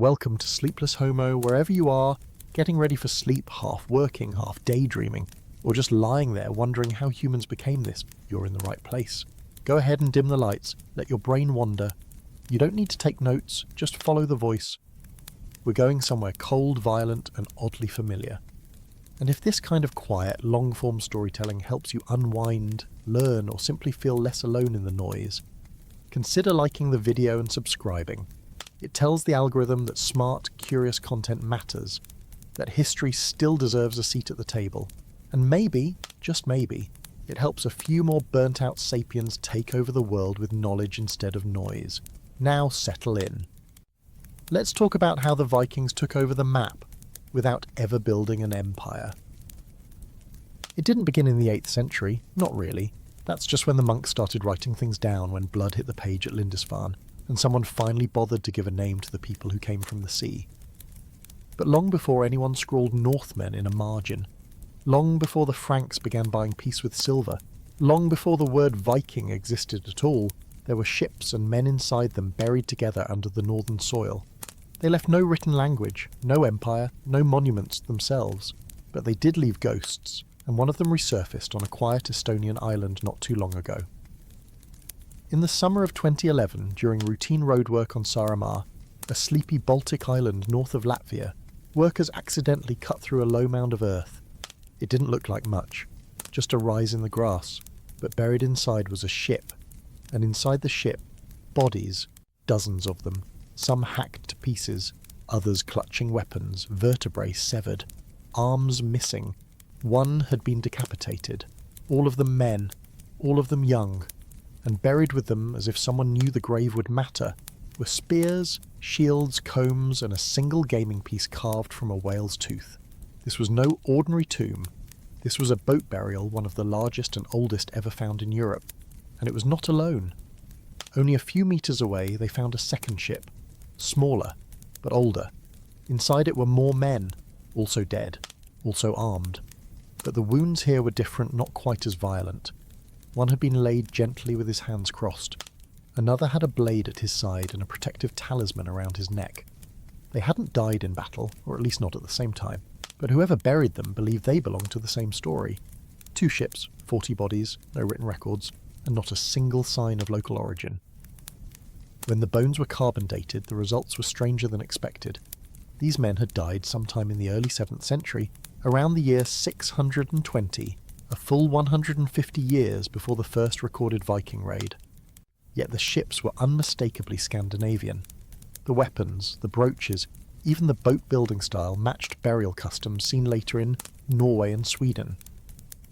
Welcome to Sleepless Homo, wherever you are, getting ready for sleep, half working, half daydreaming, or just lying there wondering how humans became this. You're in the right place. Go ahead and dim the lights, let your brain wander. You don't need to take notes, just follow the voice. We're going somewhere cold, violent, and oddly familiar. And if this kind of quiet, long-form storytelling helps you unwind, learn, or simply feel less alone in the noise, consider liking the video and subscribing. It tells the algorithm that smart, curious content matters, that history still deserves a seat at the table, and maybe, just maybe, it helps a few more burnt-out sapiens take over the world with knowledge instead of noise. Now settle in. Let's talk about how the Vikings took over the map without ever building an empire. It didn't begin in the 8th century, not really. That's just when the monks started writing things down when blood hit the page at Lindisfarne, and someone finally bothered to give a name to the people who came from the sea. But long before anyone scrawled Northmen in a margin, long before the Franks began buying peace with silver, long before the word Viking existed at all, there were ships and men inside them buried together under the northern soil. They left no written language, no empire, no monuments themselves, but they did leave ghosts, and one of them resurfaced on a quiet Estonian island not too long ago. In the summer of 2011, during routine roadwork on Saaremaa, a sleepy Baltic island north of Latvia, workers accidentally cut through a low mound of earth. It didn't look like much, just a rise in the grass, but buried inside was a ship, and inside the ship, bodies, dozens of them, some hacked to pieces, others clutching weapons, vertebrae severed, arms missing. One had been decapitated, all of them men, all of them young, and buried with them, as if someone knew the grave would matter, were spears, shields, combs, and a single gaming piece carved from a whale's tooth. This was no ordinary tomb. This was a boat burial, one of the largest and oldest ever found in Europe. And it was not alone. Only a few meters away they found a second ship, smaller, but older. Inside it were more men, also dead, also armed. But the wounds here were different, not quite as violent. One had been laid gently with his hands crossed. Another had a blade at his side and a protective talisman around his neck. They hadn't died in battle, or at least not at the same time, but whoever buried them believed they belonged to the same story. 2 ships, 40 bodies, no written records, and not a single sign of local origin. When the bones were carbon dated, the results were stranger than expected. These men had died sometime in the early 7th century, around the year 620, a full 150 years before the first recorded Viking raid. Yet the ships were unmistakably Scandinavian. The weapons, the brooches, even the boat-building style matched burial customs seen later in Norway and Sweden,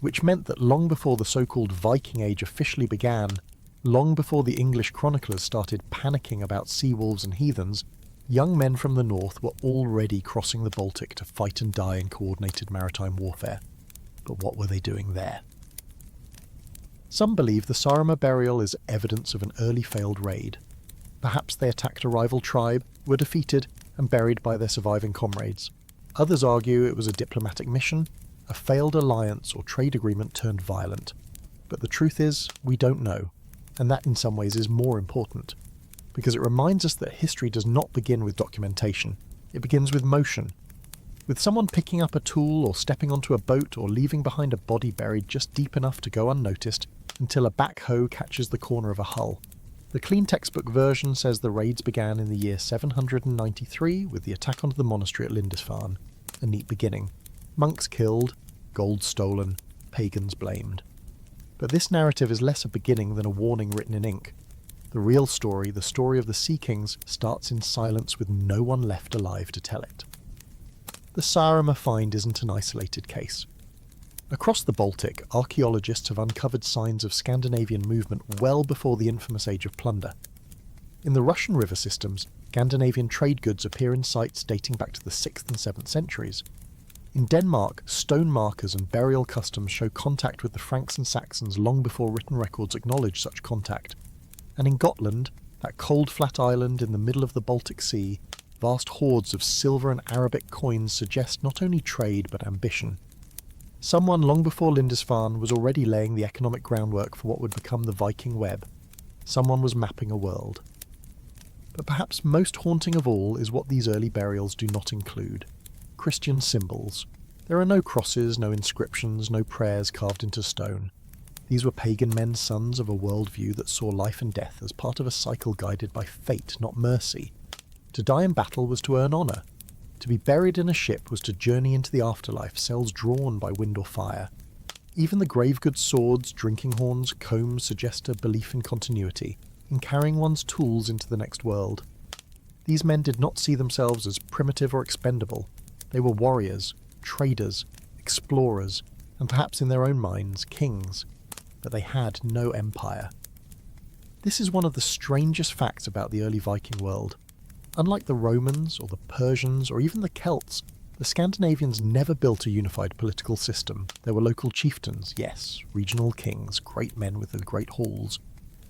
which meant that long before the so-called Viking Age officially began, long before the English chroniclers started panicking about sea wolves and heathens, young men from the north were already crossing the Baltic to fight and die in coordinated maritime warfare. But what were they doing there? Some believe the Saaremaa burial is evidence of an early failed raid. Perhaps they attacked a rival tribe, were defeated, and buried by their surviving comrades. Others argue it was a diplomatic mission, a failed alliance or trade agreement turned violent. But the truth is, we don't know, and that in some ways is more important, because it reminds us that history does not begin with documentation. It begins with motion. With someone picking up a tool or stepping onto a boat or leaving behind a body buried just deep enough to go unnoticed until a backhoe catches the corner of a hull. The clean textbook version says the raids began in the year 793 with the attack onto the monastery at Lindisfarne. A neat beginning. Monks killed, gold stolen, pagans blamed. But this narrative is less a beginning than a warning written in ink. The real story, the story of the Sea Kings, starts in silence with no one left alive to tell it. The Saaremaa find isn't an isolated case. Across the Baltic, archaeologists have uncovered signs of Scandinavian movement well before the infamous Age of Plunder. In the Russian river systems, Scandinavian trade goods appear in sites dating back to the 6th and 7th centuries. In Denmark, stone markers and burial customs show contact with the Franks and Saxons long before written records acknowledge such contact. And in Gotland, that cold flat island in the middle of the Baltic Sea, vast hordes of silver and Arabic coins suggest not only trade but ambition. Someone long before Lindisfarne was already laying the economic groundwork for what would become the Viking web. Someone was mapping a world. But perhaps most haunting of all is what these early burials do not include: Christian symbols. There are no crosses, no inscriptions, no prayers carved into stone. These were pagan men's sons of a worldview that saw life and death as part of a cycle guided by fate, not mercy. To die in battle was to earn honour. To be buried in a ship was to journey into the afterlife, sails drawn by wind or fire. Even the grave-goods swords, drinking horns, combs suggest a belief in continuity, in carrying one's tools into the next world. These men did not see themselves as primitive or expendable. They were warriors, traders, explorers, and perhaps in their own minds, kings. But they had no empire. This is one of the strangest facts about the early Viking world. Unlike the Romans or the Persians or even the Celts, the Scandinavians never built a unified political system. There were local chieftains, yes, regional kings, great men with great halls,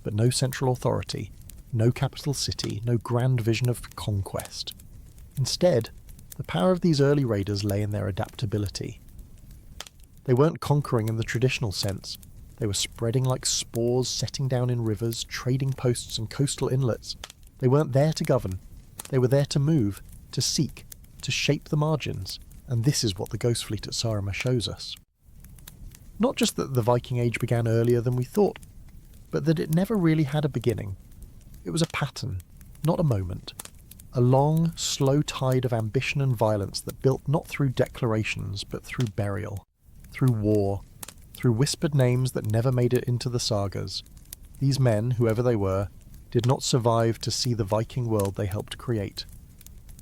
but no central authority, no capital city, no grand vision of conquest. Instead, the power of these early raiders lay in their adaptability. They weren't conquering in the traditional sense. They were spreading like spores, setting down in rivers, trading posts and coastal inlets. They weren't there to govern. They were there to move, to seek, to shape the margins, and this is what the Ghost Fleet at Saaremaa shows us. Not just that the Viking Age began earlier than we thought, but that it never really had a beginning. It was a pattern, not a moment. A long, slow tide of ambition and violence that built not through declarations, but through burial, through war, through whispered names that never made it into the sagas. These men, whoever they were, did not survive to see the Viking world they helped create.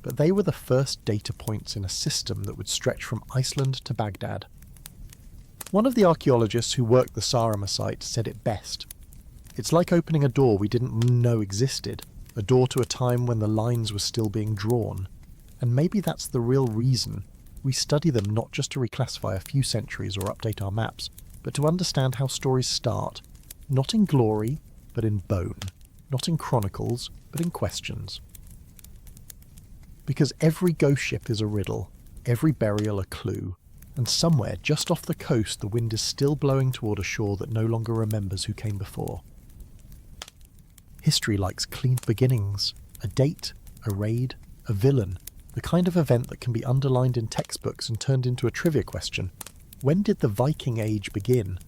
But they were the first data points in a system that would stretch from Iceland to Baghdad. One of the archaeologists who worked the Saaremaa site said it best. It's like opening a door we didn't know existed, a door to a time when the lines were still being drawn. And maybe that's the real reason we study them, not just to reclassify a few centuries or update our maps, but to understand how stories start, not in glory, but in bone, not in chronicles, but in questions. Because every ghost ship is a riddle, every burial a clue, and somewhere just off the coast the wind is still blowing toward a shore that no longer remembers who came before. History likes clean beginnings, a date, a raid, a villain, the kind of event that can be underlined in textbooks and turned into a trivia question. When did the Viking Age begin?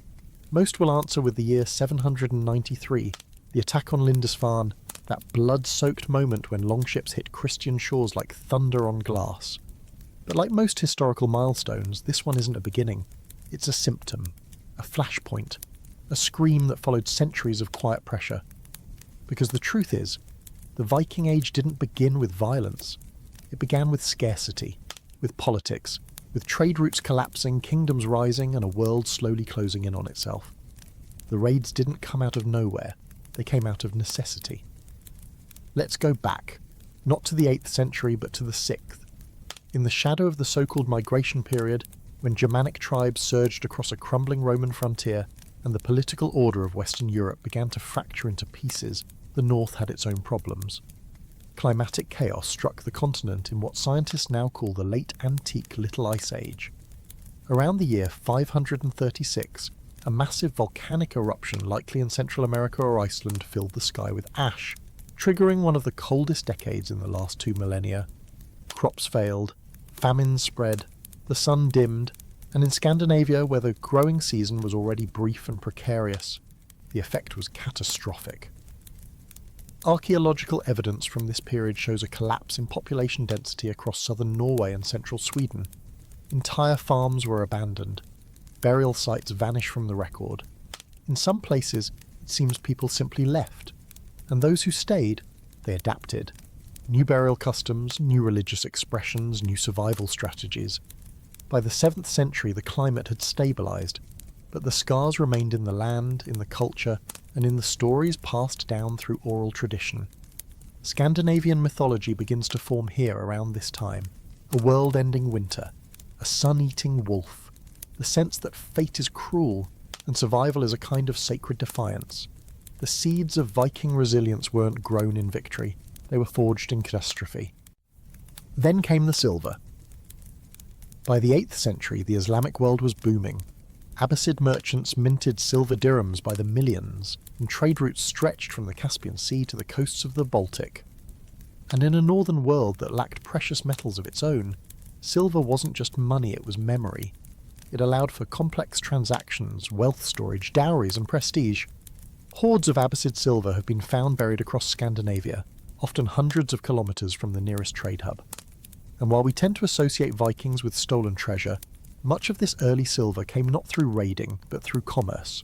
Most will answer with the year 793, the attack on Lindisfarne, that blood-soaked moment when Longships hit Christian shores like thunder on glass. But like most historical milestones, this one isn't a beginning. It's a symptom, a flashpoint, a scream that followed centuries of quiet pressure. Because the truth is, the Viking Age didn't begin with violence. It began with scarcity, with politics, with trade routes collapsing, kingdoms rising, and a world slowly closing in on itself. The raids didn't come out of nowhere. They came out of necessity. Let's go back, not to the 8th century, but to the 6th. In the shadow of the so-called migration period, when Germanic tribes surged across a crumbling Roman frontier and the political order of Western Europe began to fracture into pieces, the North had its own problems. Climatic chaos struck the continent in what scientists now call the late antique Little Ice Age. Around the year 536, a massive volcanic eruption, likely in Central America or Iceland, filled the sky with ash, triggering one of the coldest decades in the last 2 millennia. Crops failed, famines spread, the sun dimmed, and in Scandinavia, where the growing season was already brief and precarious, the effect was catastrophic. Archaeological evidence from this period shows a collapse in population density across southern Norway and central Sweden. Entire farms were abandoned. Burial sites vanish from the record. In some places, it seems people simply left. And those who stayed, they adapted. New burial customs, new religious expressions, new survival strategies. By the 7th century, the climate had stabilised, but the scars remained in the land, in the culture, and in the stories passed down through oral tradition. Scandinavian mythology begins to form here around this time. A world-ending winter, a sun-eating wolf, the sense that fate is cruel and survival is a kind of sacred defiance. The seeds of Viking resilience weren't grown in victory, they were forged in catastrophe. Then came the silver. By the 8th century, the Islamic world was booming. Abbasid merchants minted silver dirhams by the millions, and trade routes stretched from the Caspian Sea to the coasts of the Baltic. And in a northern world that lacked precious metals of its own, silver wasn't just money, it was memory. It allowed for complex transactions, wealth storage, dowries and prestige. Hoards of Abbasid silver have been found buried across Scandinavia, often hundreds of kilometres from the nearest trade hub. And while we tend to associate Vikings with stolen treasure, much of this early silver came not through raiding, but through commerce.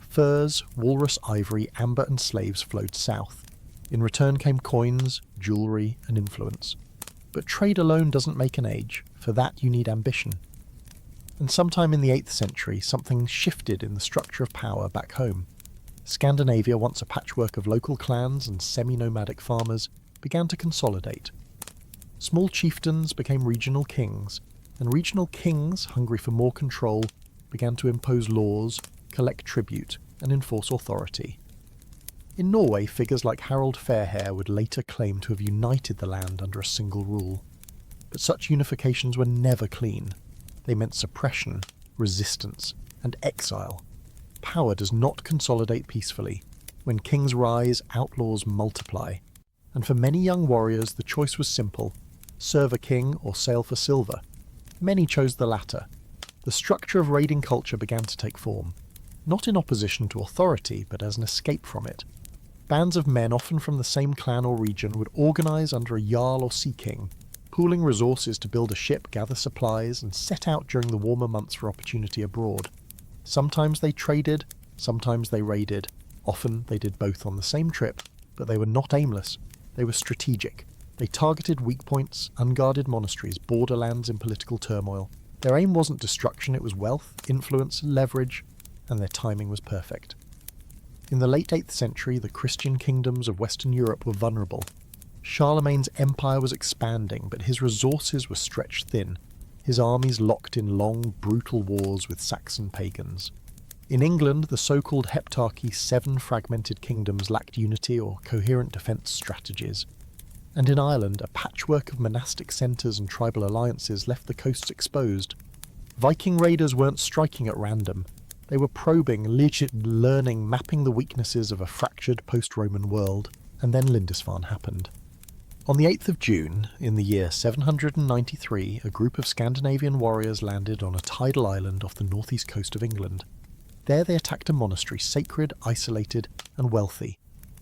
Furs, walrus ivory, amber and slaves flowed south. In return came coins, jewellery and influence. But trade alone doesn't make an age. For that you need ambition. And sometime in the 8th century, something shifted in the structure of power back home. Scandinavia, once a patchwork of local clans and semi-nomadic farmers, began to consolidate. Small chieftains became regional kings, and regional kings, hungry for more control, began to impose laws, collect tribute, and enforce authority. In Norway, figures like Harald Fairhair would later claim to have united the land under a single rule. But such unifications were never clean. They meant suppression, resistance, and exile. Power does not consolidate peacefully. When kings rise, outlaws multiply. And for many young warriors, the choice was simple: serve a king or sail for silver. Many chose the latter. The structure of raiding culture began to take form, not in opposition to authority, but as an escape from it. Bands of men, often from the same clan or region, would organise under a jarl or sea king, pooling resources to build a ship, gather supplies, and set out during the warmer months for opportunity abroad. Sometimes they traded, sometimes they raided. Often they did both on the same trip, but they were not aimless. They were strategic. They targeted weak points, unguarded monasteries, borderlands in political turmoil. Their aim wasn't destruction, it was wealth, influence, leverage, and their timing was perfect. In the late 8th century, the Christian kingdoms of Western Europe were vulnerable. Charlemagne's empire was expanding, but his resources were stretched thin, his armies locked in long, brutal wars with Saxon pagans. In England, the so-called Heptarchy, 7 fragmented kingdoms lacked unity or coherent defence strategies. And in Ireland, a patchwork of monastic centres and tribal alliances left the coasts exposed. Viking raiders weren't striking at random. They were probing, learning, mapping the weaknesses of a fractured post-Roman world, and then Lindisfarne happened. On the 8th of June, in the year 793, a group of Scandinavian warriors landed on a tidal island off the northeast coast of England. There they attacked a monastery, sacred, isolated, and wealthy.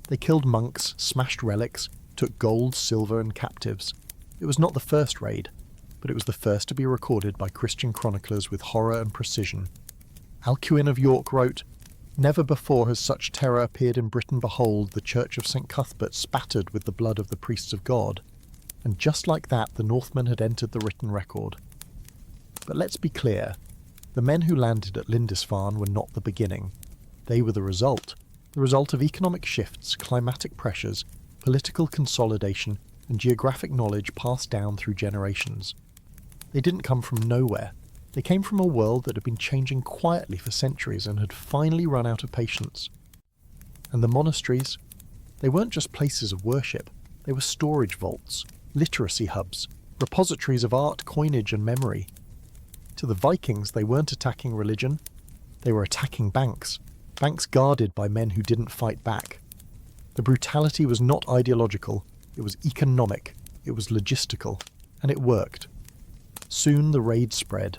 They killed monks, smashed relics, took gold, silver, and captives. It was not the first raid, but it was the first to be recorded by Christian chroniclers with horror and precision. Alcuin of York wrote, "Never before has such terror appeared in Britain. Behold, the church of St. Cuthbert spattered with the blood of the priests of God." And just like that, the Northmen had entered the written record. But let's be clear, the men who landed at Lindisfarne were not the beginning. They were the result of economic shifts, climatic pressures, political consolidation, and geographic knowledge passed down through generations. They didn't come from nowhere. They came from a world that had been changing quietly for centuries and had finally run out of patience. And the monasteries, they weren't just places of worship, they were storage vaults, literacy hubs, repositories of art, coinage and memory. To the Vikings, they weren't attacking religion, they were attacking banks guarded by men who didn't fight back. The brutality was not ideological, it was economic, it was logistical, and it worked. Soon the raid spread.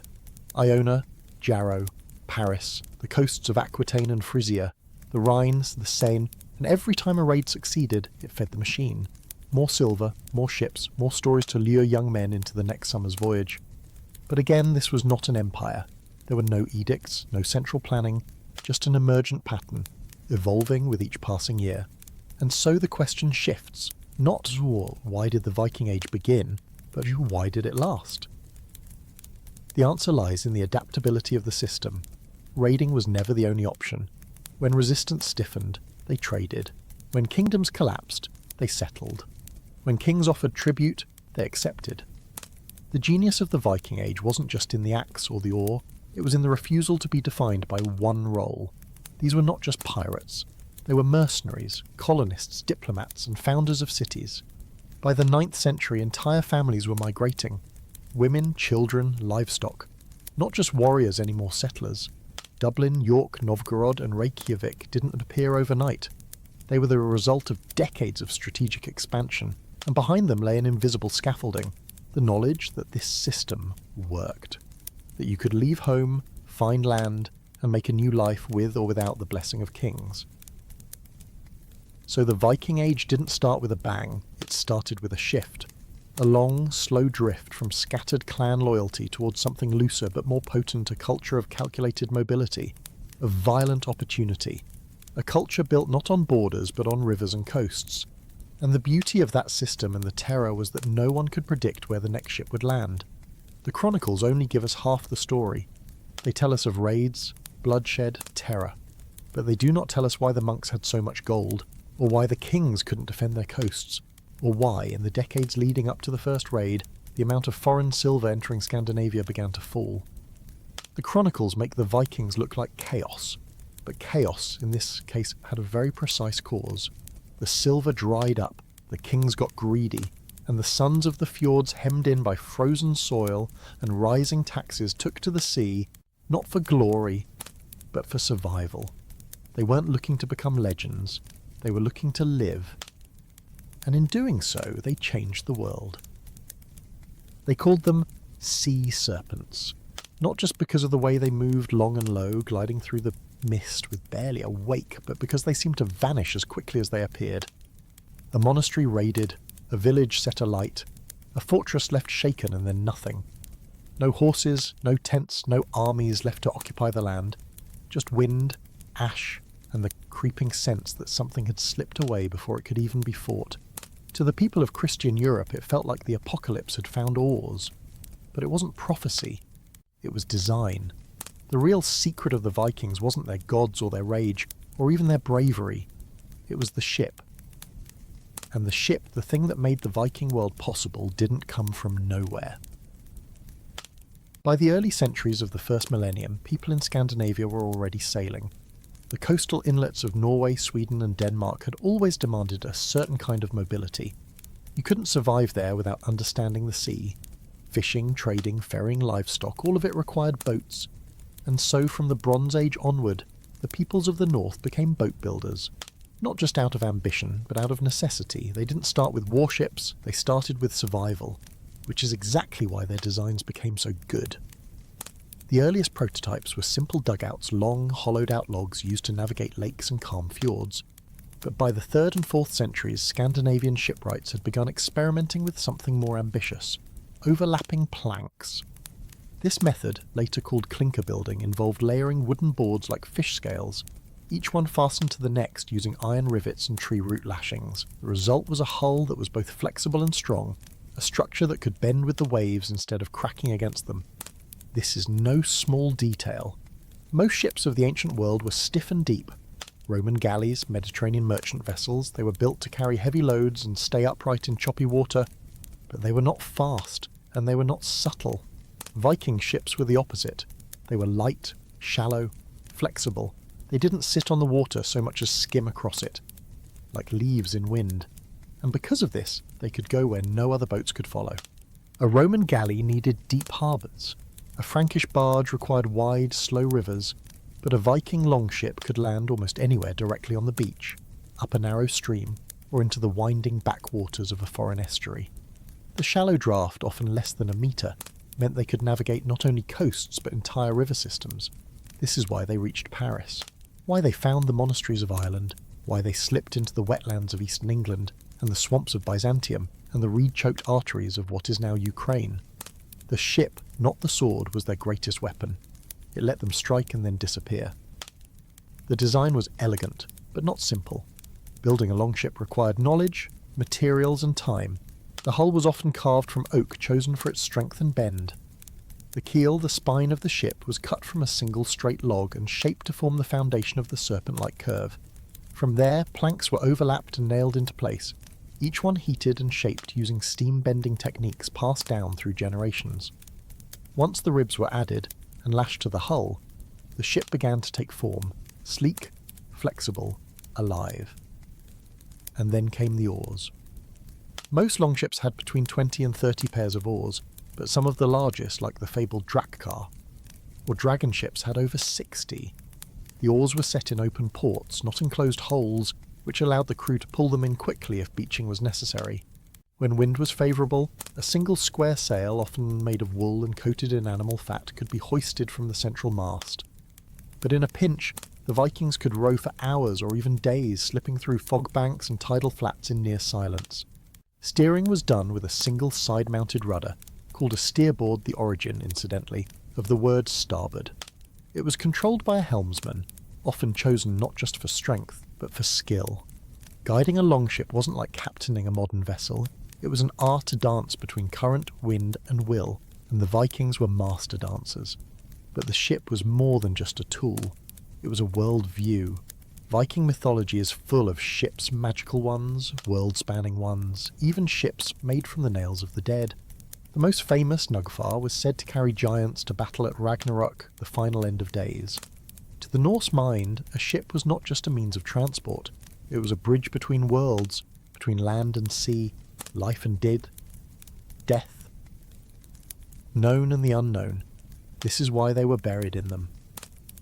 Iona, Jarrow, Paris, the coasts of Aquitaine and Frisia, the Rhines, the Seine, and every time a raid succeeded, it fed the machine. More silver, more ships, more stories to lure young men into the next summer's voyage. But again, this was not an empire. There were no edicts, no central planning, just an emergent pattern, evolving with each passing year. And so the question shifts, not why did the Viking Age begin, but why did it last? The answer lies in the adaptability of the system. Raiding was never the only option. When resistance stiffened, they traded. When kingdoms collapsed, they settled. When kings offered tribute, they accepted. The genius of the Viking Age wasn't just in the axe or the oar, it was in the refusal to be defined by one role. These were not just pirates. They were mercenaries, colonists, diplomats, and founders of cities. By the 9th century, entire families were migrating. Women, children, livestock. Not just warriors anymore, settlers. Dublin, York, Novgorod and Reykjavik didn't appear overnight. They were the result of decades of strategic expansion. and behind them lay an invisible scaffolding, the knowledge that this system worked, that you could leave home, find land, and make a new life with or without the blessing of kings. So the Viking Age didn't start with a bang, it started with a shift. A long, slow drift from scattered clan loyalty towards something looser but more potent, a culture of calculated mobility, of violent opportunity, a culture built not on borders but on rivers and coasts. And the beauty of that system and the terror was that no one could predict where the next ship would land. The chronicles only give us half the story. They tell us of raids, bloodshed, terror, but they do not tell us why the monks had so much gold, or why the kings couldn't defend their coasts, or why, in the decades leading up to the first raid, the amount of foreign silver entering Scandinavia began to fall. The chronicles make the Vikings look like chaos, but chaos, in this case, had a very precise cause. The silver dried up, the kings got greedy, and the sons of the fjords, hemmed in by frozen soil and rising taxes, took to the sea, not for glory, but for survival. They weren't looking to become legends, they were looking to live. And in doing so, they changed the world. They called them sea serpents, not just because of the way they moved long and low, gliding through the mist with barely a wake, but because they seemed to vanish as quickly as they appeared. A monastery raided, a village set alight, a fortress left shaken and then nothing. No horses, no tents, no armies left to occupy the land, just wind, ash, and the creeping sense that something had slipped away before it could even be fought. To the people of Christian Europe, it felt like the apocalypse had found oars. But it wasn't prophecy, it was design. The real secret of the Vikings wasn't their gods or their rage, or even their bravery. It was the ship. And the ship, the thing that made the Viking world possible, didn't come from nowhere. By the early centuries of the first millennium, people in Scandinavia were already sailing. The coastal inlets of Norway, Sweden and Denmark had always demanded a certain kind of mobility. You couldn't survive there without understanding the sea. Fishing, trading, ferrying livestock, all of it required boats. And so from the Bronze Age onward, the peoples of the north became boat builders. Not just out of ambition, but out of necessity. They didn't start with warships, they started with survival, which is exactly why their designs became so good. The earliest prototypes were simple dugouts, long, hollowed-out logs used to navigate lakes and calm fjords. But by the 3rd and 4th centuries, Scandinavian shipwrights had begun experimenting with something more ambitious: overlapping planks. This method, later called clinker building, involved layering wooden boards like fish scales, each one fastened to the next using iron rivets and tree root lashings. The result was a hull that was both flexible and strong, a structure that could bend with the waves instead of cracking against them. This is no small detail. Most ships of the ancient world were stiff and deep. Roman galleys, Mediterranean merchant vessels, they were built to carry heavy loads and stay upright in choppy water, but they were not fast, and they were not subtle. Viking ships were the opposite. They were light, shallow, flexible. They didn't sit on the water so much as skim across it, like leaves in wind. And because of this, they could go where no other boats could follow. A Roman galley needed deep harbours. A Frankish barge required wide, slow rivers, but a Viking longship could land almost anywhere directly on the beach, up a narrow stream, or into the winding backwaters of a foreign estuary. The shallow draft, often less than a metre, meant they could navigate not only coasts but entire river systems. This is why they reached Paris, why they found the monasteries of Ireland, why they slipped into the wetlands of eastern England and the swamps of Byzantium and the reed-choked arteries of what is now Ukraine. The ship, not the sword, was their greatest weapon. It let them strike and then disappear. The design was elegant, but not simple. Building a longship required knowledge, materials and time. The hull was often carved from oak chosen for its strength and bend. The keel, the spine of the ship, was cut from a single straight log and shaped to form the foundation of the serpent-like curve. From there, planks were overlapped and nailed into place, each one heated and shaped using steam-bending techniques passed down through generations. Once the ribs were added and lashed to the hull, the ship began to take form, sleek, flexible, alive. And then came the oars. Most longships had between 20 and 30 pairs of oars, but some of the largest, like the fabled Drakkar, or dragon ships, had over 60. The oars were set in open ports, not enclosed holes, which allowed the crew to pull them in quickly if beaching was necessary. When wind was favourable, a single square sail, often made of wool and coated in animal fat, could be hoisted from the central mast. But in a pinch, the Vikings could row for hours or even days, slipping through fog banks and tidal flats in near silence. Steering was done with a single side-mounted rudder, called a steerboard, the origin, incidentally, of the word starboard. It was controlled by a helmsman, often chosen not just for strength, but for skill. Guiding a longship wasn't like captaining a modern vessel. It was an art to dance between current, wind and will, and the Vikings were master dancers. But the ship was more than just a tool. It was a world view. Viking mythology is full of ships, magical ones, world-spanning ones, even ships made from the nails of the dead. The most famous, Nugfar, was said to carry giants to battle at Ragnarok, the final end of days. To the Norse mind, a ship was not just a means of transport. It was a bridge between worlds, between land and sea, life and death. Known and the unknown. This is why they were buried in them.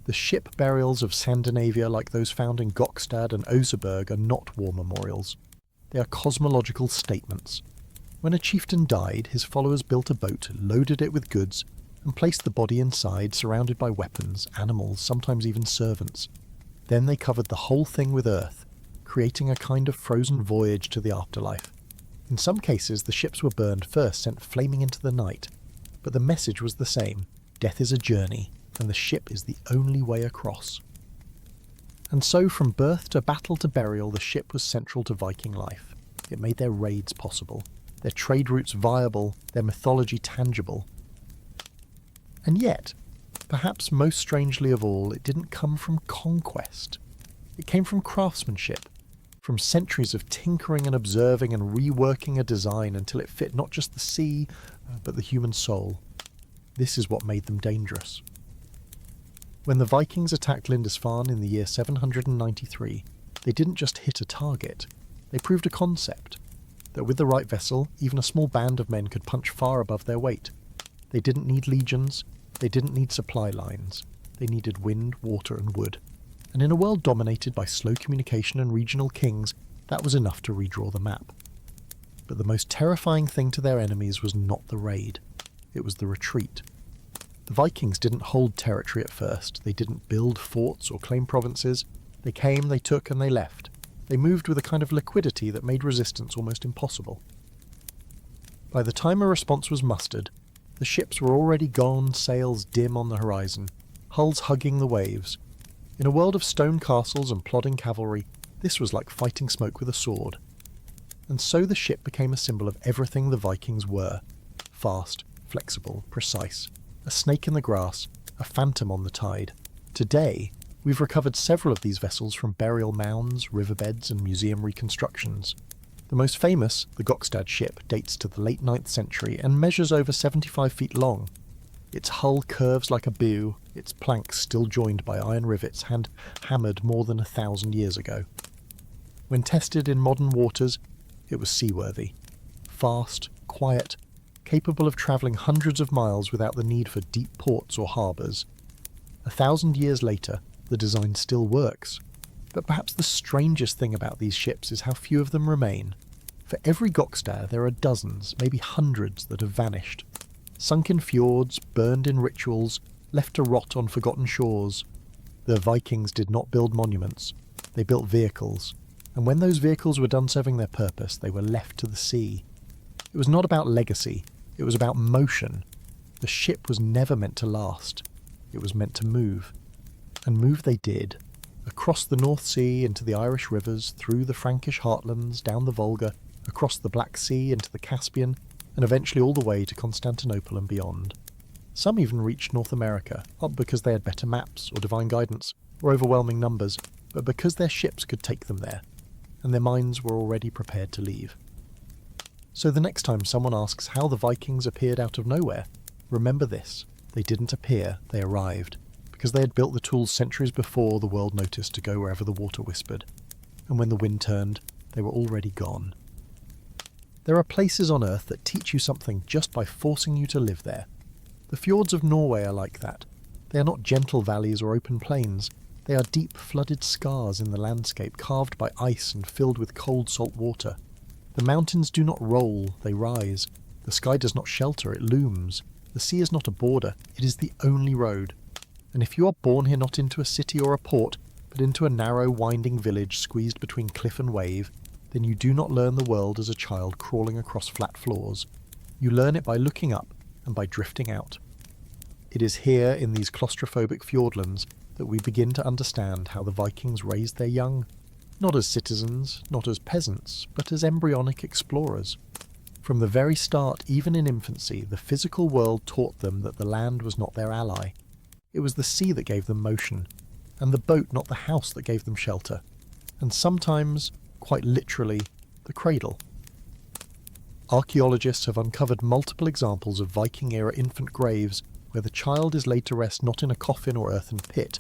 The ship burials of Scandinavia, like those found in Gokstad and Oseberg, are not war memorials. They are cosmological statements. When a chieftain died, his followers built a boat, loaded it with goods, and placed the body inside, surrounded by weapons, animals, sometimes even servants. Then they covered the whole thing with earth, creating a kind of frozen voyage to the afterlife. In some cases, the ships were burned first, sent flaming into the night. But the message was the same. Death is a journey, and the ship is the only way across. And so, from birth to battle to burial, the ship was central to Viking life. It made their raids possible, their trade routes viable, their mythology tangible. And yet, perhaps most strangely of all, it didn't come from conquest. It came from craftsmanship, from centuries of tinkering and observing and reworking a design until it fit not just the sea, but the human soul. This is what made them dangerous. When the Vikings attacked Lindisfarne in the year 793, they didn't just hit a target, they proved a concept, that with the right vessel, even a small band of men could punch far above their weight. They didn't need legions, they didn't need supply lines, they needed wind, water and wood. And in a world dominated by slow communication and regional kings, that was enough to redraw the map. But the most terrifying thing to their enemies was not the raid, it was the retreat. The Vikings didn't hold territory at first, they didn't build forts or claim provinces. They came, they took, and they left. They moved with a kind of liquidity that made resistance almost impossible. By the time a response was mustered, the ships were already gone, sails dim on the horizon, hulls hugging the waves. In a world of stone castles and plodding cavalry, this was like fighting smoke with a sword. And so the ship became a symbol of everything the Vikings were. Fast, flexible, precise. A snake in the grass, a phantom on the tide. Today, we've recovered several of these vessels from burial mounds, riverbeds and museum reconstructions. The most famous, the Gokstad ship, dates to the late 9th century and measures over 75 feet long. Its hull curves like a bow, its planks still joined by iron rivets hand-hammered more than 1,000 years ago. When tested in modern waters, it was seaworthy. Fast, quiet, capable of travelling hundreds of miles without the need for deep ports or harbours. 1,000 years later, the design still works. But perhaps the strangest thing about these ships is how few of them remain. For every Gokstad there are dozens, maybe hundreds, that have vanished. Sunk in fjords, burned in rituals, left to rot on forgotten shores. The Vikings did not build monuments, they built vehicles. And when those vehicles were done serving their purpose, they were left to the sea. It was not about legacy, it was about motion. The ship was never meant to last, it was meant to move. And move they did. Across the North Sea, into the Irish rivers, through the Frankish heartlands, down the Volga, across the Black Sea, into the Caspian, and eventually all the way to Constantinople and beyond. Some even reached North America, not because they had better maps or divine guidance, or overwhelming numbers, but because their ships could take them there, and their minds were already prepared to leave. So the next time someone asks how the Vikings appeared out of nowhere, remember this: they didn't appear, they arrived, because they had built the tools centuries before the world noticed to go wherever the water whispered, and when the wind turned, they were already gone. There are places on Earth that teach you something just by forcing you to live there. The fjords of Norway are like that. They are not gentle valleys or open plains. They are deep, flooded scars in the landscape, carved by ice and filled with cold salt water. The mountains do not roll, they rise. The sky does not shelter, it looms. The sea is not a border, it is the only road. And if you are born here not into a city or a port, but into a narrow, winding village squeezed between cliff and wave, then you do not learn the world as a child crawling across flat floors. You learn it by looking up and by drifting out. It is here, in these claustrophobic fjordlands, that we begin to understand how the Vikings raised their young. Not as citizens, not as peasants, but as embryonic explorers. From the very start, even in infancy, the physical world taught them that the land was not their ally. It was the sea that gave them motion, and the boat not the house that gave them shelter, and sometimes, quite literally, the cradle. Archaeologists have uncovered multiple examples of Viking-era infant graves where the child is laid to rest not in a coffin or earthen pit,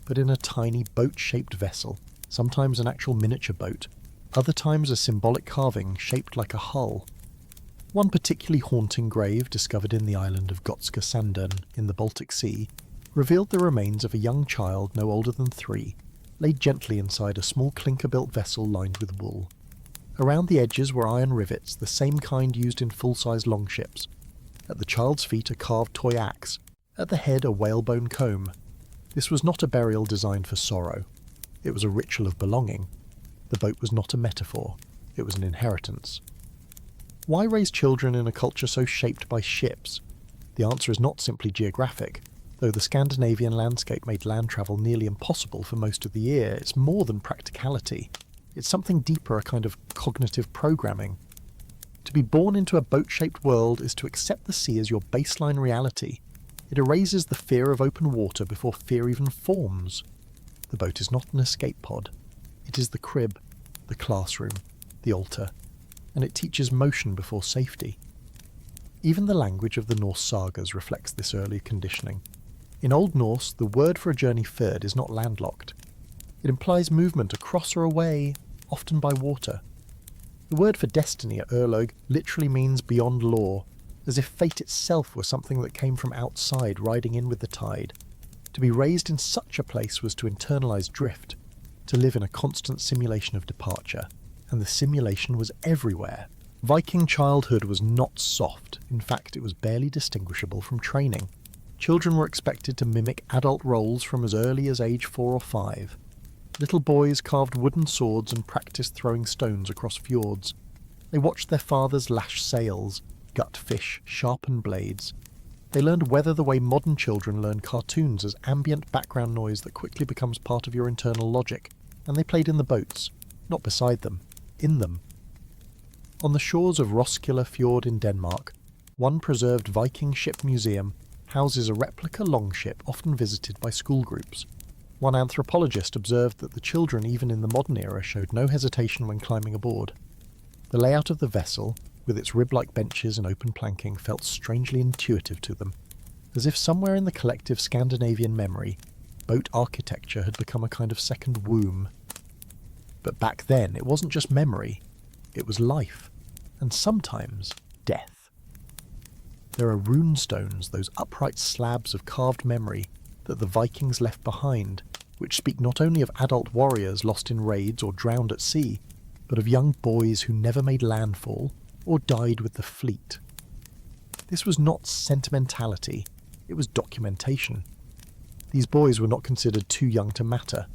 but in a tiny boat-shaped vessel, sometimes an actual miniature boat, other times a symbolic carving shaped like a hull. One particularly haunting grave, discovered in the island of Gotska Sandön in the Baltic Sea, revealed the remains of a young child no older than 3, laid gently inside a small clinker-built vessel lined with wool. Around the edges were iron rivets, the same kind used in full-size longships. At the child's feet a carved toy axe, at the head a whalebone comb. This was not a burial designed for sorrow. It was a ritual of belonging. The boat was not a metaphor. It was an inheritance. Why raise children in a culture so shaped by ships? The answer is not simply geographic. Though the Scandinavian landscape made land travel nearly impossible for most of the year, it's more than practicality. It's something deeper, a kind of cognitive programming. To be born into a boat-shaped world is to accept the sea as your baseline reality. It erases the fear of open water before fear even forms. The boat is not an escape pod. It is the crib, the classroom, the altar, and it teaches motion before safety. Even the language of the Norse sagas reflects this early conditioning. In Old Norse, the word for a journey furred is not landlocked. It implies movement across or away, often by water. The word for destiny at Urlog literally means beyond law, as if fate itself were something that came from outside, riding in with the tide. To be raised in such a place was to internalise drift, to live in a constant simulation of departure, and the simulation was everywhere. Viking childhood was not soft, in fact it was barely distinguishable from training. Children were expected to mimic adult roles from as early as age 4 or 5. Little boys carved wooden swords and practiced throwing stones across fjords. They watched their fathers lash sails, gut fish, sharpen blades. They learned weather the way modern children learn cartoons as ambient background noise that quickly becomes part of your internal logic, and they played in the boats, not beside them, in them. On the shores of Roskilde Fjord in Denmark, one preserved Viking ship museum houses a replica longship often visited by school groups. One anthropologist observed that the children, even in the modern era, showed no hesitation when climbing aboard. The layout of the vessel, with its rib-like benches and open planking, felt strangely intuitive to them, as if somewhere in the collective Scandinavian memory, boat architecture had become a kind of second womb. But back then, it wasn't just memory, it was life, and sometimes death. There are rune stones, those upright slabs of carved memory that the Vikings left behind, which speak not only of adult warriors lost in raids or drowned at sea, but of young boys who never made landfall or died with the fleet. This was not sentimentality, it was documentation. These boys were not considered too young to matter.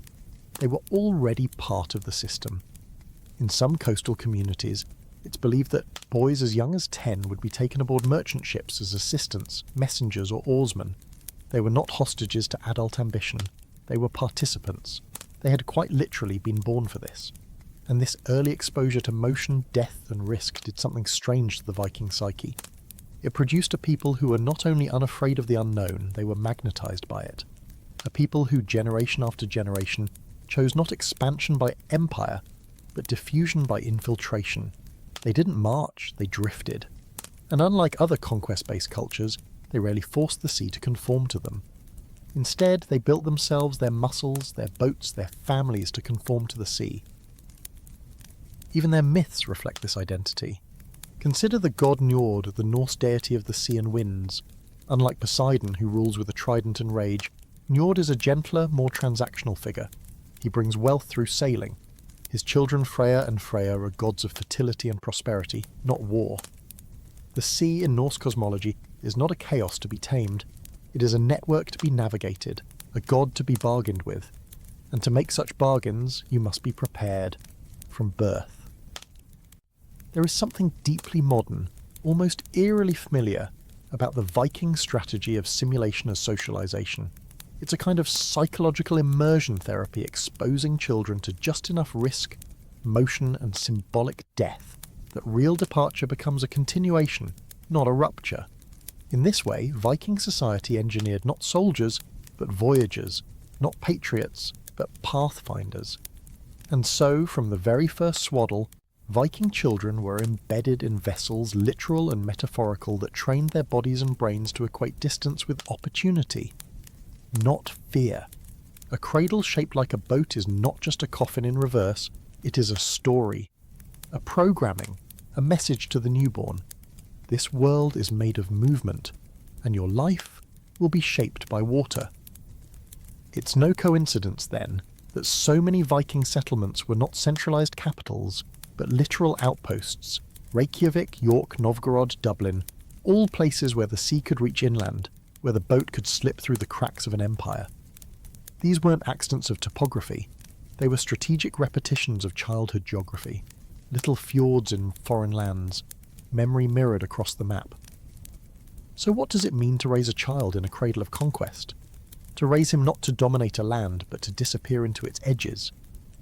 They were already part of the system. In some coastal communities, it's believed that boys as young as 10 would be taken aboard merchant ships as assistants, messengers or oarsmen. They were not hostages to adult ambition. They were participants. They had quite literally been born for this. And this early exposure to motion, death and risk did something strange to the Viking psyche. It produced a people who were not only unafraid of the unknown, they were magnetised by it. A people who, generation after generation, chose not expansion by empire, but diffusion by infiltration. They didn't march, they drifted. And unlike other conquest-based cultures, they rarely forced the sea to conform to them. Instead, they built themselves, their muscles, their boats, their families to conform to the sea. Even their myths reflect this identity. Consider the god Njord, the Norse deity of the sea and winds. Unlike Poseidon, who rules with a trident and rage, Njord is a gentler, more transactional figure. He brings wealth through sailing. His children Freyr and Freya are gods of fertility and prosperity, not war. The sea in Norse cosmology is not a chaos to be tamed. It is a network to be navigated, a god to be bargained with. And to make such bargains, you must be prepared from birth. There is something deeply modern, almost eerily familiar, about the Viking strategy of simulation as socialization. It's a kind of psychological immersion therapy exposing children to just enough risk, motion, and symbolic death that real departure becomes a continuation, not a rupture. In this way, Viking society engineered not soldiers, but voyagers, not patriots, but pathfinders. And so, from the very first swaddle, Viking children were embedded in vessels, literal and metaphorical, that trained their bodies and brains to equate distance with opportunity, not fear. A cradle shaped like a boat is not just a coffin in reverse, it is a story, a programming, a message to the newborn. This world is made of movement, and your life will be shaped by water. It's no coincidence, then, that so many Viking settlements were not centralised capitals, but literal outposts: Reykjavik, York, Novgorod, Dublin, all places where the sea could reach inland, where the boat could slip through the cracks of an empire. These weren't accidents of topography, they were strategic repetitions of childhood geography, little fjords in foreign lands, memory mirrored across the map. So what does it mean to raise a child in a cradle of conquest? To raise him not to dominate a land, but to disappear into its edges.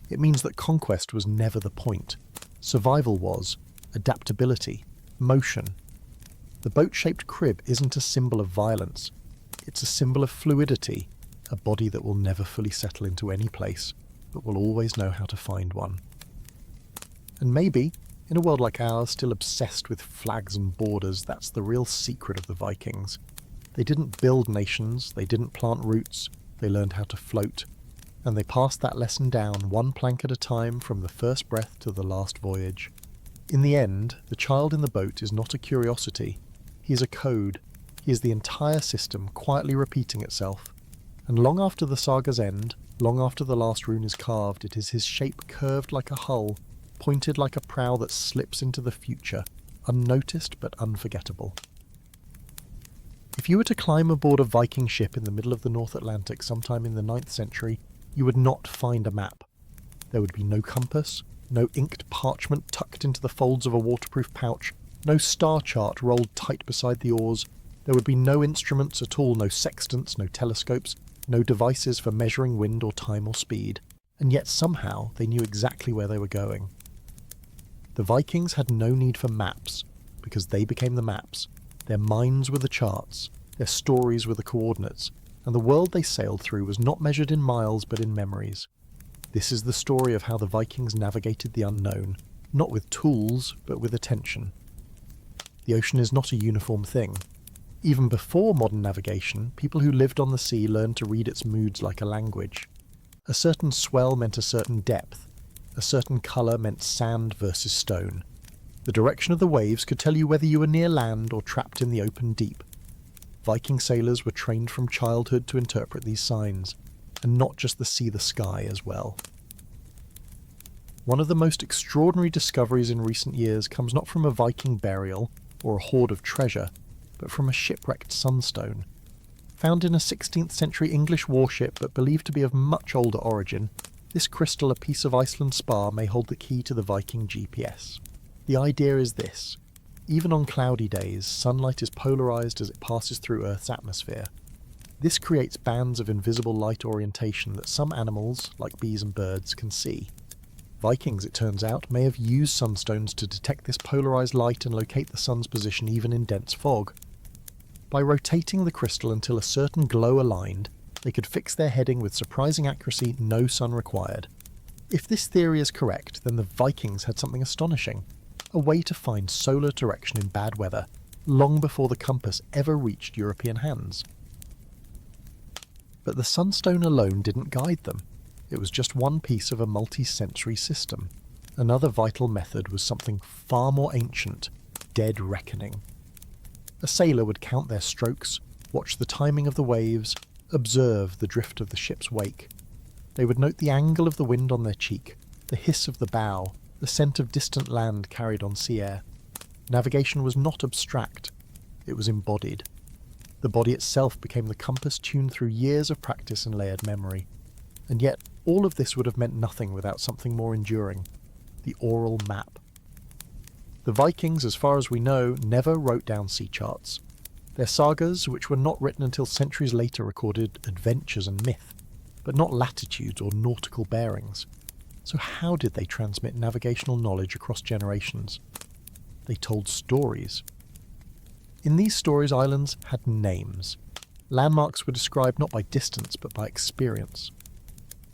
It means that conquest was never the point. Survival was, adaptability, motion. The boat-shaped crib isn't a symbol of violence. It's a symbol of fluidity, a body that will never fully settle into any place, but will always know how to find one. And maybe, in a world like ours, still obsessed with flags and borders, that's the real secret of the Vikings. They didn't build nations, they didn't plant roots, they learned how to float. And they passed that lesson down, one plank at a time, from the first breath to the last voyage. In the end, the child in the boat is not a curiosity. He is a code. He is the entire system quietly repeating itself. And long after the saga's end, long after the last rune is carved, it is his shape curved like a hull, pointed like a prow that slips into the future, unnoticed but unforgettable. If you were to climb aboard a Viking ship in the middle of the North Atlantic sometime in the 9th century, you would not find a map. There would be no compass, no inked parchment tucked into the folds of a waterproof pouch, no star chart rolled tight beside the oars. There would be no instruments at all, no sextants, no telescopes, no devices for measuring wind or time or speed. And yet somehow they knew exactly where they were going. The Vikings had no need for maps, because they became the maps. Their minds were the charts, their stories were the coordinates, and the world they sailed through was not measured in miles but in memories. This is the story of how the Vikings navigated the unknown, not with tools but with attention. The ocean is not a uniform thing. Even before modern navigation, people who lived on the sea learned to read its moods like a language. A certain swell meant a certain depth, a certain colour meant sand versus stone. The direction of the waves could tell you whether you were near land or trapped in the open deep. Viking sailors were trained from childhood to interpret these signs, and not just the sky as well. One of the most extraordinary discoveries in recent years comes not from a Viking burial or a hoard of treasure, but from a shipwrecked sunstone. Found in a 16th century English warship but believed to be of much older origin, this crystal, a piece of Iceland spar, may hold the key to the Viking GPS. The idea is this: even on cloudy days, sunlight is polarised as it passes through Earth's atmosphere. This creates bands of invisible light orientation that some animals, like bees and birds, can see. Vikings, it turns out, may have used sunstones to detect this polarised light and locate the sun's position even in dense fog. By rotating the crystal until a certain glow aligned, they could fix their heading with surprising accuracy, no sun required. If this theory is correct, then the Vikings had something astonishing: a way to find solar direction in bad weather, long before the compass ever reached European hands. But the sunstone alone didn't guide them. It was just one piece of a multi-sensory system. Another vital method was something far more ancient: dead reckoning. A sailor would count their strokes, watch the timing of the waves, observe the drift of the ship's wake. They would note the angle of the wind on their cheek, the hiss of the bow, the scent of distant land carried on sea air. Navigation was not abstract, it was embodied. The body itself became the compass tuned through years of practice and layered memory. And yet, all of this would have meant nothing without something more enduring: the oral map. The Vikings, as far as we know, never wrote down sea charts. Their sagas, which were not written until centuries later, recorded adventures and myth, but not latitudes or nautical bearings. So how did they transmit navigational knowledge across generations? They told stories. In these stories, islands had names. Landmarks were described not by distance, but by experience.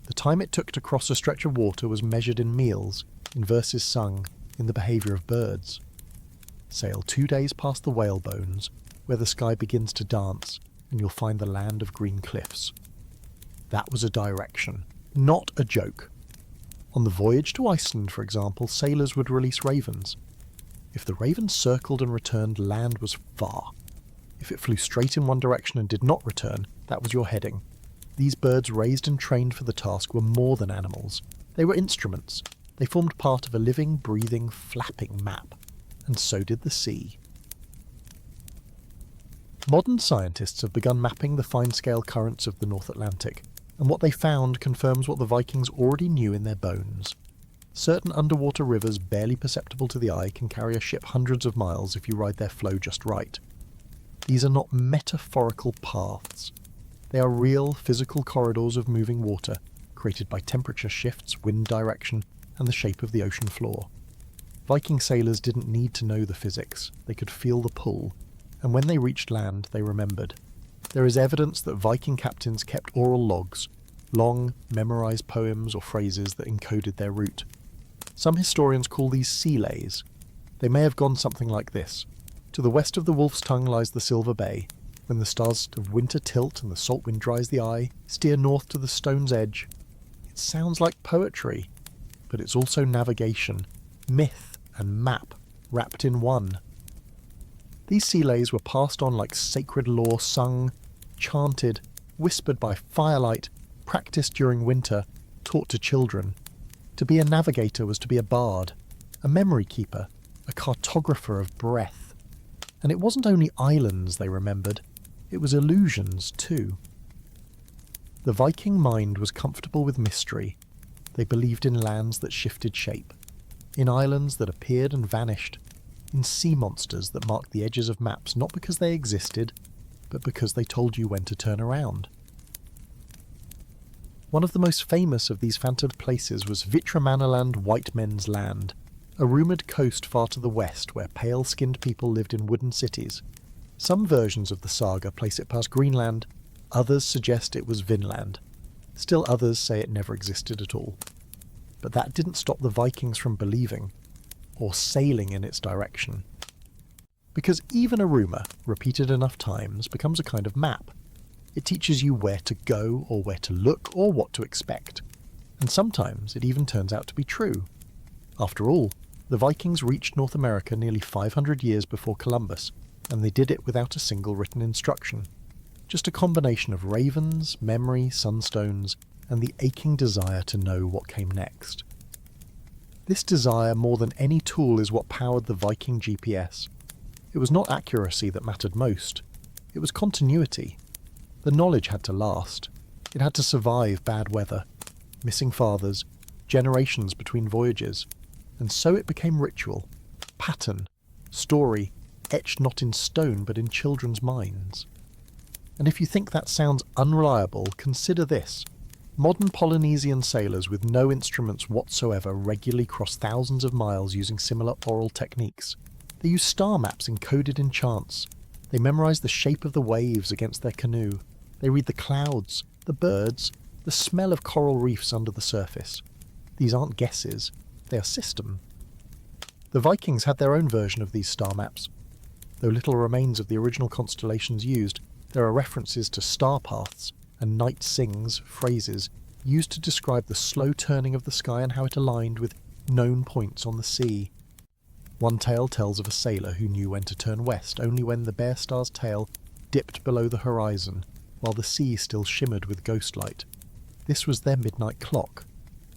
The time it took to cross a stretch of water was measured in meals, in verses sung, in the behaviour of birds. Sail 2 days past the whale bones, where the sky begins to dance, and you'll find the land of green cliffs. That was a direction, not a joke. On the voyage to Iceland, for example, sailors would release ravens. If the raven circled and returned, land was far. If it flew straight in one direction and did not return, that was your heading. These birds, raised and trained for the task, were more than animals. They were instruments. They formed part of a living, breathing, flapping map. And so did the sea. Modern scientists have begun mapping the fine-scale currents of the North Atlantic, and what they found confirms what the Vikings already knew in their bones. Certain underwater rivers, barely perceptible to the eye, can carry a ship hundreds of miles if you ride their flow just right. These are not metaphorical paths. They are real, physical corridors of moving water, created by temperature shifts, wind direction, and the shape of the ocean floor. Viking sailors didn't need to know the physics. They could feel the pull, and when they reached land, they remembered. There is evidence that Viking captains kept oral logs, long, memorized poems or phrases that encoded their route. Some historians call these sea lays. They may have gone something like this. To the west of the Wolf's Tongue lies the Silver Bay. When the stars of winter tilt and the salt wind dries the eye, steer north to the Stone's Edge. It sounds like poetry, but it's also navigation, myth and map wrapped in one. These sea lays were passed on like sacred lore, sung, chanted, whispered by firelight, practiced during winter, taught to children. To be a navigator was to be a bard, a memory keeper, a cartographer of breath. And it wasn't only islands they remembered, it was illusions too. The Viking mind was comfortable with mystery. They believed in lands that shifted shape, in islands that appeared and vanished, in sea monsters that marked the edges of maps not because they existed, but because they told you when to turn around. One of the most famous of these phantomed places was Vitramannaland, White Men's Land, a rumoured coast far to the west where pale-skinned people lived in wooden cities. Some versions of the saga place it past Greenland, others suggest it was Vinland. Still others say it never existed at all. But that didn't stop the Vikings from believing, or sailing in its direction. Because even a rumour, repeated enough times, becomes a kind of map. It teaches you where to go, or where to look, or what to expect. And sometimes it even turns out to be true. After all, the Vikings reached North America nearly 500 years before Columbus, and they did it without a single written instruction. Just a combination of ravens, memory, sunstones, and the aching desire to know what came next. This desire, more than any tool, is what powered the Viking GPS. It was not accuracy that mattered most. It was continuity. The knowledge had to last. It had to survive bad weather, missing fathers, generations between voyages. And so it became ritual, pattern, story, etched not in stone but in children's minds. And if you think that sounds unreliable, consider this. Modern Polynesian sailors with no instruments whatsoever regularly cross thousands of miles using similar oral techniques. They use star maps encoded in chants. They memorize the shape of the waves against their canoe. They read the clouds, the birds, the smell of coral reefs under the surface. These aren't guesses, they are system. The Vikings had their own version of these star maps. Though little remains of the original constellations used, there are references to star paths and night sings, phrases, used to describe the slow turning of the sky and how it aligned with known points on the sea. One tale tells of a sailor who knew when to turn west only when the Bear Star's tail dipped below the horizon, while the sea still shimmered with ghost light. This was their midnight clock.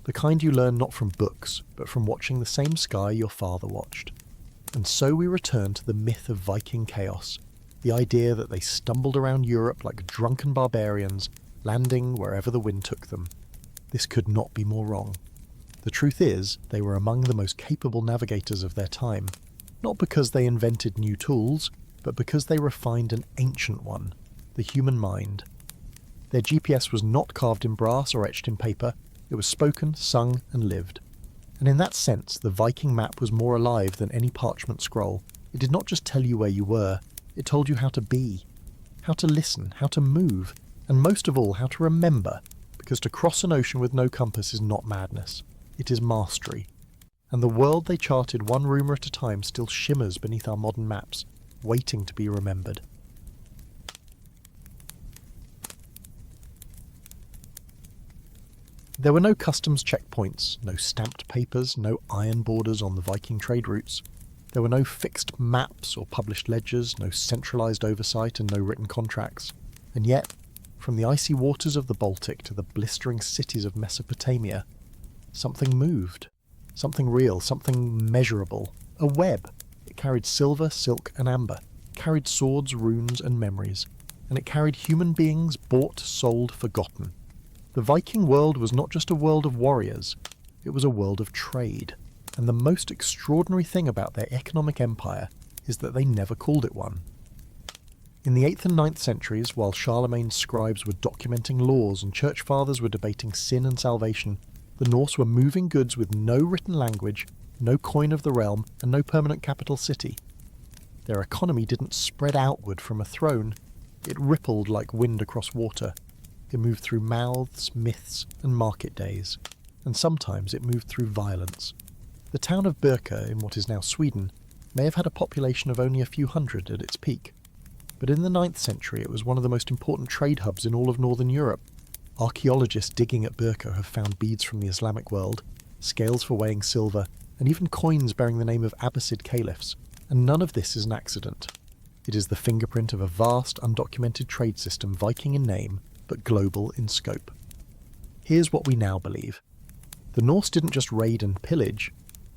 the kind you learn not from books, but from watching the same sky your father watched. And so we return to the myth of Viking chaos, the idea that they stumbled around Europe like drunken barbarians, landing wherever the wind took them. This could not be more wrong. The truth is, they were among the most capable navigators of their time, not because they invented new tools, but because they refined an ancient one, the human mind. Their GPS was not carved in brass or etched in paper, it was spoken, sung, and lived. And in that sense, the Viking map was more alive than any parchment scroll. It did not just tell you where you were, it told you how to be, how to listen, how to move, and most of all, how to remember, because to cross an ocean with no compass is not madness, it is mastery. And the world they charted one rumour at a time still shimmers beneath our modern maps, waiting to be remembered. There were no customs checkpoints, no stamped papers, no iron borders on the Viking trade routes. There were no fixed maps or published ledgers, no centralised oversight and no written contracts. And yet, from the icy waters of the Baltic to the blistering cities of Mesopotamia, something moved. Something real, something measurable. A web. It carried silver, silk and amber. It carried swords, runes and memories. And it carried human beings bought, sold, forgotten. The Viking world was not just a world of warriors, it was a world of trade. And the most extraordinary thing about their economic empire is that they never called it one. In the 8th and 9th centuries, while Charlemagne's scribes were documenting laws and church fathers were debating sin and salvation, the Norse were moving goods with no written language, no coin of the realm, and no permanent capital city. Their economy didn't spread outward from a throne, it rippled like wind across water. It moved through mouths, myths, and market days, and sometimes it moved through violence. The town of Birka, in what is now Sweden, may have had a population of only a few hundred at its peak, but in the 9th century it was one of the most important trade hubs in all of northern Europe. Archaeologists digging at Birka have found beads from the Islamic world, scales for weighing silver, and even coins bearing the name of Abbasid caliphs, and none of this is an accident. It is the fingerprint of a vast, undocumented trade system, Viking in name, but global in scope. Here's what we now believe. The Norse didn't just raid and pillage,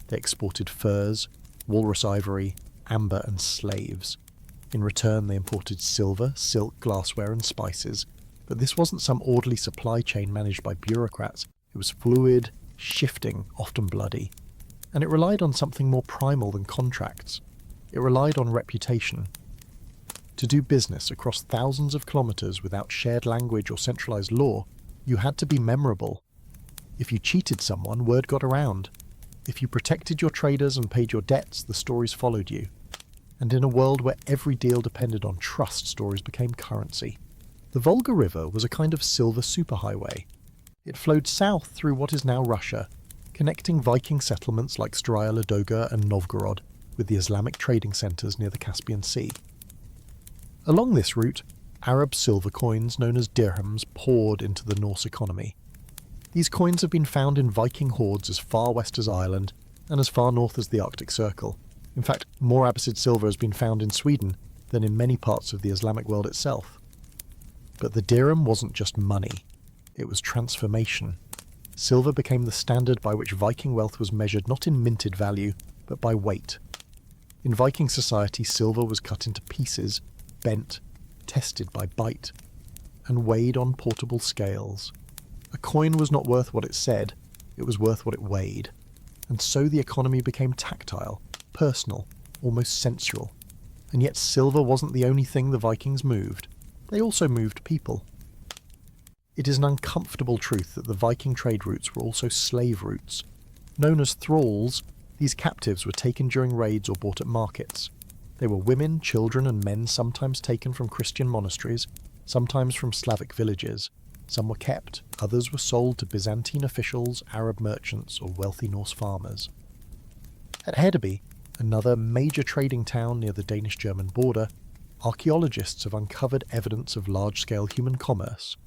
they exported furs, walrus ivory, amber and slaves. In return they imported silver, silk, glassware and spices, but this wasn't some orderly supply chain managed by bureaucrats. It was fluid, shifting, often bloody. And it relied on something more primal than contracts. It relied on reputation. To do business across thousands of kilometres without shared language or centralised law, you had to be memorable. If you cheated someone, word got around. If you protected your traders and paid your debts, the stories followed you. And in a world where every deal depended on trust, stories became currency. The Volga River was a kind of silver superhighway. It flowed south through what is now Russia, connecting Viking settlements like Strya Ladoga and Novgorod with the Islamic trading centres near the Caspian Sea. Along this route, Arab silver coins known as dirhams poured into the Norse economy. These coins have been found in Viking hoards as far west as Ireland and as far north as the Arctic Circle. In fact, more Abbasid silver has been found in Sweden than in many parts of the Islamic world itself. But the dirham wasn't just money, it was transformation. Silver became the standard by which Viking wealth was measured not in minted value, but by weight. In Viking society, silver was cut into pieces, bent, tested by bite, and weighed on portable scales. A coin was not worth what it said, it was worth what it weighed. And so the economy became tactile, personal, almost sensual. And yet silver wasn't the only thing the Vikings moved. They also moved people. It is an uncomfortable truth that the Viking trade routes were also slave routes. Known as thralls, these captives were taken during raids or bought at markets. They were women, children and men sometimes taken from Christian monasteries, sometimes from Slavic villages. Some were kept, others were sold to Byzantine officials, Arab merchants or wealthy Norse farmers. At Hedeby, another major trading town near the Danish-German border, archaeologists have uncovered evidence of large-scale human commerce.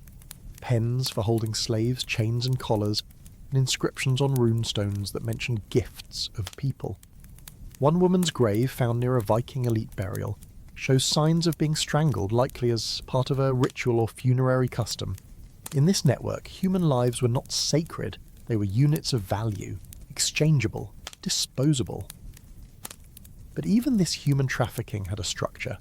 Pens for holding slaves, chains and collars, and inscriptions on runestones that mention gifts of people. One woman's grave, found near a Viking elite burial, shows signs of being strangled, likely as part of a ritual or funerary custom. In this network, human lives were not sacred, They were units of value, exchangeable, disposable. But even this human trafficking had a structure.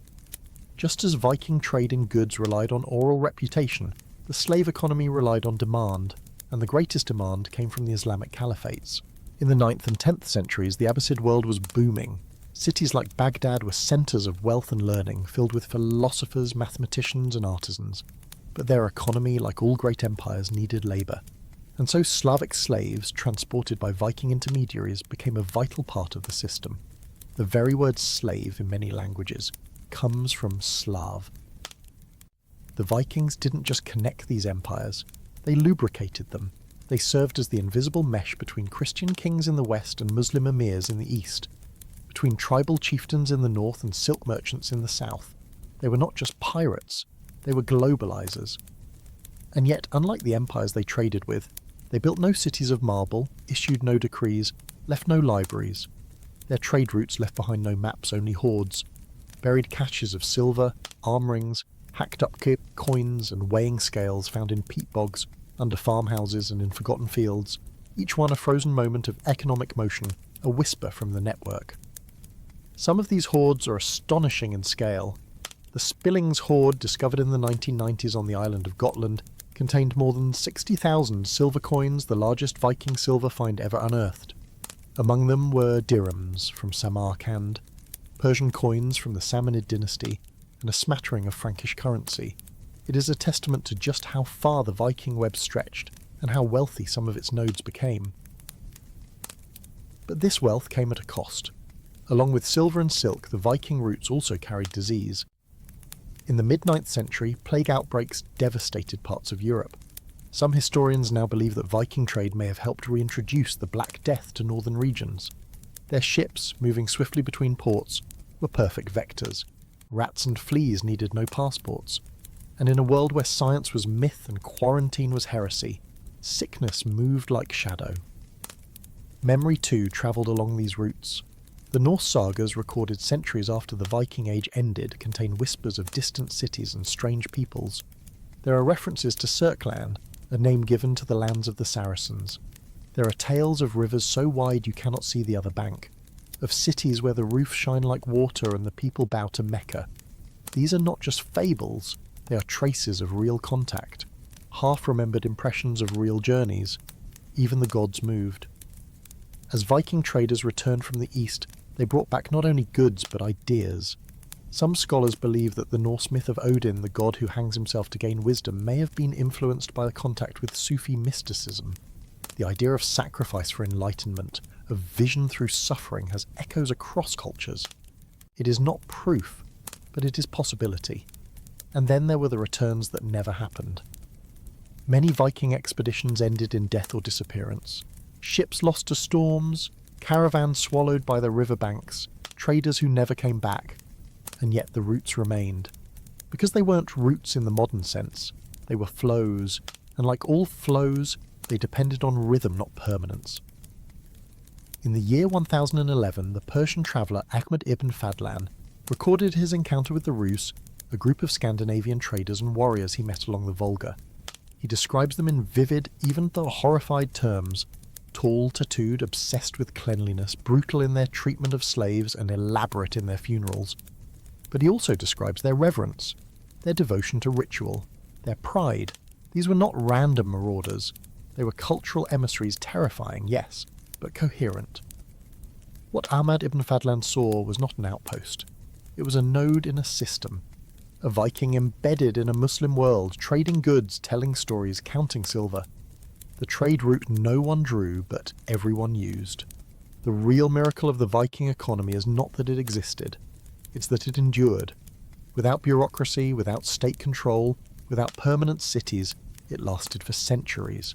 Just as Viking trade in goods relied on oral reputation, the slave economy relied on demand, and the greatest demand came from the Islamic caliphates. In the 9th and 10th centuries, the Abbasid world was booming. Cities like Baghdad were centres of wealth and learning, filled with philosophers, mathematicians and artisans. But their economy, like all great empires, needed labour. And so Slavic slaves, transported by Viking intermediaries, became a vital part of the system. The very word slave in many languages comes from Slav. The Vikings didn't just connect these empires, they lubricated them. They served as the invisible mesh between Christian kings in the west and Muslim emirs in the east, between tribal chieftains in the north and silk merchants in the south. They were not just pirates, they were globalizers. And yet, unlike the empires they traded with, they built no cities of marble, issued no decrees, left no libraries. Their trade routes left behind no maps, only hoards, buried caches of silver, arm rings, hacked up coins and weighing scales found in peat bogs, under farmhouses and in forgotten fields, each one a frozen moment of economic motion, a whisper from the network. Some of these hoards are astonishing in scale. The Spillings hoard, discovered in the 1990s on the island of Gotland, contained more than 60,000 silver coins, the largest Viking silver find ever unearthed. Among them were dirhams from Samarkand, Persian coins from the Samanid dynasty, and a smattering of Frankish currency. It is a testament to just how far the Viking web stretched, and how wealthy some of its nodes became. But this wealth came at a cost. Along with silver and silk, the Viking routes also carried disease. In the mid-9th century, plague outbreaks devastated parts of Europe. Some historians now believe that Viking trade may have helped reintroduce the Black Death to northern regions. Their ships, moving swiftly between ports, were perfect vectors. Rats and fleas needed no passports. And in a world where science was myth and quarantine was heresy, sickness moved like shadow. Memory too travelled along these routes. The Norse sagas, recorded centuries after the Viking Age ended, contain whispers of distant cities and strange peoples. There are references to Sirkland, a name given to the lands of the Saracens. There are tales of rivers so wide you cannot see the other bank, of cities where the roofs shine like water and the people bow to Mecca. These are not just fables, they are traces of real contact, half-remembered impressions of real journeys. Even the gods moved. As Viking traders returned from the east, they brought back not only goods but ideas. Some scholars believe that the Norse myth of Odin, the god who hangs himself to gain wisdom, may have been influenced by the contact with Sufi mysticism. The idea of sacrifice for enlightenment, of vision through suffering, has echoes across cultures. It is not proof, but it is possibility. And then there were the returns that never happened. Many Viking expeditions ended in death or disappearance. Ships lost to storms, caravans swallowed by the riverbanks, traders who never came back. And yet the routes remained. Because they weren't routes in the modern sense, they were flows, and like all flows, they depended on rhythm, not permanence. In the year 1011, the Persian traveller Ahmad ibn Fadlan recorded his encounter with the Rus, a group of Scandinavian traders and warriors he met along the Volga. He describes them in vivid, even though horrified terms: tall, tattooed, obsessed with cleanliness, brutal in their treatment of slaves, and elaborate in their funerals. But he also describes their reverence, their devotion to ritual, their pride. These were not random marauders. They were cultural emissaries, terrifying, yes, but coherent. What Ahmad ibn Fadlan saw was not an outpost. It was a node in a system. A Viking embedded in a Muslim world, trading goods, telling stories, counting silver. The trade route no one drew, but everyone used. The real miracle of the Viking economy is not that it existed. It's that it endured. Without bureaucracy, without state control, without permanent cities, it lasted for centuries.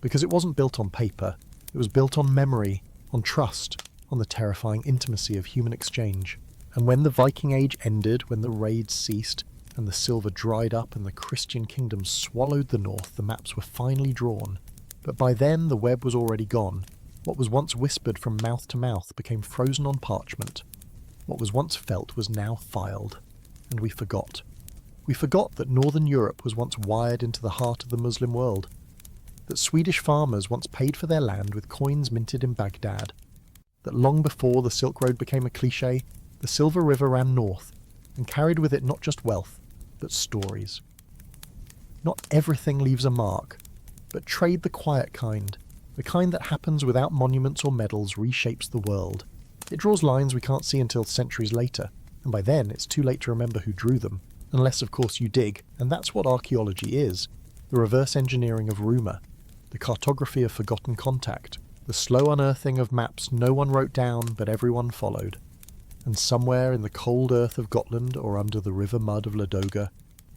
Because it wasn't built on paper, it was built on memory, on trust, on the terrifying intimacy of human exchange. And when the Viking Age ended, when the raids ceased, and the silver dried up and the Christian kingdoms swallowed the north, the maps were finally drawn. But by then the web was already gone. What was once whispered from mouth to mouth became frozen on parchment. What was once felt was now filed. And we forgot. We forgot that northern Europe was once wired into the heart of the Muslim world. that Swedish farmers once paid for their land with coins minted in Baghdad, that long before the Silk Road became a cliché, the Silver River ran north and carried with it not just wealth, but stories. Not everything leaves a mark, but trade the quiet kind, the kind that happens without monuments or medals, reshapes the world. It draws lines we can't see until centuries later, and by then it's too late to remember who drew them, unless of course you dig, and that's what archaeology is, the reverse engineering of rumour, the cartography of forgotten contact, the slow unearthing of maps no one wrote down but everyone followed. And somewhere in the cold earth of Gotland or under the river mud of Ladoga,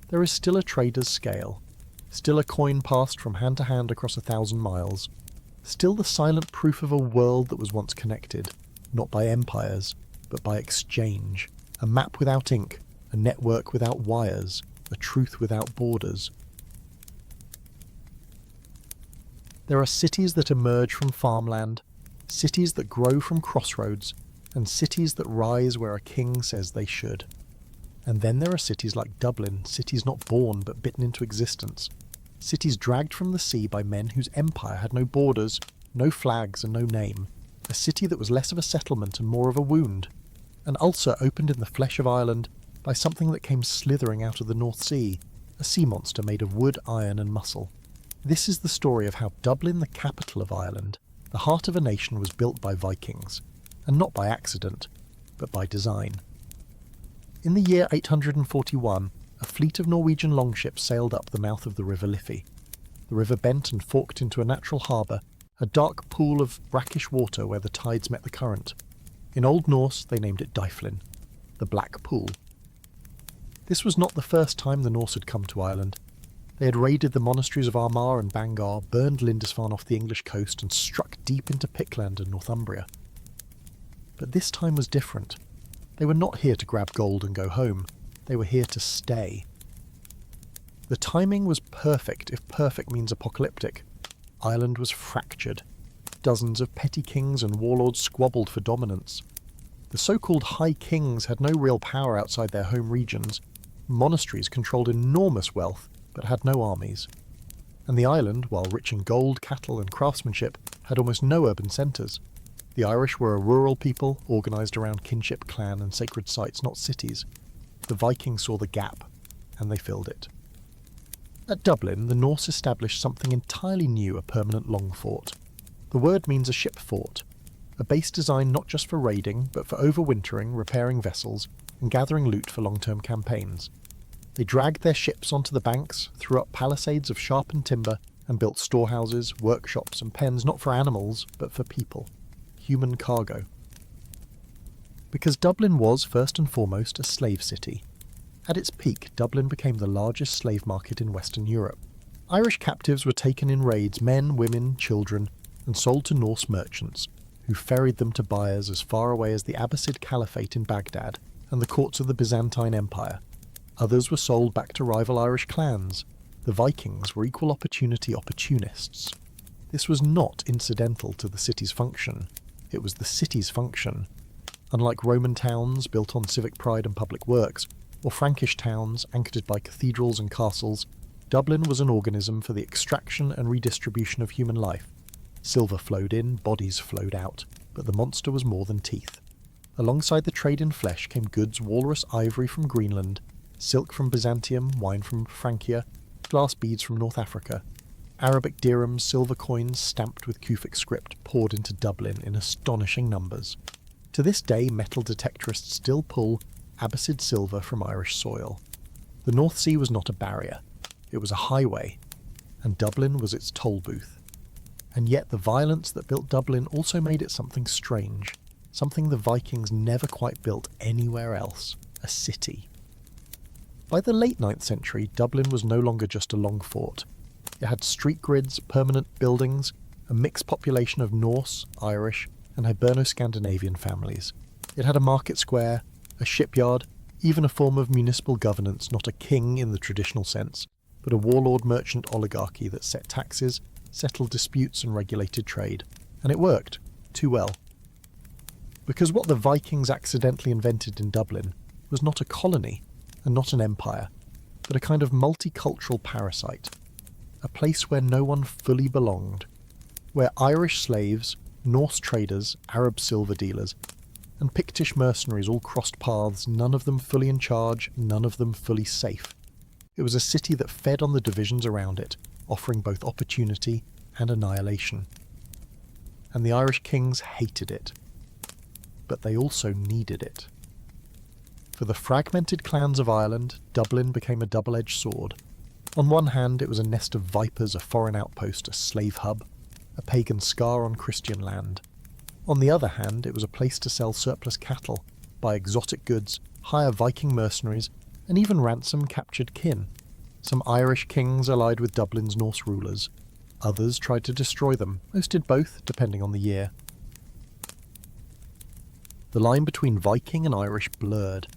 there is still a trader's scale, still a coin passed from hand to hand across 1,000 miles, still the silent proof of a world that was once connected, not by empires, but by exchange, a map without ink, a network without wires, a truth without borders. There are cities that emerge from farmland, cities that grow from crossroads, and cities that rise where a king says they should. And then there are cities like Dublin, cities not born but bitten into existence, cities dragged from the sea by men whose empire had no borders, no flags and no name, a city that was less of a settlement and more of a wound, an ulcer opened in the flesh of Ireland by something that came slithering out of the North Sea, a sea monster made of wood, iron and muscle. This is the story of how Dublin, the capital of Ireland, the heart of a nation, was built by Vikings, and not by accident, but by design. In the year 841, a fleet of Norwegian longships sailed up the mouth of the River Liffey. The river bent and forked into a natural harbour, a dark pool of brackish water where the tides met the current. In Old Norse they named it Dyflin, the Black Pool. This was not the first time the Norse had come to Ireland. They had raided the monasteries of Armagh and Bangor, burned Lindisfarne off the English coast and struck deep into Pictland and Northumbria. But this time was different. They were not here to grab gold and go home. They were here to stay. The timing was perfect, if perfect means apocalyptic. Ireland was fractured. Dozens of petty kings and warlords squabbled for dominance. The so-called High Kings had no real power outside their home regions. Monasteries controlled enormous wealth, but had no armies. And the island, while rich in gold, cattle and craftsmanship, had almost no urban centres. The Irish were a rural people, organised around kinship, clan and sacred sites, not cities. The Vikings saw the gap, and they filled it. At Dublin, the Norse established something entirely new, a permanent long fort. The word means a ship fort, a base designed not just for raiding, but for overwintering, repairing vessels, and gathering loot for long-term campaigns. They dragged their ships onto the banks, threw up palisades of sharpened timber, and built storehouses, workshops and pens not for animals, but for people. Human cargo. Because Dublin was, first and foremost, a slave city. At its peak, Dublin became the largest slave market in Western Europe. Irish captives were taken in raids, men, women, children, and sold to Norse merchants, who ferried them to buyers as far away as the Abbasid Caliphate in Baghdad and the courts of the Byzantine Empire. Others were sold back to rival Irish clans. The Vikings were equal opportunity opportunists. This was not incidental to the city's function. It was the city's function. Unlike Roman towns built on civic pride and public works, or Frankish towns anchored by cathedrals and castles, Dublin was an organism for the extraction and redistribution of human life. Silver flowed in, bodies flowed out, but the monster was more than teeth. Alongside the trade in flesh came goods walrus ivory from Greenland, silk from Byzantium, wine from Francia, glass beads from North Africa. Arabic dirhams, silver coins stamped with Kufic script poured into Dublin in astonishing numbers. To this day, metal detectorists still pull Abbasid silver from Irish soil. The North Sea was not a barrier. It was a highway, and Dublin was its toll booth. And yet the violence that built Dublin also made it something strange, something the Vikings never quite built anywhere else, a city. By the late 9th century, Dublin was no longer just a long fort. It had street grids, permanent buildings, a mixed population of Norse, Irish, and Hiberno-Scandinavian families. It had a market square, a shipyard, even a form of municipal governance, not a king in the traditional sense, but a warlord merchant oligarchy that set taxes, settled disputes and regulated trade. And it worked, too well. Because what the Vikings accidentally invented in Dublin was not a colony, and not an empire, but a kind of multicultural parasite. a place where no one fully belonged, where Irish slaves, Norse traders, Arab silver dealers, and Pictish mercenaries all crossed paths, none of them fully in charge, none of them fully safe. It was a city that fed on the divisions around it, offering both opportunity and annihilation. And the Irish kings hated it. But they also needed it. For the fragmented clans of Ireland, Dublin became a double-edged sword. On one hand, it was a nest of vipers, a foreign outpost, a slave hub, a pagan scar on Christian land. On the other hand, it was a place to sell surplus cattle, buy exotic goods, hire Viking mercenaries, and even ransom captured kin. Some Irish kings allied with Dublin's Norse rulers. Others tried to destroy them, most did both, depending on the year. The line between Viking and Irish blurred.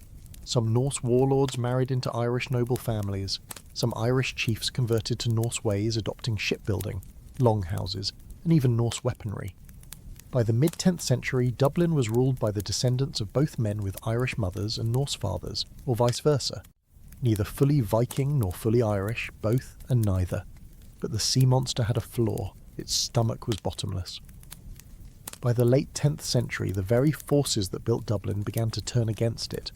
Some Norse warlords married into Irish noble families. Some Irish chiefs converted to Norse ways, adopting shipbuilding, longhouses, and even Norse weaponry. By the mid-10th century, Dublin was ruled by the descendants of both men with Irish mothers and Norse fathers, or vice versa. Neither fully Viking nor fully Irish, both and neither. But the sea monster had a flaw. Its stomach was bottomless. By the late 10th century, the very forces that built Dublin began to turn against it.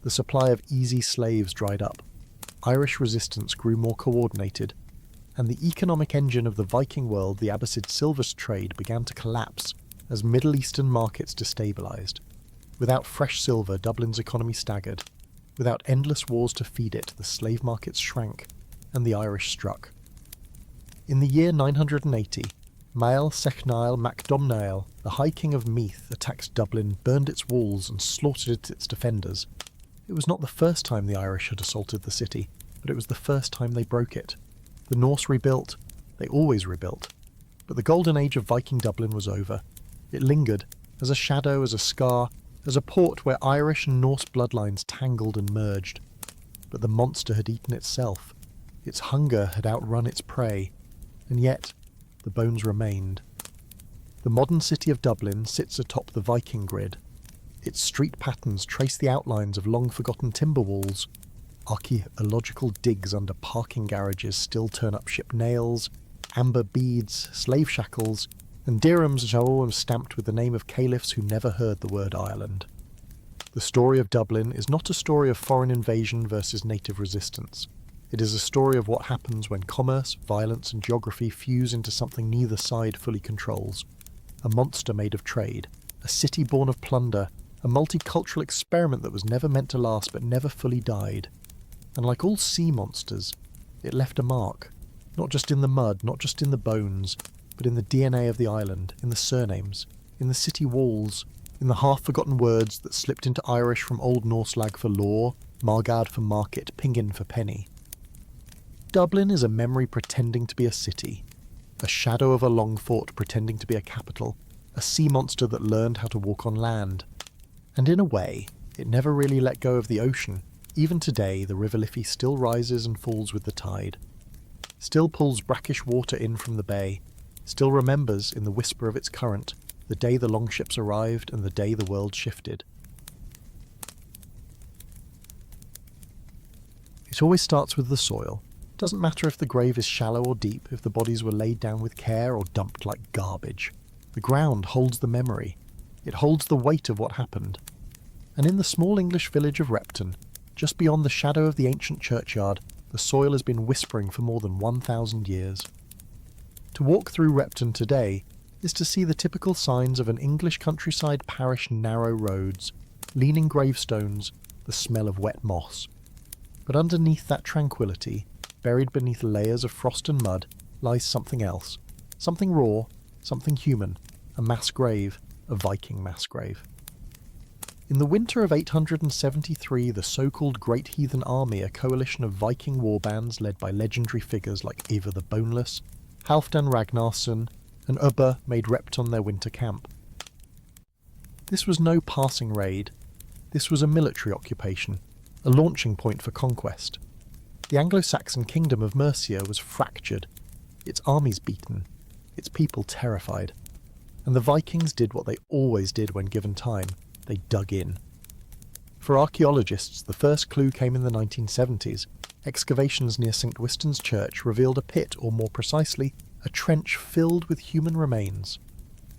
The supply of easy slaves dried up. Irish resistance grew more coordinated, and the economic engine of the Viking world, the Abbasid silver trade, began to collapse as Middle Eastern markets destabilised. Without fresh silver, Dublin's economy staggered. Without endless wars to feed it, the slave markets shrank, and the Irish struck. In the year 980, Mael Secnail Mac Domnail, the High King of Meath, attacked Dublin, burned its walls, and slaughtered its defenders. It was not the first time the Irish had assaulted the city, but it was the first time they broke it. The Norse rebuilt. They always rebuilt. But the golden age of Viking Dublin was over. It lingered, as a shadow, as a scar, as a port where Irish and Norse bloodlines tangled and merged. But the monster had eaten itself. Its hunger had outrun its prey. And yet, the bones remained. The modern city of Dublin sits atop the Viking grid. Its street patterns trace the outlines of long-forgotten timber walls. Archaeological digs under parking garages still turn up ship nails, amber beads, slave shackles, and dirhams which are all stamped with the name of caliphs who never heard the word Ireland. The story of Dublin is not a story of foreign invasion versus native resistance. It is a story of what happens when commerce, violence, and geography fuse into something neither side fully controls. A monster made of trade, a city born of plunder, a multicultural experiment that was never meant to last but never fully died. And like all sea monsters, it left a mark, not just in the mud, not just in the bones, but in the DNA of the island, in the surnames, in the city walls, in the half-forgotten words that slipped into Irish from Old Norse lag for law, Margad for market, Pingin for penny. Dublin is a memory pretending to be a city, a shadow of a long fort pretending to be a capital, a sea monster that learned how to walk on land. And in a way, it never really let go of the ocean. Even today, the River Liffey still rises and falls with the tide, still pulls brackish water in from the bay, still remembers, in the whisper of its current, the day the Longships arrived and the day the world shifted. It always starts with the soil. It doesn't matter if the grave is shallow or deep, if the bodies were laid down with care or dumped like garbage. The ground holds the memory. It holds the weight of what happened. And in the small English village of Repton, just beyond the shadow of the ancient churchyard, the soil has been whispering for more than 1,000 years. To walk through Repton today is to see the typical signs of an English countryside parish: narrow roads, leaning gravestones, the smell of wet moss. But underneath that tranquility, buried beneath layers of frost and mud, lies something else. Something raw, something human, a mass grave, a Viking mass grave. In the winter of 873, the so-called Great Heathen Army, a coalition of Viking warbands led by legendary figures like Ivar the Boneless, Halfdan Ragnarsson, and Ubba, made Repton their winter camp. This was no passing raid. This was a military occupation, a launching point for conquest. The Anglo-Saxon kingdom of Mercia was fractured, its armies beaten, its people terrified. And the Vikings did what they always did when given time. They dug in. For archaeologists, the first clue came in the 1970s. Excavations near St. Winston's Church revealed a pit, or more precisely, a trench filled with human remains.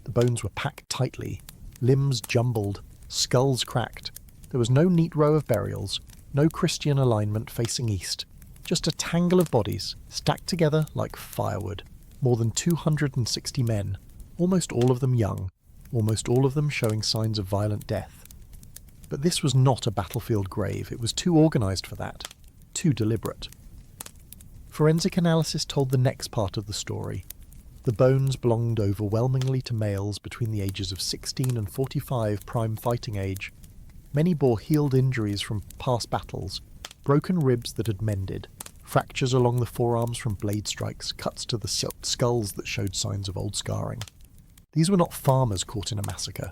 The bones were packed tightly, limbs jumbled, skulls cracked. There was no neat row of burials, no Christian alignment facing east, just a tangle of bodies, stacked together like firewood. More than 260 men, almost all of them young, almost all of them showing signs of violent death. But this was not a battlefield grave. It was too organised for that, too deliberate. Forensic analysis told the next part of the story. The bones belonged overwhelmingly to males between the ages of 16 and 45 prime fighting age. Many bore healed injuries from past battles, broken ribs that had mended, fractures along the forearms from blade strikes, cuts to the skulls that showed signs of old scarring. These were not farmers caught in a massacre.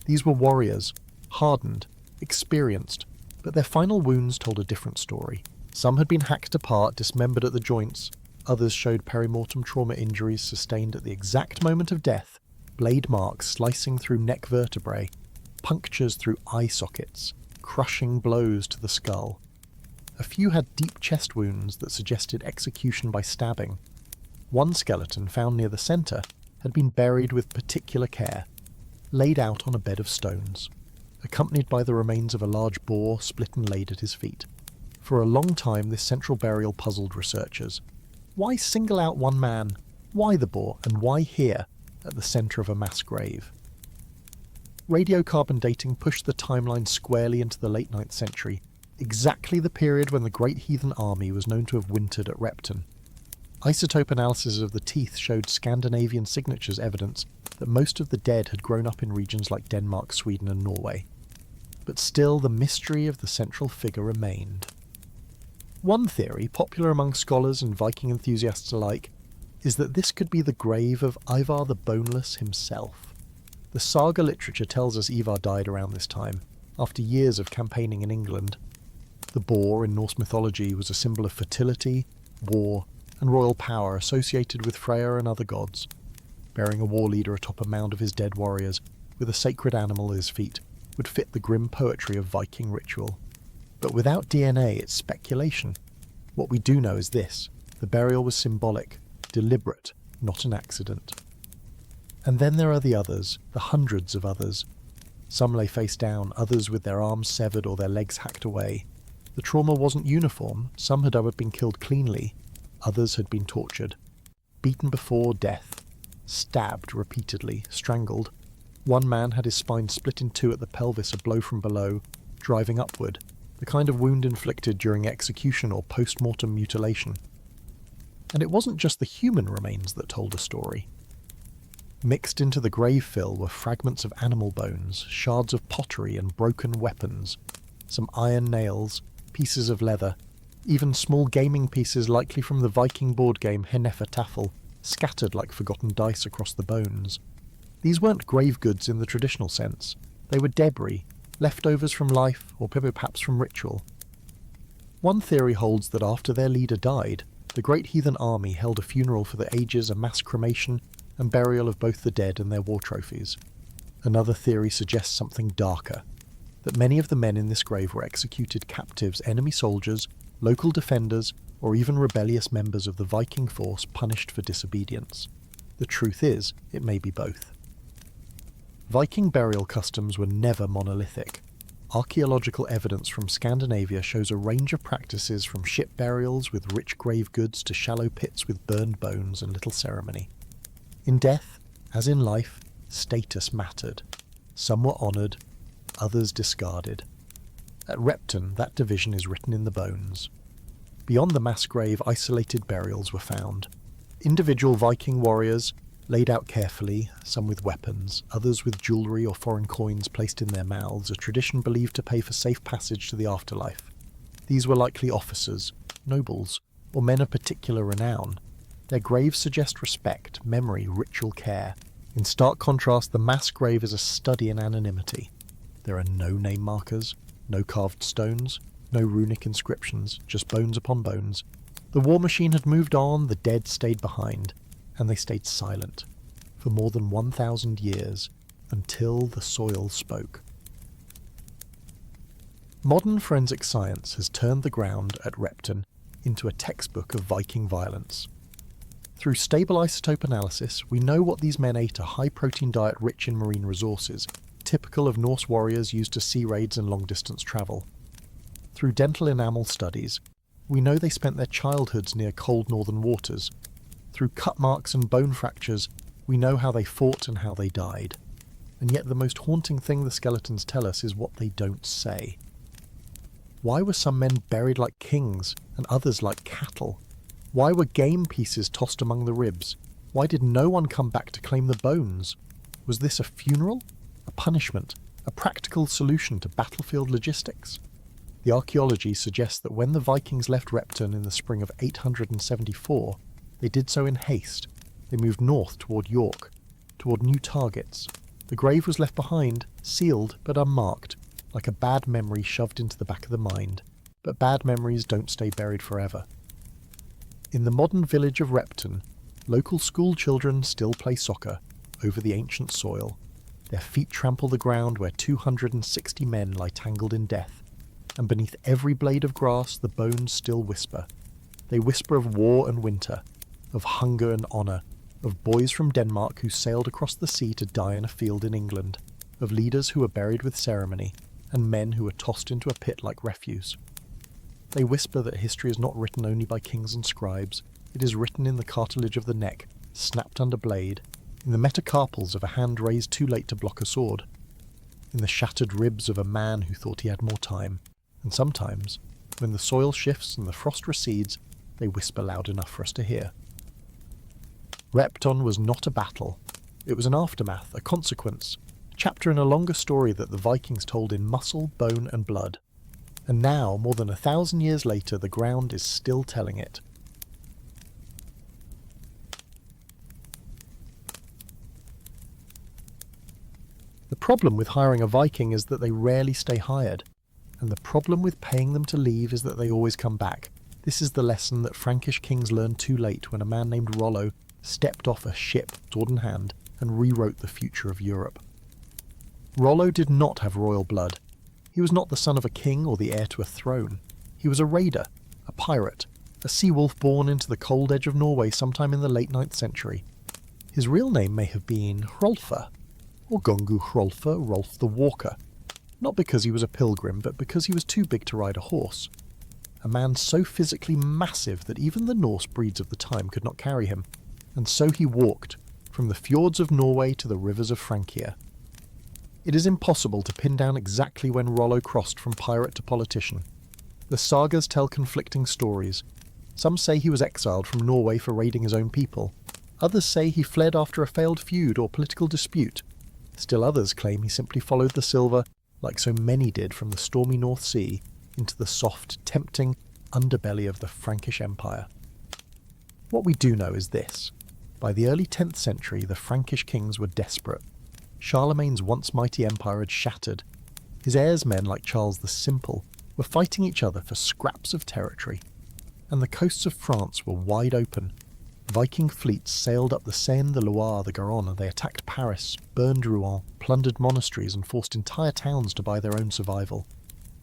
These were warriors, hardened, experienced, but their final wounds told a different story. Some had been hacked apart, dismembered at the joints. Others showed perimortem trauma injuries sustained at the exact moment of death, blade marks slicing through neck vertebrae, punctures through eye sockets, crushing blows to the skull. A few had deep chest wounds that suggested execution by stabbing. One skeleton, found near the centre, had been buried with particular care, laid out on a bed of stones, accompanied by the remains of a large boar split and laid at his feet. For a long time this central burial puzzled researchers. Why single out one man? Why the boar? And why here, at the centre of a mass grave? Radiocarbon dating pushed the timeline squarely into the late 9th century, exactly the period when the Great Heathen Army was known to have wintered at Repton. Isotope analysis of the teeth showed Scandinavian signatures evidence that most of the dead had grown up in regions like Denmark, Sweden and Norway. But still the mystery of the central figure remained. One theory, popular among scholars and Viking enthusiasts alike, is that this could be the grave of Ivar the Boneless himself. The saga literature tells us Ivar died around this time, after years of campaigning in England. The boar in Norse mythology was a symbol of fertility, war, and royal power associated with Freyr and other gods. Bearing a war leader atop a mound of his dead warriors, with a sacred animal at his feet, would fit the grim poetry of Viking ritual. But without DNA, it's speculation. What we do know is this: the burial was symbolic, deliberate, not an accident. And then there are the others, the hundreds of others. Some lay face down, others with their arms severed or their legs hacked away. The trauma wasn't uniform. Some had been killed cleanly, others had been tortured, beaten before death, stabbed repeatedly, strangled. One man had his spine split in two at the pelvis, a blow from below, driving upward, the kind of wound inflicted during execution or post-mortem mutilation. And it wasn't just the human remains that told a story. Mixed into the grave fill were fragments of animal bones, shards of pottery and broken weapons, some iron nails, pieces of leather, even small gaming pieces likely from the Viking board game Hennefer Tafel, scattered like forgotten dice across the bones. These weren't grave goods in the traditional sense. They were debris, leftovers from life or perhaps from ritual. One theory holds that after their leader died, the Great Heathen Army held a funeral for the ages, a mass cremation and burial of both the dead and their war trophies. Another theory suggests something darker, that many of the men in this grave were executed captives, enemy soldiers, local defenders, or even rebellious members of the Viking force punished for disobedience. The truth is, it may be both. Viking burial customs were never monolithic. Archaeological evidence from Scandinavia shows a range of practices from ship burials with rich grave goods to shallow pits with burned bones and little ceremony. In death, as in life, status mattered. Some were honoured, others discarded. At Repton, that division is written in the bones. Beyond the mass grave, isolated burials were found. Individual Viking warriors, laid out carefully, some with weapons, others with jewellery or foreign coins placed in their mouths, a tradition believed to pay for safe passage to the afterlife. These were likely officers, nobles, or men of particular renown. Their graves suggest respect, memory, ritual care. In stark contrast, the mass grave is a study in anonymity. There are no name markers, no carved stones, no runic inscriptions, just bones upon bones. The war machine had moved on, the dead stayed behind, and they stayed silent for more than 1,000 years, until the soil spoke. Modern forensic science has turned the ground at Repton into a textbook of Viking violence. Through stable isotope analysis, we know what these men ate: a high-protein diet rich in marine resources, typical of Norse warriors used to sea raids and long-distance travel. Through dental enamel studies, we know they spent their childhoods near cold northern waters. Through cut marks and bone fractures, we know how they fought and how they died. And yet the most haunting thing the skeletons tell us is what they don't say. Why were some men buried like kings and others like cattle? Why were game pieces tossed among the ribs? Why did no one come back to claim the bones? Was this a funeral? A punishment? A practical solution to battlefield logistics? The archaeology suggests that when the Vikings left Repton in the spring of 874, they did so in haste. They moved north toward York, toward new targets. The grave was left behind, sealed but unmarked, like a bad memory shoved into the back of the mind. But bad memories don't stay buried forever. In the modern village of Repton, local school children still play soccer over the ancient soil. Their feet trample the ground where 260 men lie tangled in death, and beneath every blade of grass the bones still whisper. They whisper of war and winter, of hunger and honour, of boys from Denmark who sailed across the sea to die in a field in England, of leaders who were buried with ceremony, and men who were tossed into a pit like refuse. They whisper that history is not written only by kings and scribes. It is written in the cartilage of the neck, snapped under blade, in the metacarpals of a hand raised too late to block a sword, in the shattered ribs of a man who thought he had more time. And sometimes, when the soil shifts and the frost recedes, they whisper loud enough for us to hear. Repton was not a battle. It was an aftermath, a consequence, a chapter in a longer story that the Vikings told in muscle, bone and blood. And now, more than 1,000 years later, the ground is still telling it. The problem with hiring a Viking is that they rarely stay hired, and the problem with paying them to leave is that they always come back. This is the lesson that Frankish kings learned too late when a man named Rollo stepped off a ship, sword in hand, and rewrote the future of Europe. Rollo did not have royal blood. He was not the son of a king or the heir to a throne. He was a raider, a pirate, a sea wolf born into the cold edge of Norway sometime in the late 9th century. His real name may have been Hrolfr, or Gongu Hrolfr, Rolf the Walker, not because he was a pilgrim, but because he was too big to ride a horse. A man so physically massive that even the Norse breeds of the time could not carry him, and so he walked, from the fjords of Norway to the rivers of Francia. It is impossible to pin down exactly when Rollo crossed from pirate to politician. The sagas tell conflicting stories. Some say he was exiled from Norway for raiding his own people. Others say he fled after a failed feud or political dispute. Still others claim he simply followed the silver, like so many did, from the stormy North Sea into the soft, tempting underbelly of the Frankish Empire. What we do know is this. By the early 10th century, the Frankish kings were desperate. Charlemagne's once mighty empire had shattered. His heirs, men like Charles the Simple, were fighting each other for scraps of territory. And the coasts of France were wide open. Viking fleets sailed up the Seine, the Loire, the Garonne. They attacked Paris, burned Rouen, plundered monasteries and forced entire towns to buy their own survival.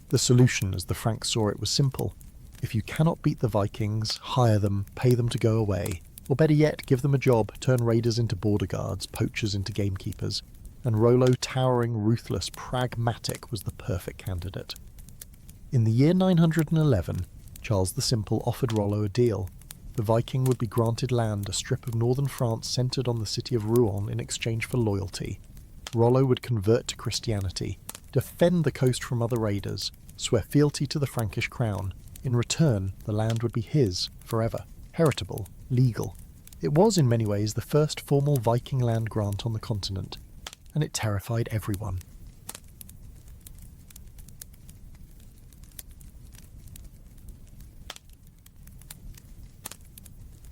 The solution, as the Franks saw it, was simple. If you cannot beat the Vikings, hire them, pay them to go away. Or better yet, give them a job, turn raiders into border guards, poachers into gamekeepers. And Rollo, towering, ruthless, pragmatic, was the perfect candidate. In the year 911, Charles the Simple offered Rollo a deal. The Viking would be granted land, a strip of northern France centred on the city of Rouen, in exchange for loyalty. Rollo would convert to Christianity, defend the coast from other raiders, swear fealty to the Frankish crown. In return, the land would be his, forever, heritable, legal. It was in many ways the first formal Viking land grant on the continent, and it terrified everyone.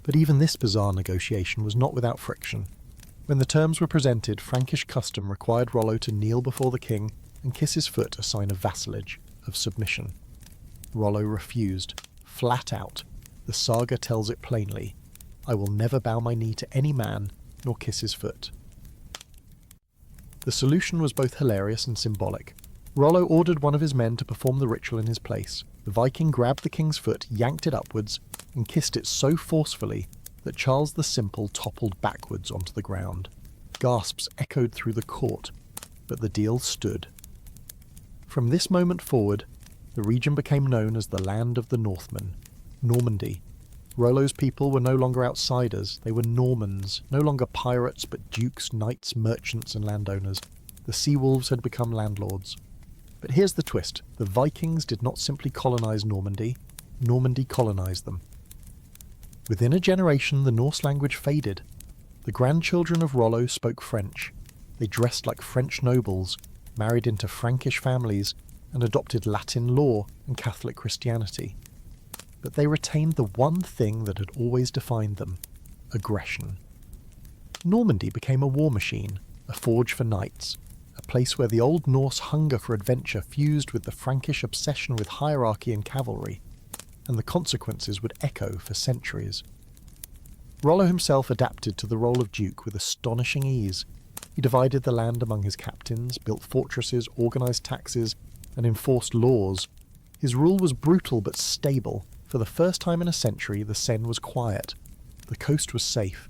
But even this bizarre negotiation was not without friction. When the terms were presented, Frankish custom required Rollo to kneel before the king and kiss his foot, a sign of vassalage, of submission. Rollo refused, flat out. The saga tells it plainly. I will never bow my knee to any man, nor kiss his foot. The solution was both hilarious and symbolic. Rollo ordered one of his men to perform the ritual in his place. the Viking grabbed the king's foot, yanked it upwards, and kissed it so forcefully that Charles the Simple toppled backwards onto the ground. Gasps echoed through the court, but the deal stood. From this moment forward, the region became known as the Land of the Northmen, Normandy. Rollo's people were no longer outsiders, they were Normans, no longer pirates but dukes, knights, merchants and landowners. The sea wolves had become landlords. But here's the twist, the Vikings did not simply colonise Normandy, Normandy colonised them. Within a generation the Norse language faded. The grandchildren of Rollo spoke French. They dressed like French nobles, married into Frankish families, and adopted Latin law and Catholic Christianity. But they retained the one thing that had always defined them: aggression. Normandy became a war machine, a forge for knights, a place where the Old Norse hunger for adventure fused with the Frankish obsession with hierarchy and cavalry, and the consequences would echo for centuries. Rollo himself adapted to the role of duke with astonishing ease. He divided the land among his captains, built fortresses, organised taxes, and enforced laws. His rule was brutal but stable. For the first time in a century, the Seine was quiet. The coast was safe.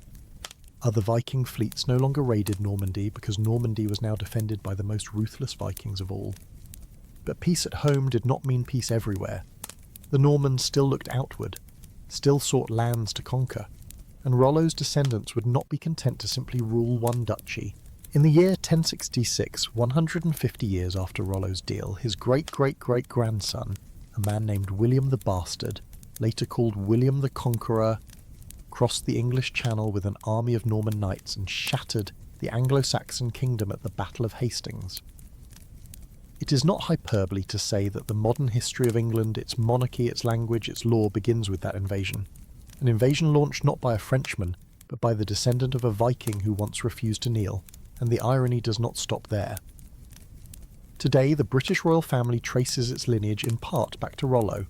Other Viking fleets no longer raided Normandy because Normandy was now defended by the most ruthless Vikings of all. But peace at home did not mean peace everywhere. The Normans still looked outward, still sought lands to conquer, and Rollo's descendants would not be content to simply rule one duchy. In the year 1066, 150 years after Rollo's deal, his great-great-great-grandson, a man named William the Bastard, later called William the Conqueror, crossed the English Channel with an army of Norman knights and shattered the Anglo-Saxon kingdom at the Battle of Hastings. It is not hyperbole to say that the modern history of England, its monarchy, its language, its law, begins with that invasion. An invasion launched not by a Frenchman, but by the descendant of a Viking who once refused to kneel, and the irony does not stop there. Today, the British royal family traces its lineage in part back to Rollo.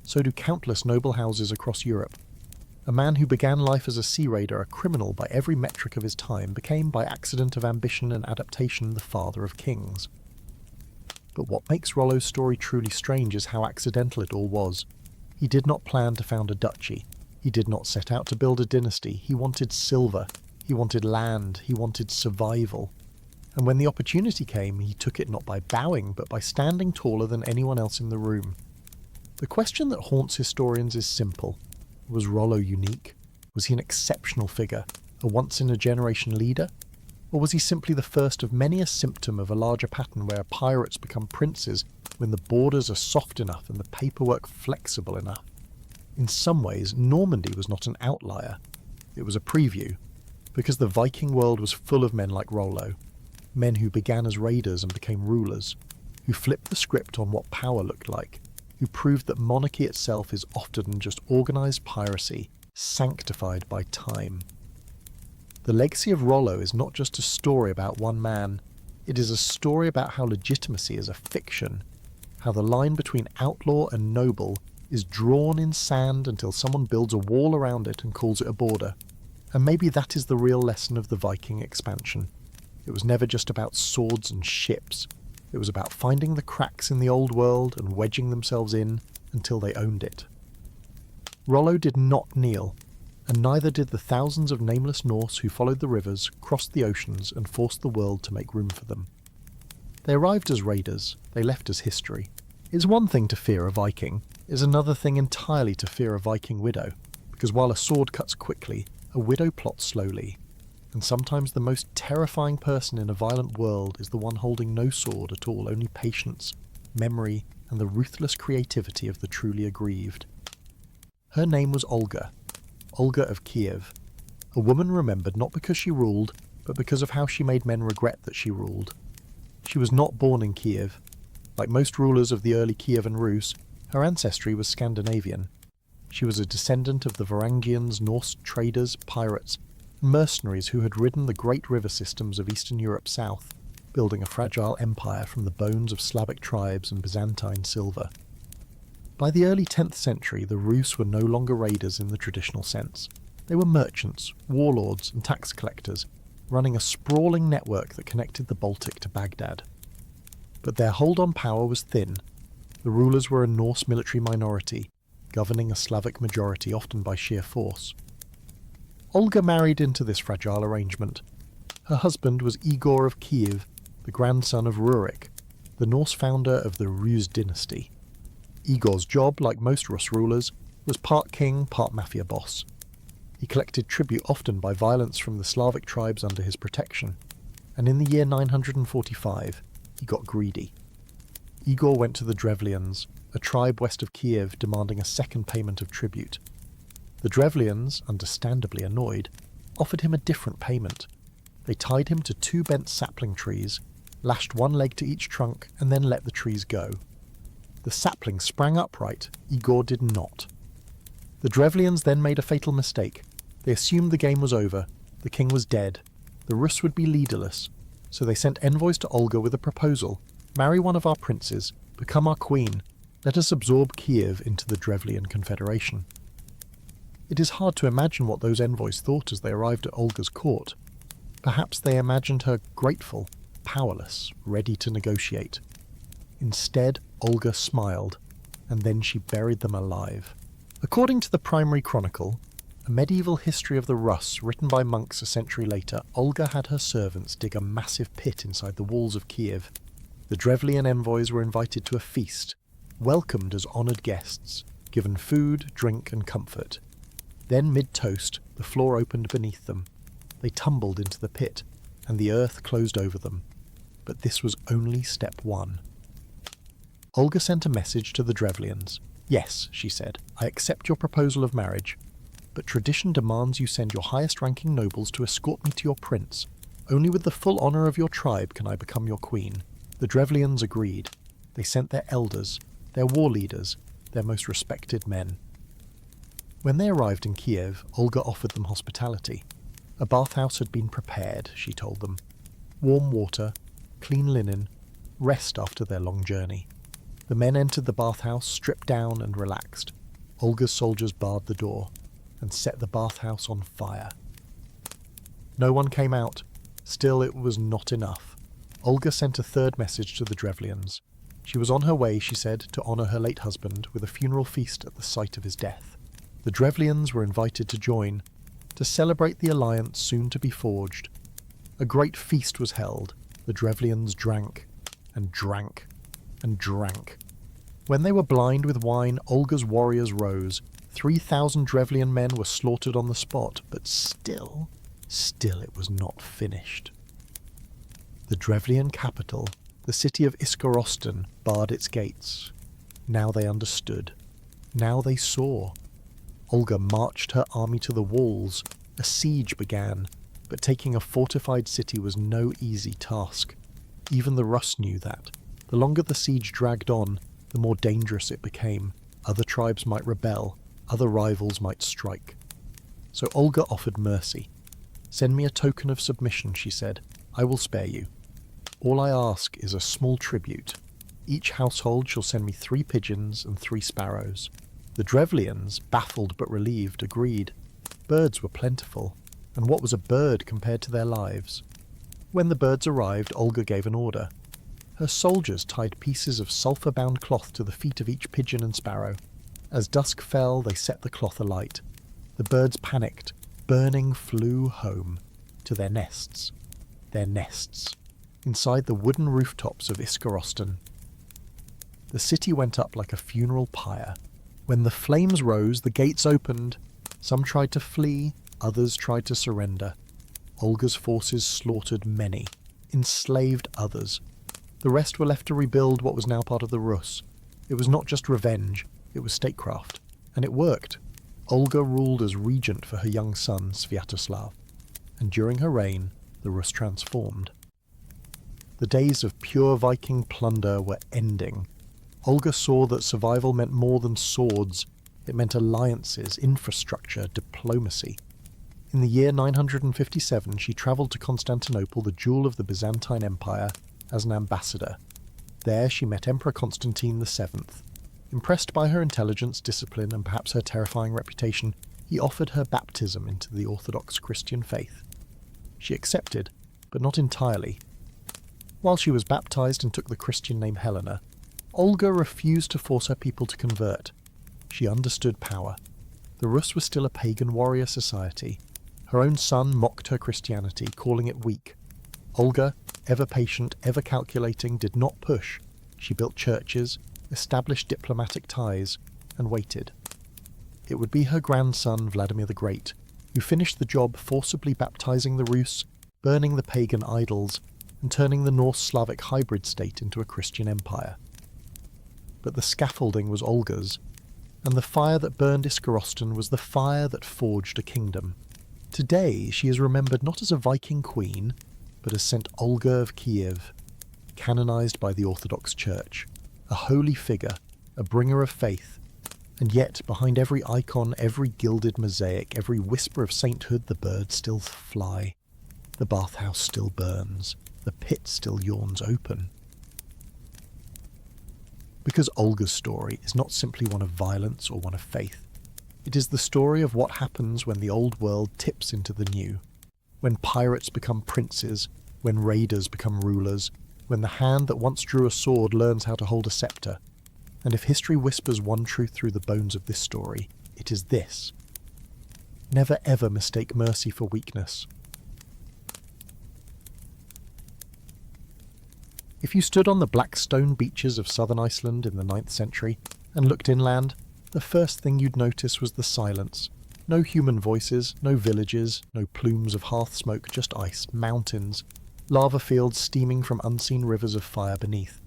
So do countless noble houses across Europe. A man who began life as a sea raider, a criminal by every metric of his time, became, by accident of ambition and adaptation, the father of kings. But what makes Rollo's story truly strange is how accidental it all was. He did not plan to found a duchy. He did not set out to build a dynasty. He wanted silver. He wanted land. He wanted survival. And when the opportunity came, he took it not by bowing, but by standing taller than anyone else in the room. The question that haunts historians is simple. Was Rollo unique? Was he an exceptional figure, a once-in-a-generation leader? Or was he simply the first of many a symptom of a larger pattern where pirates become princes when the borders are soft enough and the paperwork flexible enough? In some ways, Normandy was not an outlier. It was a preview, because the Viking world was full of men like Rollo, men who began as raiders and became rulers, who flipped the script on what power looked like, who proved that monarchy itself is often just organised piracy, sanctified by time. The legacy of Rollo is not just a story about one man, it is a story about how legitimacy is a fiction, how the line between outlaw and noble is drawn in sand until someone builds a wall around it and calls it a border. And maybe that is the real lesson of the Viking expansion. It was never just about swords and ships. It was about finding the cracks in the old world and wedging themselves in until they owned it. Rollo did not kneel, and neither did the thousands of nameless Norse who followed the rivers, crossed the oceans, and forced the world to make room for them. They arrived as raiders, they left as history. It's one thing to fear a Viking, it's another thing entirely to fear a Viking widow, because while a sword cuts quickly, a widow plots slowly. And sometimes the most terrifying person in a violent world is the one holding no sword at all, only patience, memory, and the ruthless creativity of the truly aggrieved. Her name was Olga, Olga of Kiev, a woman remembered not because she ruled, but because of how she made men regret that she ruled. She was not born in Kiev. Like most rulers of the early Kievan Rus, her ancestry was Scandinavian. She was a descendant of the Varangians, Norse traders, pirates, mercenaries who had ridden the great river systems of Eastern Europe south, building a fragile empire from the bones of Slavic tribes and Byzantine silver. By the early 10th century, the Rus were no longer raiders in the traditional sense. They were merchants, warlords, and tax collectors, running a sprawling network that connected the Baltic to Baghdad. But their hold on power was thin. The rulers were a Norse military minority, governing a Slavic majority, often by sheer force. Olga married into this fragile arrangement. Her husband was Igor of Kiev, the grandson of Rurik, the Norse founder of the Rus dynasty. Igor's job, like most Rus rulers, was part king, part mafia boss. He collected tribute often by violence from the Slavic tribes under his protection, and in the year 945 he got greedy. Igor went to the Drevlians, a tribe west of Kiev, demanding a second payment of tribute. The Drevlians, understandably annoyed, offered him a different payment. They tied him to 2 bent sapling trees, lashed one leg to each trunk, and then let the trees go. The sapling sprang upright, Igor did not. The Drevlians then made a fatal mistake. They assumed the game was over, the king was dead, the Rus would be leaderless, so they sent envoys to Olga with a proposal: marry one of our princes, become our queen, let us absorb Kiev into the Drevlian Confederation. It is hard to imagine what those envoys thought as they arrived at Olga's court. Perhaps they imagined her grateful, powerless, ready to negotiate. Instead, Olga smiled, and then she buried them alive. According to the primary chronicle, a medieval history of the Rus written by monks a century later, Olga had her servants dig a massive pit inside the walls of Kiev. The Drevlian envoys were invited to a feast, welcomed as honoured guests, given food, drink and comfort. Then, mid-toast, the floor opened beneath them. They tumbled into the pit, and the earth closed over them. But this was only step 1. Olga sent a message to the Drevlians. Yes, she said, I accept your proposal of marriage, but tradition demands you send your highest-ranking nobles to escort me to your prince. Only with the full honour of your tribe can I become your queen. The Drevlians agreed. They sent their elders, their war leaders, their most respected men. When they arrived in Kiev, Olga offered them hospitality. A bathhouse had been prepared, she told them. Warm water, clean linen, rest after their long journey. The men entered the bathhouse, stripped down and relaxed. Olga's soldiers barred the door and set the bathhouse on fire. No one came out. Still, it was not enough. Olga sent a third message to the Drevlians. She was on her way, she said, to honour her late husband with a funeral feast at the site of his death. The Drevlians were invited to join, to celebrate the alliance soon to be forged. A great feast was held. The Drevlians drank, and drank, and drank. When they were blind with wine, Olga's warriors rose. 3,000 Drevlian men were slaughtered on the spot, but still it was not finished. The Drevlian capital, the city of Iskarostan, barred its gates. Now they understood. Now they saw. Olga marched her army to the walls. A siege began, but taking a fortified city was no easy task. Even the Rus knew that. The longer the siege dragged on, the more dangerous it became. Other tribes might rebel, other rivals might strike. So Olga offered mercy. Send me a token of submission, she said. I will spare you. All I ask is a small tribute. Each household shall send me 3 pigeons and 3 sparrows. The Drevlians, baffled but relieved, agreed. Birds were plentiful, and what was a bird compared to their lives? When the birds arrived, Olga gave an order. Her soldiers tied pieces of sulphur-bound cloth to the feet of each pigeon and sparrow. As dusk fell, they set the cloth alight. The birds panicked, burning, flew home, to their nests. Their nests, inside the wooden rooftops of Iskarostan. The city went up like a funeral pyre. When the flames rose, the gates opened. Some tried to flee, others tried to surrender. Olga's forces slaughtered many, enslaved others. The rest were left to rebuild what was now part of the Rus. It was not just revenge, it was statecraft. And it worked. Olga ruled as regent for her young son, Sviatoslav. And during her reign, the Rus transformed. The days of pure Viking plunder were ending. Olga saw that survival meant more than swords. It meant alliances, infrastructure, diplomacy. In the year 957, she travelled to Constantinople, the jewel of the Byzantine Empire, as an ambassador. There she met Emperor Constantine VII. Impressed by her intelligence, discipline, and perhaps her terrifying reputation, he offered her baptism into the Orthodox Christian faith. She accepted, but not entirely. While she was baptized and took the Christian name Helena, Olga refused to force her people to convert. She understood power. The Rus were still a pagan warrior society. Her own son mocked her Christianity, calling it weak. Olga, ever patient, ever calculating, did not push. She built churches, established diplomatic ties, and waited. It would be her grandson, Vladimir the Great, who finished the job forcibly baptizing the Rus, burning the pagan idols, and turning the Norse-Slavic hybrid state into a Christian empire. But the scaffolding was Olga's, and the fire that burned Iskarostan was the fire that forged a kingdom. Today she is remembered not as a Viking queen, but as St. Olga of Kiev, canonized by the Orthodox Church, a holy figure, a bringer of faith, and yet behind every icon, every gilded mosaic, every whisper of sainthood, the birds still fly, the bathhouse still burns, the pit still yawns open. Because Olga's story is not simply one of violence or one of faith. It is the story of what happens when the old world tips into the new, when pirates become princes, when raiders become rulers, when the hand that once drew a sword learns how to hold a scepter. And if history whispers one truth through the bones of this story, it is this: never ever mistake mercy for weakness. If you stood on the black stone beaches of southern Iceland in the 9th century and looked inland, the first thing you'd notice was the silence. No human voices, no villages, no plumes of hearth smoke, just ice, mountains, lava fields steaming from unseen rivers of fire beneath.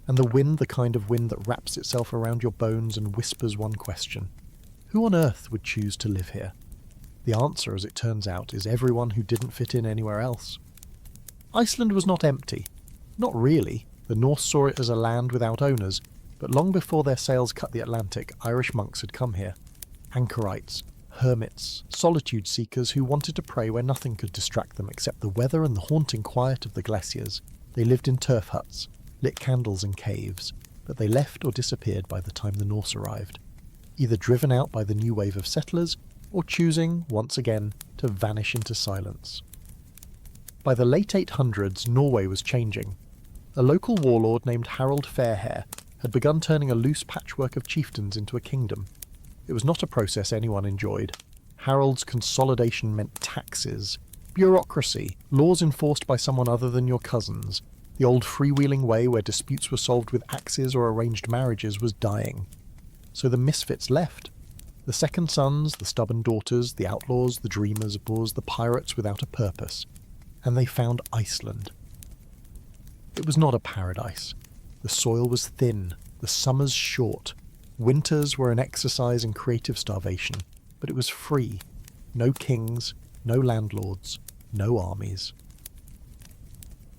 And the wind, the kind of wind that wraps itself around your bones and whispers one question: who on earth would choose to live here? The answer, as it turns out, is everyone who didn't fit in anywhere else. Iceland was not empty. Not really. The Norse saw it as a land without owners, but long before their sails cut the Atlantic, Irish monks had come here. Anchorites, hermits, solitude seekers who wanted to pray where nothing could distract them except the weather and the haunting quiet of the glaciers. They lived in turf huts, lit candles in caves, but they left or disappeared by the time the Norse arrived, either driven out by the new wave of settlers, or choosing, once again, to vanish into silence. By the late 800s, Norway was changing. A local warlord named Harald Fairhair had begun turning a loose patchwork of chieftains into a kingdom. It was not a process anyone enjoyed. Harald's consolidation meant taxes, bureaucracy, laws enforced by someone other than your cousins. The old freewheeling way where disputes were solved with axes or arranged marriages was dying. So the misfits left. The second sons, the stubborn daughters, the outlaws, the dreamers, the pirates without a purpose. And they found Iceland. It was not a paradise. The soil was thin, the summers short. Winters were an exercise in creative starvation, but it was free. No kings, no landlords, no armies.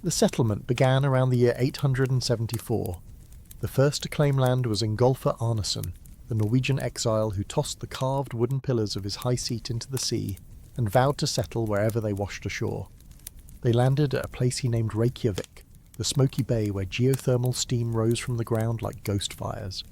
The settlement began around the year 874. The first to claim land was Ingolfur Arnason, the Norwegian exile who tossed the carved wooden pillars of his high seat into the sea and vowed to settle wherever they washed ashore. They landed at a place he named Reykjavik, the smoky bay where geothermal steam rose from the ground like ghost fires.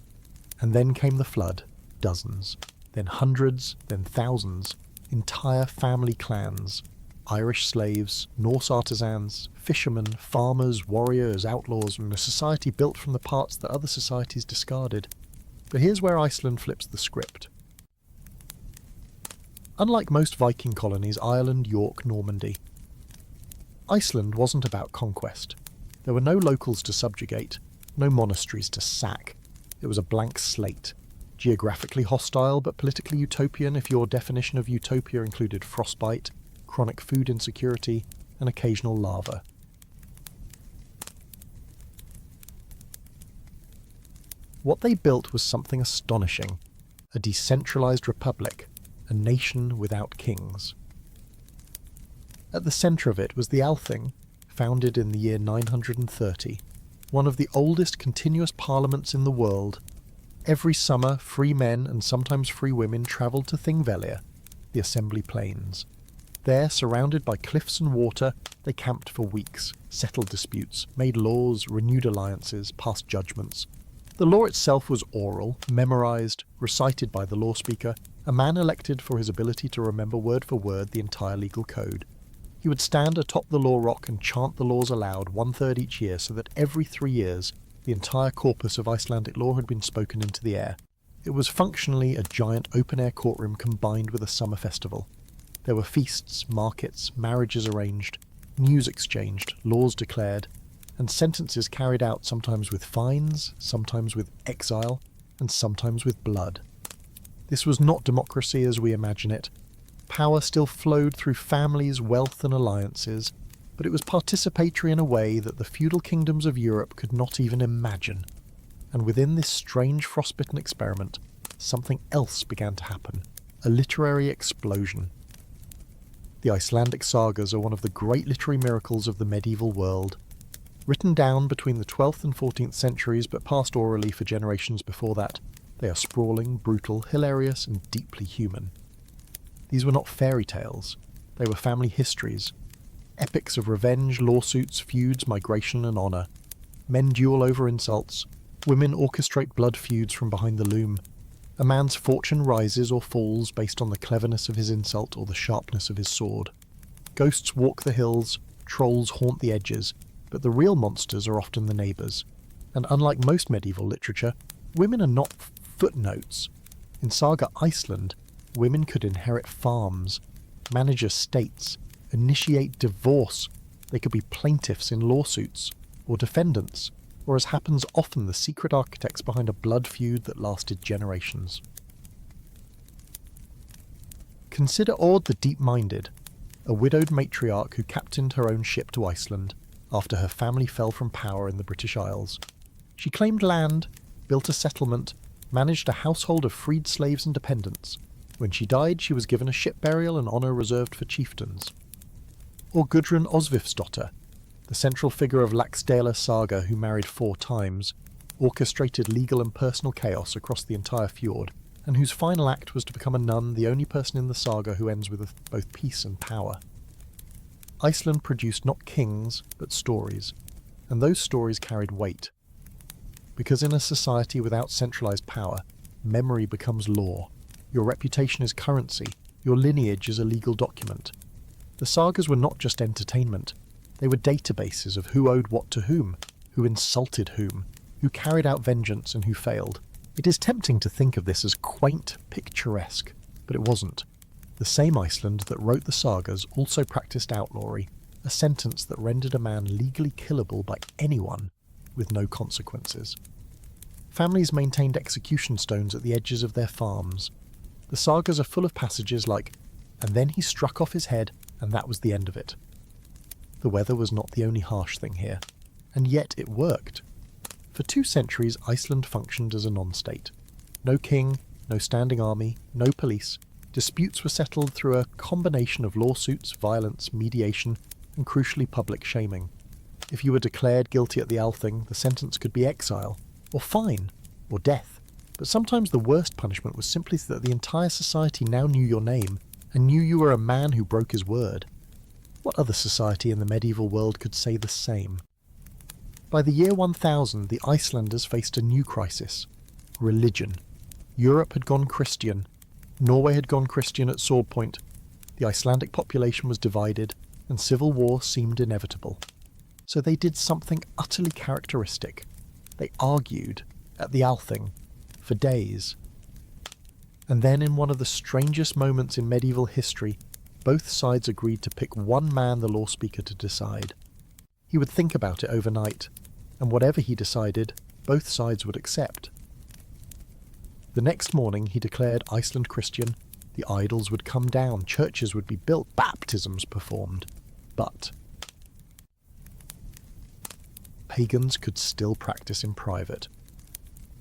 And then came the flood, dozens, then hundreds, then thousands, entire family clans, Irish slaves, Norse artisans, fishermen, farmers, warriors, outlaws, and a society built from the parts that other societies discarded. But here's where Iceland flips the script. Unlike most Viking colonies, Ireland, York, Normandy, Iceland wasn't about conquest. There were no locals to subjugate, no monasteries to sack. It was a blank slate. Geographically hostile, but politically utopian if your definition of utopia included frostbite, chronic food insecurity, and occasional lava. What they built was something astonishing: a decentralized republic, a nation without kings. At the centre of it was the Althing, founded in the year 930, one of the oldest continuous parliaments in the world. Every summer, free men and sometimes free women travelled to Thingvellir, the Assembly Plains. There, surrounded by cliffs and water, they camped for weeks, settled disputes, made laws, renewed alliances, passed judgments. The law itself was oral, memorised, recited by the law speaker, a man elected for his ability to remember word for word the entire legal code. He would stand atop the law rock and chant the laws aloud 1/3 each year so that every 3 years the entire corpus of Icelandic law had been spoken into the air. It was functionally a giant open-air courtroom combined with a summer festival. There were feasts, markets, marriages arranged, news exchanged, laws declared, and sentences carried out sometimes with fines, sometimes with exile, and sometimes with blood. This was not democracy as we imagine it. Power still flowed through families, wealth, and alliances, but it was participatory in a way that the feudal kingdoms of Europe could not even imagine. And within this strange frostbitten experiment, something else began to happen, a literary explosion. The Icelandic sagas are one of the great literary miracles of the medieval world. Written down between the 12th and 14th centuries but passed orally for generations before that, they are sprawling, brutal, hilarious, and deeply human. These were not fairy tales, they were family histories, epics of revenge, lawsuits, feuds, migration, and honour. Men duel over insults, women orchestrate blood feuds from behind the loom. A man's fortune rises or falls based on the cleverness of his insult or the sharpness of his sword. Ghosts walk the hills, trolls haunt the edges, but the real monsters are often the neighbours. And unlike most medieval literature, women are not footnotes. In Saga Iceland, women could inherit farms, manage estates, initiate divorce. They could be plaintiffs in lawsuits, or defendants, or as happens often, the secret architects behind a blood feud that lasted generations. Consider Aud the Deep-Minded, a widowed matriarch who captained her own ship to Iceland after her family fell from power in the British Isles. She claimed land, built a settlement, managed a household of freed slaves and dependents. When she died, she was given a ship burial and honour reserved for chieftains. Or Gudrun Osvifsdottir, the central figure of Laxdæla saga who married 4 times, orchestrated legal and personal chaos across the entire fjord, and whose final act was to become a nun, the only person in the saga who ends with both peace and power. Iceland produced not kings, but stories, and those stories carried weight. Because in a society without centralised power, memory becomes law. Your reputation is currency, your lineage is a legal document. The sagas were not just entertainment, they were databases of who owed what to whom, who insulted whom, who carried out vengeance and who failed. It is tempting to think of this as quaint, picturesque, but it wasn't. The same Iceland that wrote the sagas also practiced outlawry, a sentence that rendered a man legally killable by anyone with no consequences. Families maintained execution stones at the edges of their farms. The sagas are full of passages like, "And then he struck off his head, and that was the end of it." The weather was not the only harsh thing here, and yet it worked. For 2 centuries, Iceland functioned as a non-state. No king, no standing army, no police. Disputes were settled through a combination of lawsuits, violence, mediation, and crucially public shaming. If you were declared guilty at the Althing, the sentence could be exile, or fine, or death. But sometimes the worst punishment was simply that the entire society now knew your name, and knew you were a man who broke his word. What other society in the medieval world could say the same? By the year 1000, the Icelanders faced a new crisis: religion. Europe had gone Christian. Norway had gone Christian at sword point. The Icelandic population was divided, and civil war seemed inevitable. So they did something utterly characteristic. They argued, at the Althing, for days. And then, in one of the strangest moments in medieval history, both sides agreed to pick one man, the law speaker, to decide. He would think about it overnight, and whatever he decided, both sides would accept. The next morning he declared Iceland Christian, the idols would come down, churches would be built, baptisms performed. But pagans could still practice in private.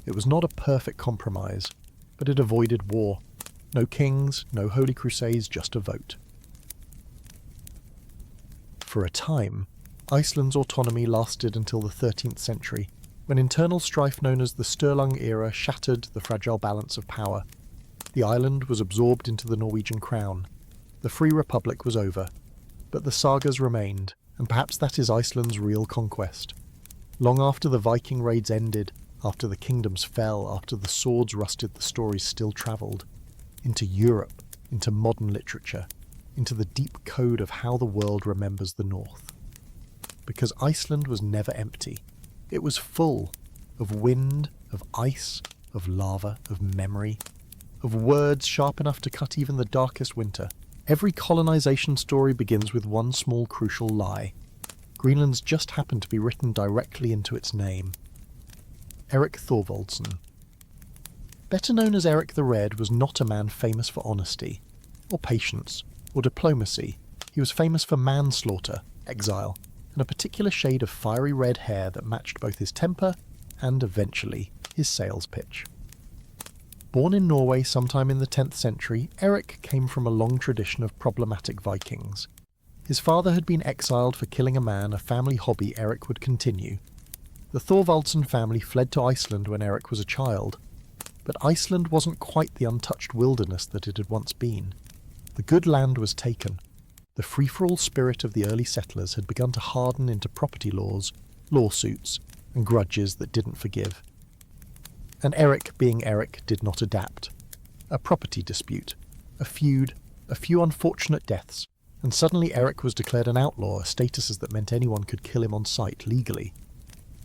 It was not a perfect compromise, but it avoided war. No kings, no holy crusades, just a vote. For a time, Iceland's autonomy lasted until the 13th century, when internal strife known as the Sturlung era shattered the fragile balance of power. The island was absorbed into the Norwegian crown. The Free Republic was over, but the sagas remained, and perhaps that is Iceland's real conquest. Long after the Viking raids ended, after the kingdoms fell, after the swords rusted, the stories still travelled. Into Europe, into modern literature, into the deep code of how the world remembers the North. Because Iceland was never empty. It was full, of wind, of ice, of lava, of memory, of words sharp enough to cut even the darkest winter. Every colonization story begins with one small crucial lie. Greenland's just happened to be written directly into its name. Erik Thorvaldsson. Better known as Erik the Red, was not a man famous for honesty, or patience, or diplomacy. He was famous for manslaughter, exile, and a particular shade of fiery red hair that matched both his temper and, eventually, his sales pitch. Born in Norway sometime in the 10th century, Erik came from a long tradition of problematic Vikings. His father had been exiled for killing a man, a family hobby Erik would continue. The Thorvaldsson family fled to Iceland when Erik was a child, but Iceland wasn't quite the untouched wilderness that it had once been. The good land was taken. The free-for-all spirit of the early settlers had begun to harden into property laws, lawsuits, and grudges that didn't forgive. And Erik, being Erik, did not adapt. A property dispute, a feud, a few unfortunate deaths, and suddenly Erik was declared an outlaw, a status that meant anyone could kill him on sight legally.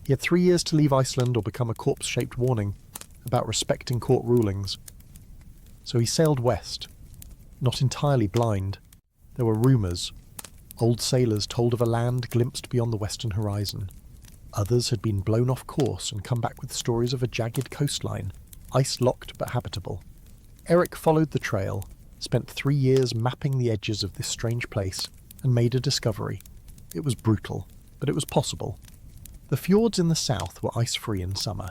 He had 3 years to leave Iceland or become a corpse-shaped warning about respecting court rulings. So he sailed west, not entirely blind. There were rumours. Old sailors told of a land glimpsed beyond the western horizon. Others had been blown off course and come back with stories of a jagged coastline, ice-locked but habitable. Erik followed the trail, spent 3 years mapping the edges of this strange place, and made a discovery. It was brutal, but it was possible. The fjords in the south were ice-free in summer.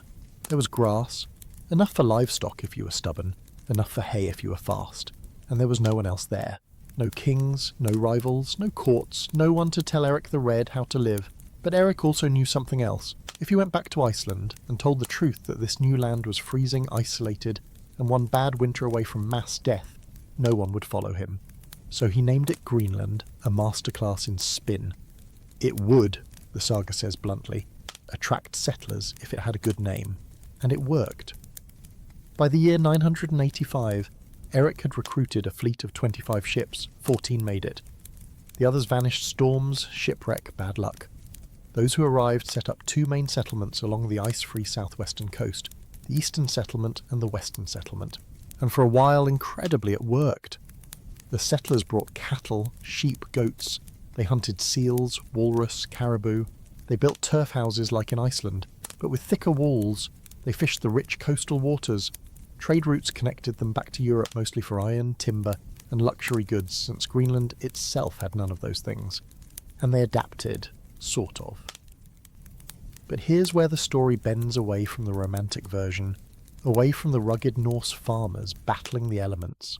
There was grass, enough for livestock if you were stubborn, enough for hay if you were fast, and there was no one else there. No kings, no rivals, no courts, no one to tell Erik the Red how to live. But Erik also knew something else. If he went back to Iceland and told the truth that this new land was freezing, isolated, and one bad winter away from mass death, no one would follow him. So he named it Greenland, a masterclass in spin. It would, the saga says bluntly, attract settlers if it had a good name. And it worked. By the year 985, Erik had recruited a fleet of 25 ships. 14 made it. The others vanished storms, shipwreck, bad luck. Those who arrived set up 2 main settlements along the ice-free southwestern coast, the eastern settlement and the western settlement. And for a while, incredibly, it worked. The settlers brought cattle, sheep, goats. They hunted seals, walrus, caribou. They built turf houses like in Iceland, but with thicker walls. They fished the rich coastal waters. Trade routes connected them back to Europe mostly for iron, timber, and luxury goods, since Greenland itself had none of those things. And they adapted. Sort of. But here's where the story bends away from the romantic version, away from the rugged Norse farmers battling the elements.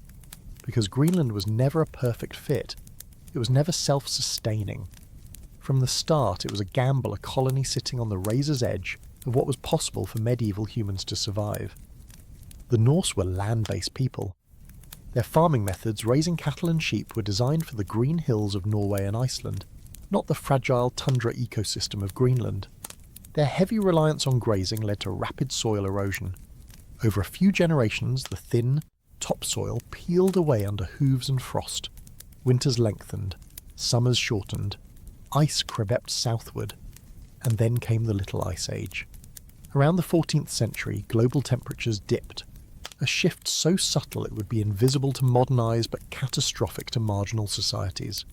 Because Greenland was never a perfect fit. It was never self-sustaining. From the start, it was a gamble, a colony sitting on the razor's edge of what was possible for medieval humans to survive. The Norse were land-based people. Their farming methods, raising cattle and sheep, were designed for the green hills of Norway and Iceland, not the fragile tundra ecosystem of Greenland. Their heavy reliance on grazing led to rapid soil erosion. Over a few generations, the thin, topsoil peeled away under hooves and frost. Winters lengthened, summers shortened, ice crept southward, and then came the Little Ice Age. Around the 14th century, global temperatures dipped, a shift so subtle it would be invisible to modern eyes but catastrophic to marginal societies.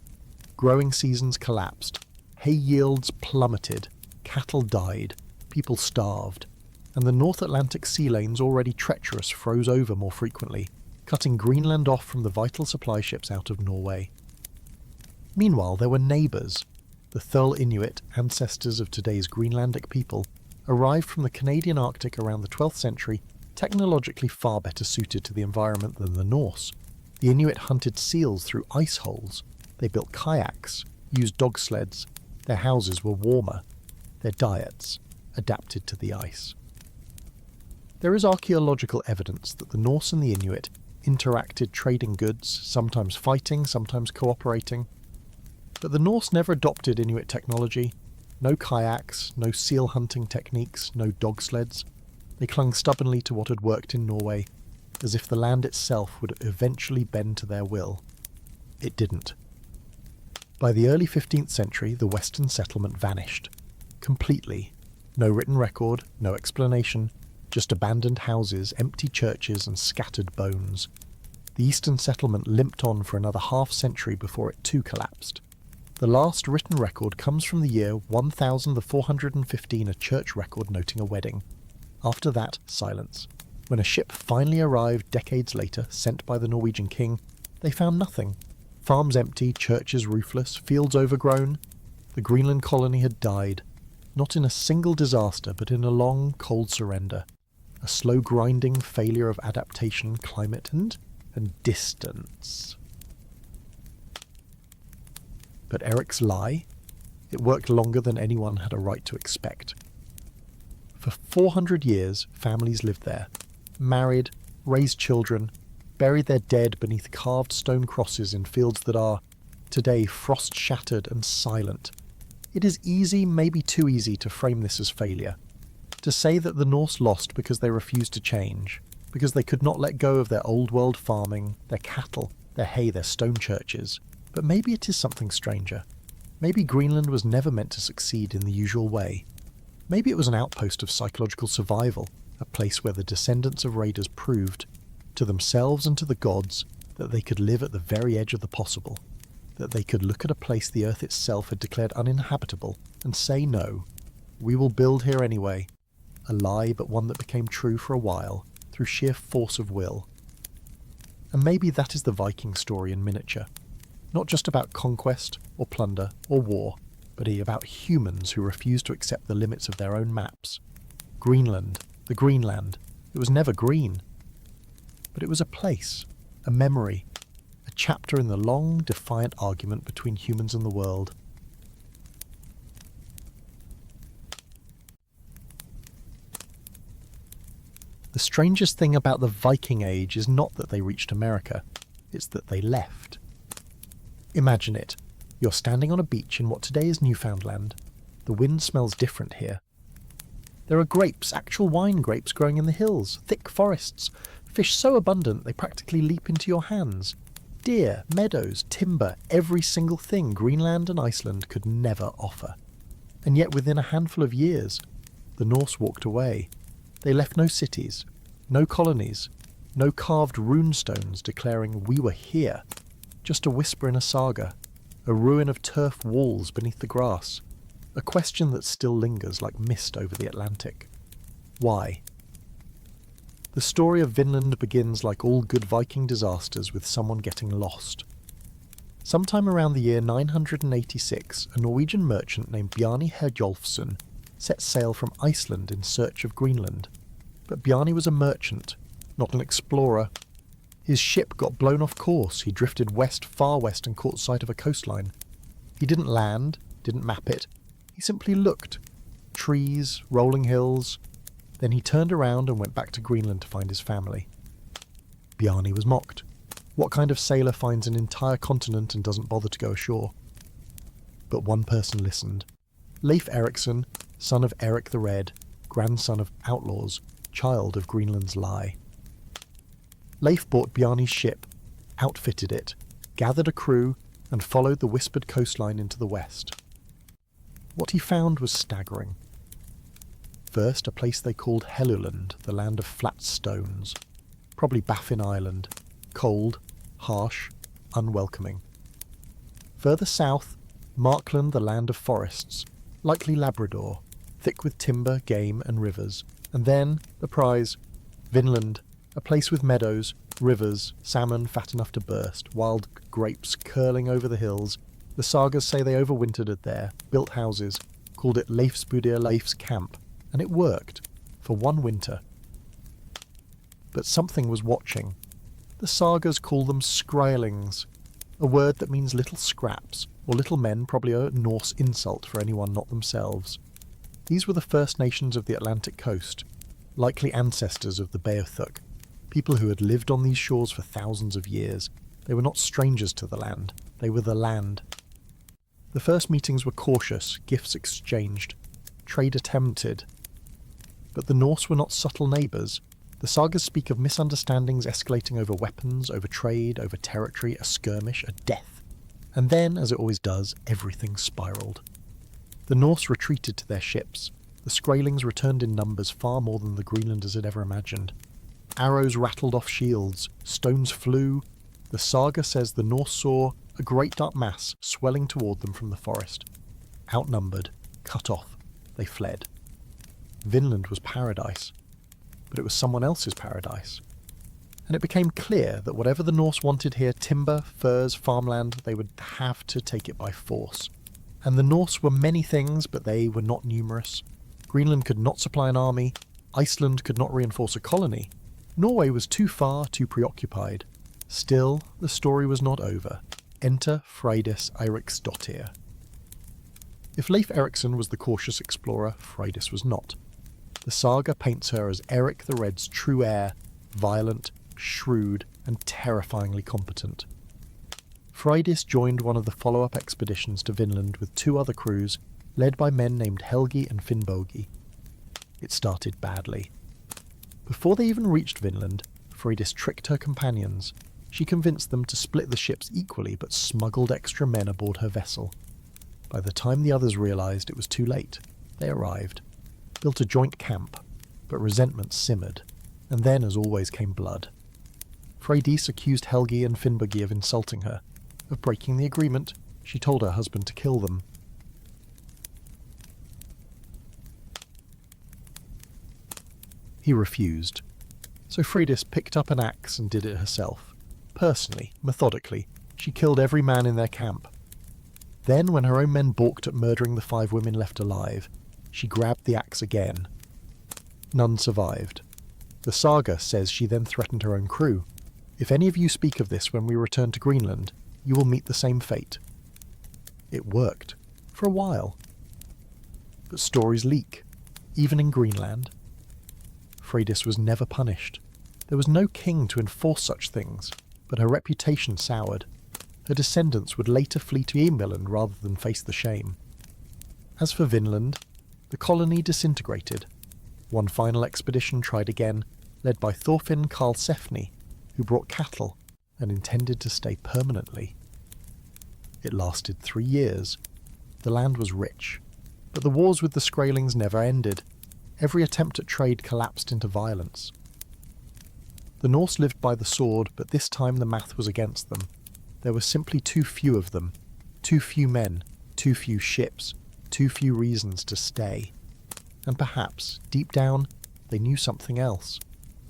Growing seasons collapsed, hay yields plummeted, cattle died, people starved, and the North Atlantic sea lanes, already treacherous, froze over more frequently, cutting Greenland off from the vital supply ships out of Norway. Meanwhile, there were neighbours. The Thule Inuit, ancestors of today's Greenlandic people, arrived from the Canadian Arctic around the 12th century, technologically far better suited to the environment than the Norse. The Inuit hunted seals through ice holes. They built kayaks, used dog sleds. Their houses were warmer. Their diets adapted to the ice. There is archaeological evidence that the Norse and the Inuit interacted trading goods, sometimes fighting, sometimes cooperating. But the Norse never adopted Inuit technology. No kayaks, no seal hunting techniques, no dog sleds. They clung stubbornly to what had worked in Norway, as if the land itself would eventually bend to their will. It didn't. By the early 15th century, the Western settlement vanished. Completely. No written record, no explanation, just abandoned houses, empty churches, and scattered bones. The eastern settlement limped on for another half-century before it too collapsed. The last written record comes from the year 1415, a church record noting a wedding. After that, silence. When a ship finally arrived decades later, sent by the Norwegian king, they found nothing. Farms empty, churches roofless, fields overgrown. The Greenland colony had died, not in a single disaster, but in a long, cold surrender. A slow grinding failure of adaptation, climate, and distance. But Eric's lie? It worked longer than anyone had a right to expect. For 400 years, families lived there, married, raised children, buried their dead beneath carved stone crosses in fields that are, today, frost-shattered and silent. It is easy, maybe too easy, to frame this as failure. To say that the Norse lost because they refused to change, because they could not let go of their old-world farming, their cattle, their hay, their stone churches. But maybe it is something stranger. Maybe Greenland was never meant to succeed in the usual way. Maybe it was an outpost of psychological survival, a place where the descendants of raiders proved, to themselves and to the gods, that they could live at the very edge of the possible, that they could look at a place the earth itself had declared uninhabitable and say no, we will build here anyway. A lie, but one that became true for a while, through sheer force of will. And maybe that is the Viking story in miniature. Not just about conquest, or plunder, or war, but about humans who refused to accept the limits of their own maps. Greenland, the Greenland, it was never green. But it was a place, a memory, a chapter in the long, defiant argument between humans and the world. The strangest thing about the Viking Age is not that they reached America, it's that they left. Imagine it. You're standing on a beach in what today is Newfoundland. The wind smells different here. There are grapes, actual wine grapes growing in the hills, thick forests, fish so abundant they practically leap into your hands. Deer, meadows, timber, every single thing Greenland and Iceland could never offer. And yet within a handful of years, the Norse walked away. They left no cities, no colonies, no carved runestones declaring we were here. Just a whisper in a saga, a ruin of turf walls beneath the grass, a question that still lingers like mist over the Atlantic. Why? The story of Vinland begins like all good Viking disasters with someone getting lost. Sometime around the year 986, a Norwegian merchant named Bjarni Herjolfsson set sail from Iceland in search of Greenland. But Bjarni was a merchant, not an explorer. His ship got blown off course, he drifted west, far west, and caught sight of a coastline. He didn't land, didn't map it, he simply looked. Trees, rolling hills. Then he turned around and went back to Greenland to find his family. Bjarni was mocked. What kind of sailor finds an entire continent and doesn't bother to go ashore? But one person listened. Leif Erikson, son of Eric the Red, grandson of outlaws, child of Greenland's lie. Leif bought Bjarni's ship, outfitted it, gathered a crew, and followed the whispered coastline into the west. What he found was staggering. First, a place they called Helluland, the land of flat stones. Probably Baffin Island. Cold, harsh, unwelcoming. Further south, Markland, the land of forests, likely Labrador, thick with timber, game, and rivers. And then, the prize, Vinland, a place with meadows, rivers, salmon fat enough to burst, wild grapes curling over the hills. The sagas say they overwintered it there, built houses, called it Leifsbudir, Leif's camp, and it worked, for one winter. But something was watching. The sagas call them skrælings, a word that means little scraps, or little men, probably a Norse insult for anyone not themselves. These were the First Nations of the Atlantic coast, likely ancestors of the Beothuk, people who had lived on these shores for thousands of years. They were not strangers to the land, they were the land. The first meetings were cautious, gifts exchanged, trade attempted. But the Norse were not subtle neighbours. The sagas speak of misunderstandings escalating over weapons, over trade, over territory, a skirmish, a death. And then, as it always does, everything spiralled. The Norse retreated to their ships. The The Skraelings returned in numbers far more than the Greenlanders had ever imagined. Arrows rattled off shields, stones flew. The saga says the Norse saw a great dark mass swelling toward them from the forest. Outnumbered, cut off, they fled. Vinland was paradise, but it was someone else's paradise. And it became clear that whatever the Norse wanted here, timber, furs, farmland, they would have to take it by force. And the Norse were many things, but they were not numerous. Greenland could not supply an army, Iceland could not reinforce a colony. Norway was too far, too preoccupied. Still, the story was not over. Enter Freydis Eiriksdottir. If Leif Erikson was the cautious explorer, Freydis was not. The saga paints her as Eric the Red's true heir, violent, shrewd, and terrifyingly competent. Freydis joined one of the follow-up expeditions to Vinland with 2 other crews, led by men named Helgi and Finnbogi. It started badly. Before they even reached Vinland, Freydis tricked her companions. She convinced them to split the ships equally, but smuggled extra men aboard her vessel. By the time the others realised, it was too late. They arrived, built a joint camp, but resentment simmered, and then, as always, came blood. Freydis accused Helgi and Finnbogi of insulting her. Of breaking the agreement, she told her husband to kill them. He refused, so Freydis picked up an axe and did it herself. Personally, methodically, she killed every man in their camp. Then, when her own men balked at murdering the 5 women left alive, she grabbed the axe again. None survived. The saga says she then threatened her own crew. If any of you speak of this when we return to Greenland, you will meet the same fate. It worked. For a while. But stories leak, even in Greenland. Freydis was never punished. There was no king to enforce such things, but her reputation soured. Her descendants would later flee to Eambiland rather than face the shame. As for Vinland, the colony disintegrated. One final expedition tried again, led by Thorfinn Karlsefni, who brought cattle and intended to stay permanently. It lasted 3 years. The land was rich, but the wars with the Skraelings never ended. Every attempt at trade collapsed into violence. The Norse lived by the sword, but this time the math was against them. There were simply too few of them, too few men, too few ships, too few reasons to stay. And perhaps, deep down, they knew something else.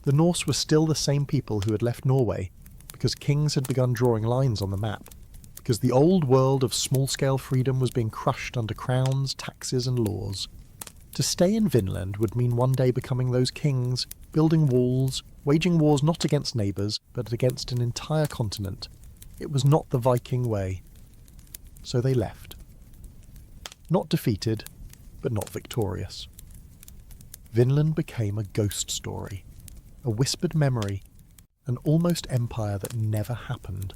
The Norse were still the same people who had left Norway, because kings had begun drawing lines on the map, because the old world of small-scale freedom was being crushed under crowns, taxes and laws. To stay in Vinland would mean one day becoming those kings, building walls, waging wars not against neighbours, but against an entire continent. It was not the Viking way. So they left. Not defeated, but not victorious. Vinland became a ghost story, a whispered memory, an almost empire that never happened.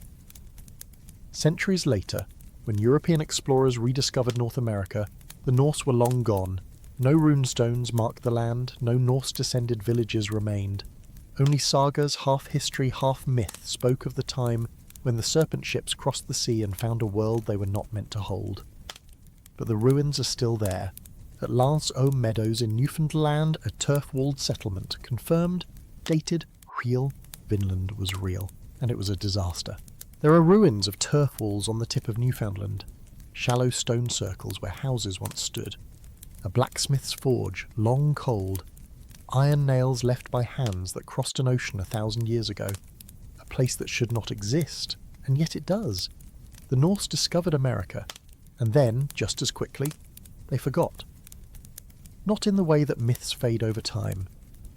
Centuries later, when European explorers rediscovered North America, the Norse were long gone. No runestones marked the land, no Norse-descended villages remained. Only sagas, half history, half myth, spoke of the time when the serpent ships crossed the sea and found a world they were not meant to hold. But the ruins are still there. At Lance O Meadows in Newfoundland, a turf-walled settlement, confirmed, dated, real. Vinland was real, and it was a disaster. There are ruins of turf walls on the tip of Newfoundland, shallow stone circles where houses once stood. A blacksmith's forge, long cold, iron nails left by hands that crossed an ocean 1,000 years ago. A place that should not exist, and yet it does. The Norse discovered America, and then, just as quickly, they forgot. Not in the way that myths fade over time,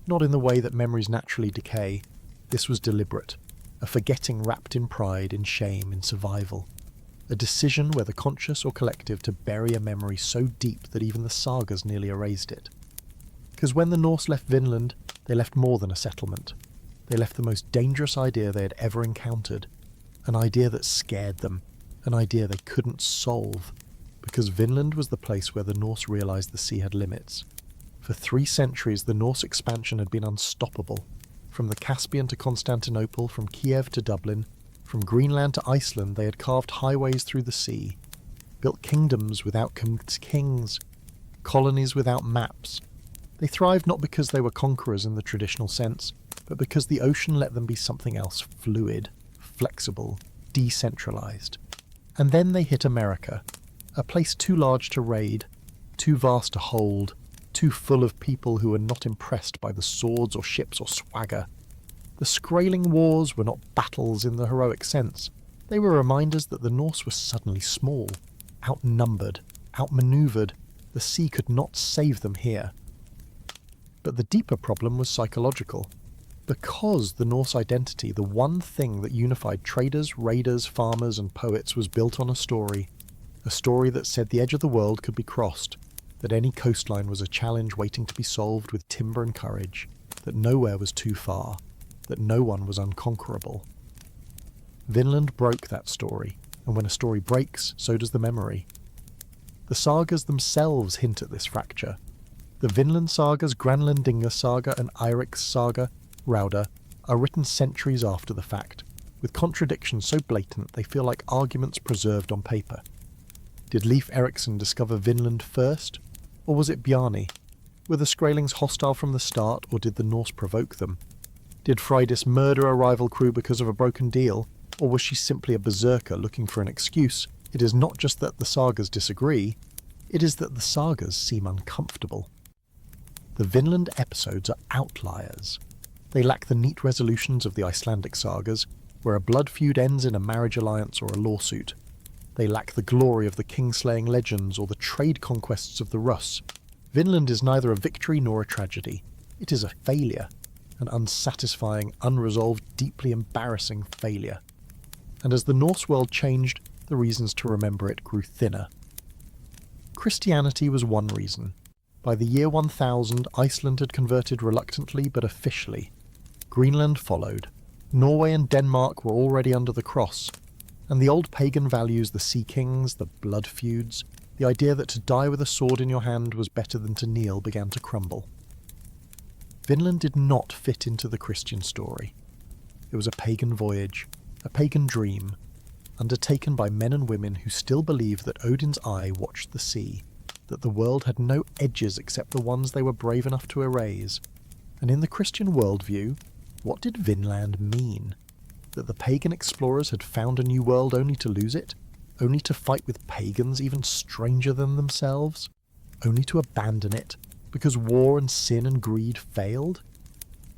not in the way that memories naturally decay. This was deliberate, a forgetting wrapped in pride, in shame, in survival. A decision, whether conscious or collective, to bury a memory so deep that even the sagas nearly erased it. Because when the Norse left Vinland, they left more than a settlement. They left the most dangerous idea they had ever encountered. An idea that scared them. An idea they couldn't solve. Because Vinland was the place where the Norse realised the sea had limits. For 3 centuries, the Norse expansion had been unstoppable. From the Caspian to Constantinople, from Kiev to Dublin, from Greenland to Iceland, they had carved highways through the sea, built kingdoms without kings. colonies without maps. They thrived not because they were conquerors in the traditional sense, but because the ocean let them be something else, fluid, flexible, decentralized. And then they hit America, a place too large to raid, too vast to hold, too full of people who were not impressed by the swords or ships or swagger. The Skraeling Wars were not battles in the heroic sense. They were reminders that the Norse were suddenly small, outnumbered, outmaneuvered. The sea could not save them here. But the deeper problem was psychological. Because the Norse identity, the one thing that unified traders, raiders, farmers and poets, was built on a story that said the edge of the world could be crossed, that any coastline was a challenge waiting to be solved with timber and courage, that nowhere was too far, that no one was unconquerable. Vinland broke that story, and when a story breaks, so does the memory. The sagas themselves hint at this fracture. The Vinland sagas, Granlandinga saga and Eirik's saga, Rauda, are written centuries after the fact, with contradictions so blatant they feel like arguments preserved on paper. Did Leif Erikson discover Vinland first, or was it Bjarni? Were the Skraelings hostile from the start, or did the Norse provoke them? Did Freydis murder a rival crew because of a broken deal, or was she simply a berserker looking for an excuse? It is not just that the sagas disagree, it is that the sagas seem uncomfortable. The Vinland episodes are outliers. They lack the neat resolutions of the Icelandic sagas, where a blood feud ends in a marriage alliance or a lawsuit. They lack the glory of the king-slaying legends or the trade conquests of the Rus. Vinland is neither a victory nor a tragedy. It is a failure, an unsatisfying, unresolved, deeply embarrassing failure. And as the Norse world changed, the reasons to remember it grew thinner. Christianity was one reason. By the year 1000, Iceland had converted reluctantly but officially. Greenland followed. Norway and Denmark were already under the cross. And the old pagan values, the sea kings, the blood feuds, the idea that to die with a sword in your hand was better than to kneel, began to crumble. Vinland did not fit into the Christian story. It was a pagan voyage, a pagan dream, undertaken by men and women who still believed that Odin's eye watched the sea, that the world had no edges except the ones they were brave enough to erase. And in the Christian worldview, what did Vinland mean? That the pagan explorers had found a new world only to lose it? Only to fight with pagans even stranger than themselves? Only to abandon it, because war and sin and greed failed?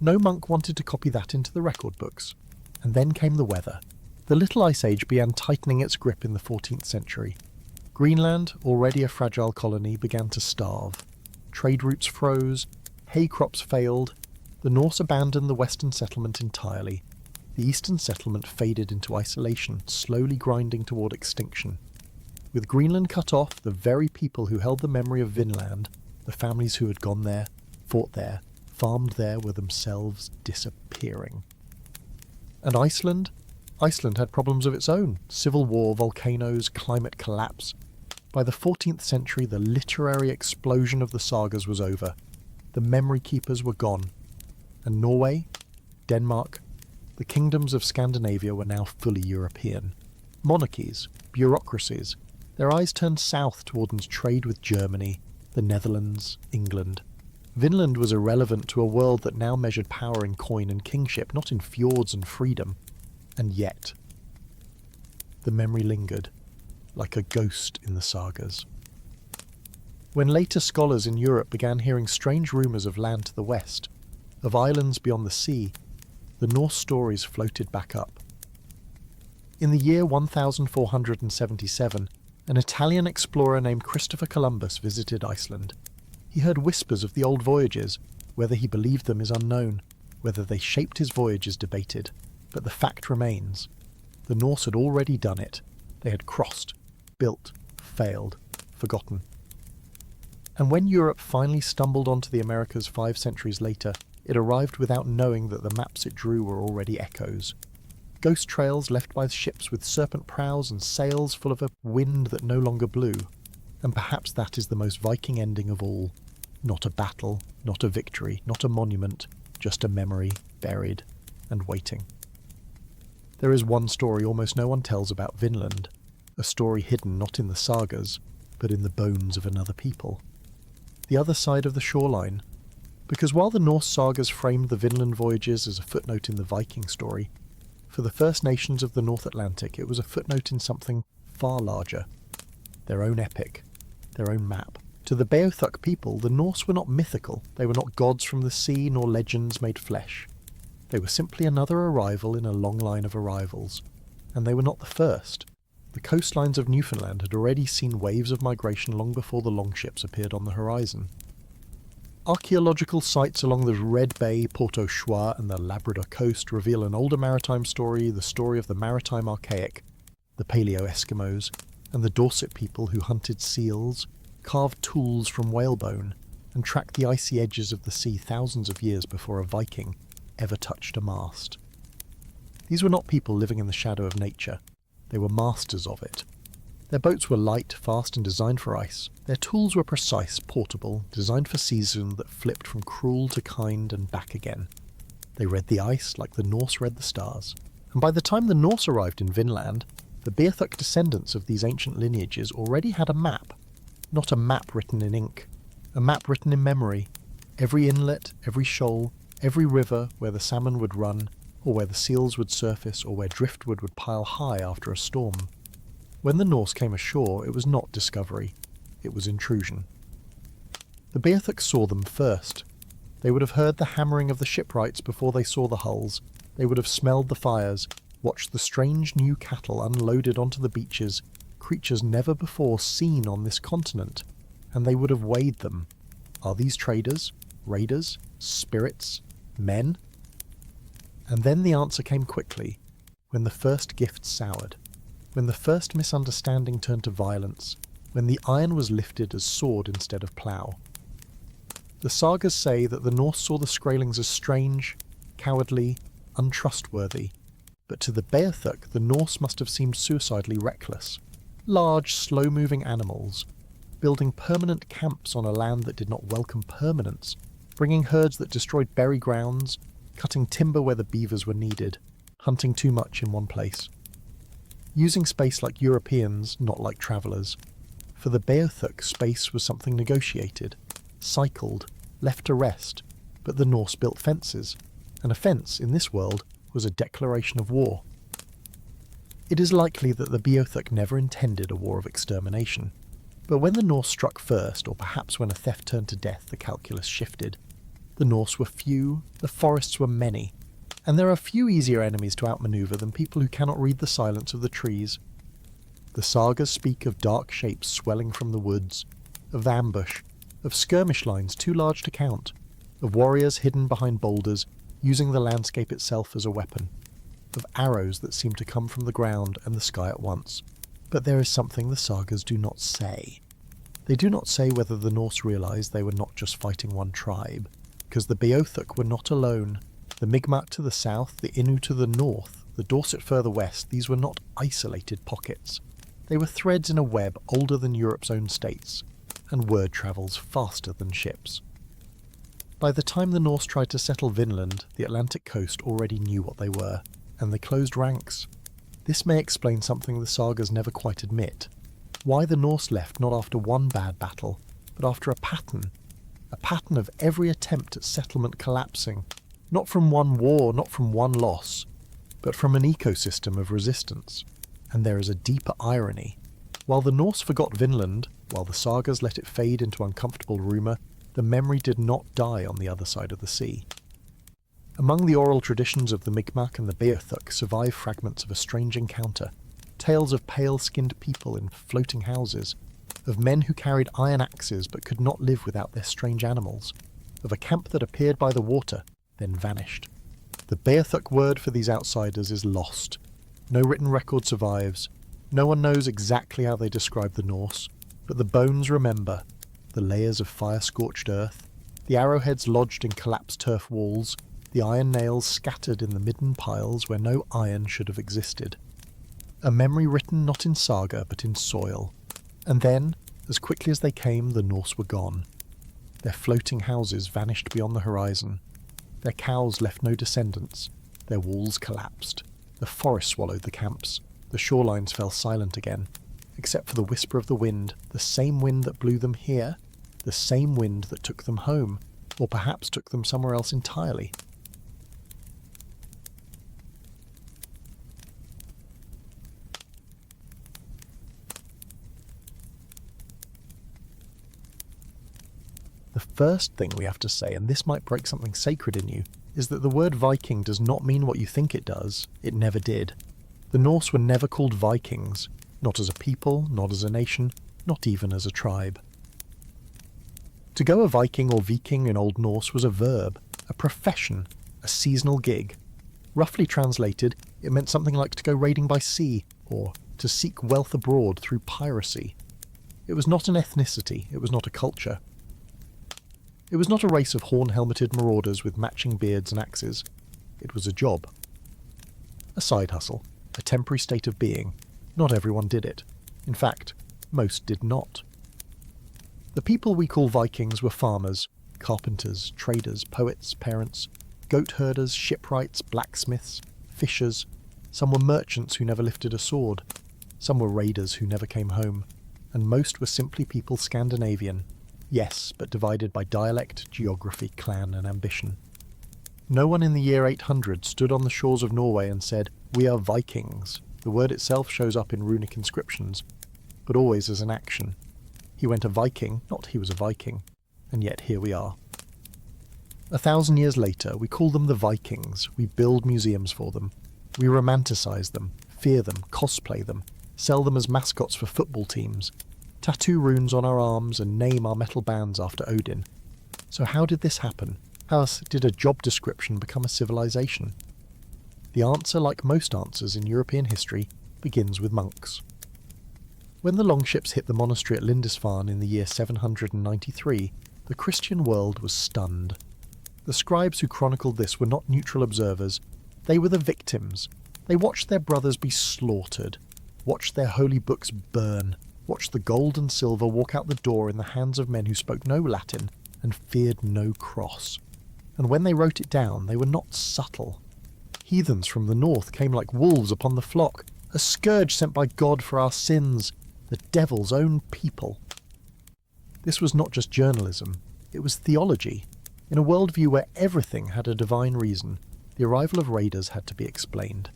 No monk wanted to copy that into the record books. And then came the weather. The Little Ice Age began tightening its grip in the 14th century. Greenland, already a fragile colony, began to starve. Trade routes froze, hay crops failed, the Norse abandoned the western settlement entirely. The eastern settlement faded into isolation, slowly grinding toward extinction. With Greenland cut off, the very people who held the memory of Vinland, the families who had gone there, fought there, farmed there, were themselves disappearing. And Iceland? Iceland had problems of its own. Civil war, volcanoes, climate collapse. By the 14th century, the literary explosion of the sagas was over. The memory keepers were gone. And Norway, Denmark, the kingdoms of Scandinavia were now fully European. Monarchies, bureaucracies, their eyes turned south towards trade with Germany, the Netherlands, England. Vinland was irrelevant to a world that now measured power in coin and kingship, not in fjords and freedom. And yet, the memory lingered, like a ghost in the sagas. When later scholars in Europe began hearing strange rumours of land to the west, of islands beyond the sea, the Norse stories floated back up. In the year 1477, an Italian explorer named Christopher Columbus visited Iceland. He heard whispers of the old voyages. Whether he believed them is unknown. Whether they shaped his voyage is debated. But the fact remains. The Norse had already done it. They had crossed, built, failed, forgotten. And when Europe finally stumbled onto the Americas 5 centuries later, it arrived without knowing that the maps it drew were already echoes. Ghost trails left by ships with serpent prows and sails full of a wind that no longer blew. And perhaps that is the most Viking ending of all. Not a battle, not a victory, not a monument, just a memory, buried and waiting. There is one story almost no one tells about Vinland, a story hidden not in the sagas, but in the bones of another people. the other side of the shoreline. Because while the Norse sagas framed the Vinland voyages as a footnote in the Viking story, for the First Nations of the North Atlantic it was a footnote in something far larger. Their own epic, their own map. To the Beothuk people, the Norse were not mythical, they were not gods from the sea nor legends made flesh. They were simply another arrival in a long line of arrivals, and they were not the first. The coastlines of Newfoundland had already seen waves of migration long before the Longships appeared on the horizon. Archaeological sites along the Red Bay, Port au Choix and the Labrador coast reveal an older maritime story, the story of the maritime archaic, the Paleo-Eskimos, and the Dorset people who hunted seals, carved tools from whalebone, and tracked the icy edges of the sea thousands of years before a Viking ever touched a mast. These were not people living in the shadow of nature, they were masters of it. Their boats were light, fast and designed for ice. Their tools were precise, portable, designed for season that flipped from cruel to kind and back again. They read the ice like the Norse read the stars. And by the time the Norse arrived in Vinland, the Beothuk descendants of these ancient lineages already had a map. Not a map written in ink, a map written in memory. Every inlet, every shoal, every river where the salmon would run, or where the seals would surface, or where driftwood would pile high after a storm. When the Norse came ashore, it was not discovery, it was intrusion. The Beothuk saw them first. They would have heard the hammering of the shipwrights before they saw the hulls. They would have smelled the fires, watched the strange new cattle unloaded onto the beaches, creatures never before seen on this continent, and they would have weighed them. Are these traders, raiders, spirits, men? And then the answer came quickly, when the first gift soured. When the first misunderstanding turned to violence, when the iron was lifted as sword instead of plough. The sagas say that the Norse saw the Skraelings as strange, cowardly, untrustworthy, but to the Beothuk the Norse must have seemed suicidally reckless. Large, slow-moving animals, building permanent camps on a land that did not welcome permanence, bringing herds that destroyed berry grounds, cutting timber where the beavers were needed, hunting too much in one place. Using space like Europeans, not like travellers. For the Beothuk, space was something negotiated, cycled, left to rest, but the Norse built fences, and a fence, in this world, was a declaration of war. It is likely that the Beothuk never intended a war of extermination, but when the Norse struck first, or perhaps when a theft turned to death, the calculus shifted. The Norse were few, the forests were many, and there are few easier enemies to outmaneuver than people who cannot read the silence of the trees. The sagas speak of dark shapes swelling from the woods, of ambush, of skirmish lines too large to count, of warriors hidden behind boulders, using the landscape itself as a weapon, of arrows that seem to come from the ground and the sky at once. But there is something the sagas do not say. They do not say whether the Norse realised they were not just fighting one tribe, because the Beothuk were not alone. The Mi'kmaq to the south, the Innu to the north, the Dorset further west, these were not isolated pockets. They were threads in a web older than Europe's own states, and word travels faster than ships. By the time the Norse tried to settle Vinland, the Atlantic coast already knew what they were, and they closed ranks. This may explain something the sagas never quite admit. Why the Norse left not after one bad battle, but after a pattern of every attempt at settlement collapsing, not from one war, not from one loss, but from an ecosystem of resistance. And there is a deeper irony. While the Norse forgot Vinland, while the sagas let it fade into uncomfortable rumour, the memory did not die on the other side of the sea. Among the oral traditions of the Mi'kmaq and the Beothuk survive fragments of a strange encounter, tales of pale-skinned people in floating houses, of men who carried iron axes but could not live without their strange animals, of a camp that appeared by the water, then vanished. The Beothuk word for these outsiders is lost. No written record survives. No one knows exactly how they describe the Norse, but the bones remember, the layers of fire-scorched earth, the arrowheads lodged in collapsed turf walls, the iron nails scattered in the midden piles where no iron should have existed. A memory written not in saga but in soil. And then, as quickly as they came, the Norse were gone. Their floating houses vanished beyond the horizon. Their cows left no descendants. Their walls collapsed. The forest swallowed the camps. The shorelines fell silent again, except for the whisper of the wind, the same wind that blew them here, the same wind that took them home, or perhaps took them somewhere else entirely. The first thing we have to say, and this might break something sacred in you, is that the word Viking does not mean what you think it does. It never did. The Norse were never called Vikings, not as a people, not as a nation, not even as a tribe. To go a Viking or Viking in Old Norse was a verb, a profession, a seasonal gig. Roughly translated, it meant something like to go raiding by sea, or to seek wealth abroad through piracy. It was not an ethnicity, it was not a culture. It was not a race of horn-helmeted marauders with matching beards and axes. It was a job. A side hustle, a temporary state of being. Not everyone did it. In fact, most did not. The people we call Vikings were farmers, carpenters, traders, poets, parents, goat herders, shipwrights, blacksmiths, fishers. Some were merchants who never lifted a sword. Some were raiders who never came home. And most were simply people Scandinavian. Yes, but divided by dialect, geography, clan, and ambition. No one in the year 800 stood on the shores of Norway and said, "We are Vikings." The word itself shows up in runic inscriptions, but always as an action. He went a Viking, not he was a Viking, and yet here we are. 1,000 years later, we call them the Vikings, we build museums for them, we romanticize them, fear them, cosplay them, sell them as mascots for football teams, tattoo runes on our arms and name our metal bands after Odin. So how did this happen? How did a job description become a civilization? The answer, like most answers in European history, begins with monks. When the Longships hit the monastery at Lindisfarne in the year 793, the Christian world was stunned. The scribes who chronicled this were not neutral observers. They were the victims. They watched their brothers be slaughtered, watched their holy books burn, watched the gold and silver walk out the door in the hands of men who spoke no Latin and feared no cross. And when they wrote it down, they were not subtle. Heathens from the north came like wolves upon the flock, a scourge sent by God for our sins, the devil's own people. This was not just journalism, it was theology. In a worldview where everything had a divine reason, the arrival of raiders had to be explained.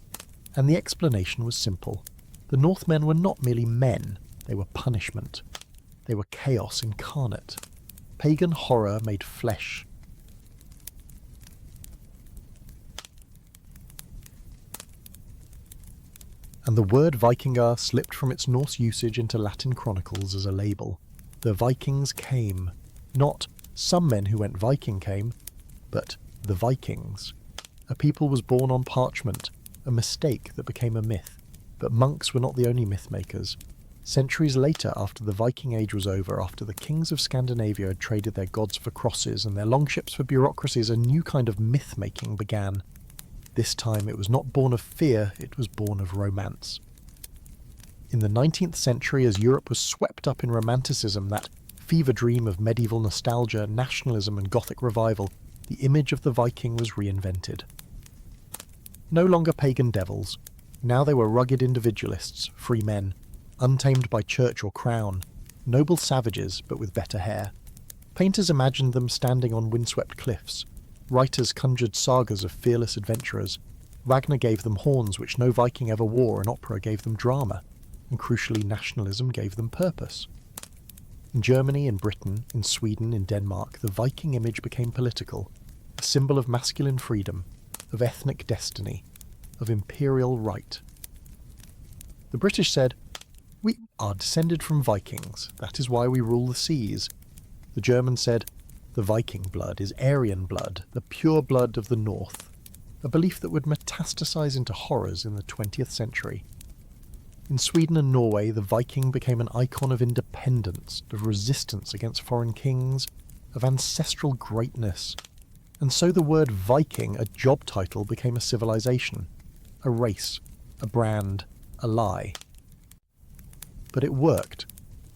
And the explanation was simple. The Northmen were not merely men, they were punishment. They were chaos incarnate. Pagan horror made flesh. And the word Vikingar slipped from its Norse usage into Latin chronicles as a label. The Vikings came. Not some men who went Viking came, but the Vikings. A people was born on parchment, a mistake that became a myth. But monks were not the only myth makers. Centuries later, after the Viking Age was over, after the kings of Scandinavia had traded their gods for crosses and their longships for bureaucracies, a new kind of myth-making began. This time it was not born of fear, it was born of romance. In the 19th century, as Europe was swept up in Romanticism, that fever dream of medieval nostalgia, nationalism and Gothic revival, the image of the Viking was reinvented. No longer pagan devils. Now they were rugged individualists, free men, untamed by church or crown, noble savages but with better hair. Painters imagined them standing on windswept cliffs. Writers conjured sagas of fearless adventurers. Wagner gave them horns which no Viking ever wore, and opera gave them drama. And crucially, nationalism gave them purpose. In Germany, in Britain, in Sweden, in Denmark, the Viking image became political, a symbol of masculine freedom, of ethnic destiny, of imperial right. The British said, "We are descended from Vikings, that is why we rule the seas." The Germans said, "The Viking blood is Aryan blood, the pure blood of the North," a belief that would metastasize into horrors in the 20th century. In Sweden and Norway, the Viking became an icon of independence, of resistance against foreign kings, of ancestral greatness. And so the word Viking, a job title, became a civilization, a race, a brand, a lie. But it worked.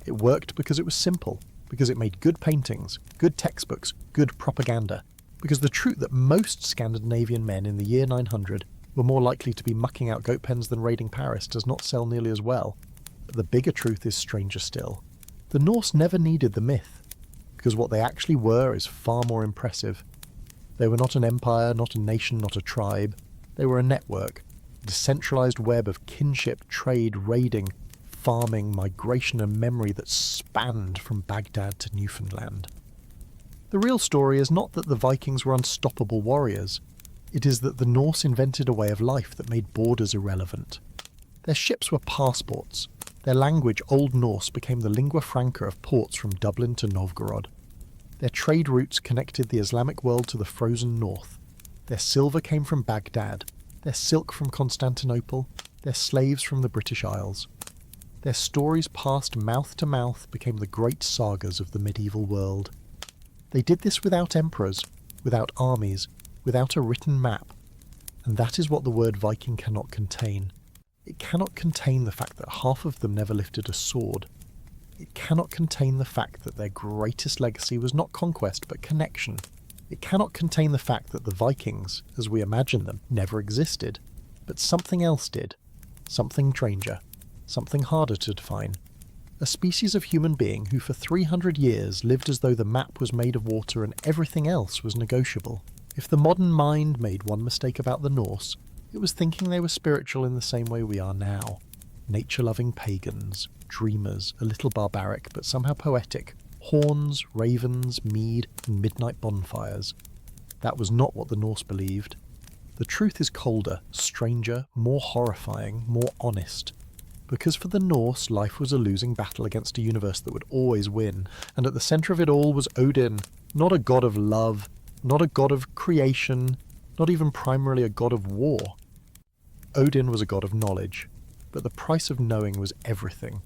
It worked because it was simple, because it made good paintings, good textbooks, good propaganda, because the truth that most Scandinavian men in the year 900 were more likely to be mucking out goat pens than raiding Paris does not sell nearly as well. But the bigger truth is stranger still. The Norse never needed the myth. because what they actually were is far more impressive. They were not an empire, not a nation, not a tribe. They were a network, a decentralized web of kinship, trade, raiding, farming, migration and memory that spanned from Baghdad to Newfoundland. The real story is not that the Vikings were unstoppable warriors. It is that the Norse invented a way of life that made borders irrelevant. Their ships were passports. Their language, Old Norse, became the lingua franca of ports from Dublin to Novgorod. Their trade routes connected the Islamic world to the frozen north. Their silver came from Baghdad, their silk from Constantinople, their slaves from the British Isles. Their stories passed mouth to mouth became the great sagas of the medieval world. They did this without emperors, without armies, without a written map. And that is what the word Viking cannot contain. It cannot contain the fact that half of them never lifted a sword. It cannot contain the fact that their greatest legacy was not conquest but connection. It cannot contain the fact that the Vikings, as we imagine them, never existed. But something else did. Something stranger. Something harder to define. A species of human being who for 300 years lived as though the map was made of water and everything else was negotiable. If the modern mind made one mistake about the Norse, it was thinking they were spiritual in the same way we are now. Nature-loving pagans, dreamers, a little barbaric but somehow poetic, horns, ravens, mead, and midnight bonfires. That was not what the Norse believed. The truth is colder, stranger, more horrifying, more honest. Because for the Norse, life was a losing battle against a universe that would always win, and at the centre of it all was Odin, not a god of love, not a god of creation, not even primarily a god of war. Odin was a god of knowledge, but the price of knowing was everything.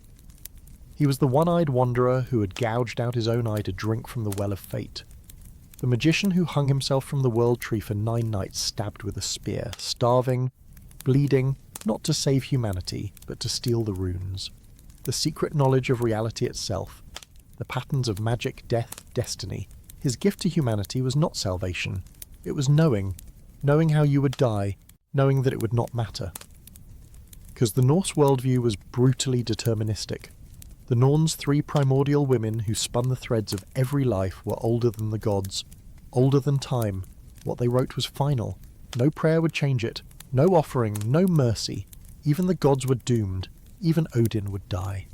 He was the one-eyed wanderer who had gouged out his own eye to drink from the well of fate. The magician who hung himself from the world tree for 9 nights stabbed with a spear, starving, bleeding, not to save humanity, but to steal the runes. The secret knowledge of reality itself, the patterns of magic, death, destiny. His gift to humanity was not salvation. It was knowing how you would die, knowing that it would not matter. Because the Norse worldview was brutally deterministic. The Norns' 3 primordial women who spun the threads of every life were older than the gods, older than time. What they wrote was final. No prayer would change it. No offering, no mercy. Even the gods were doomed. Even Odin would die.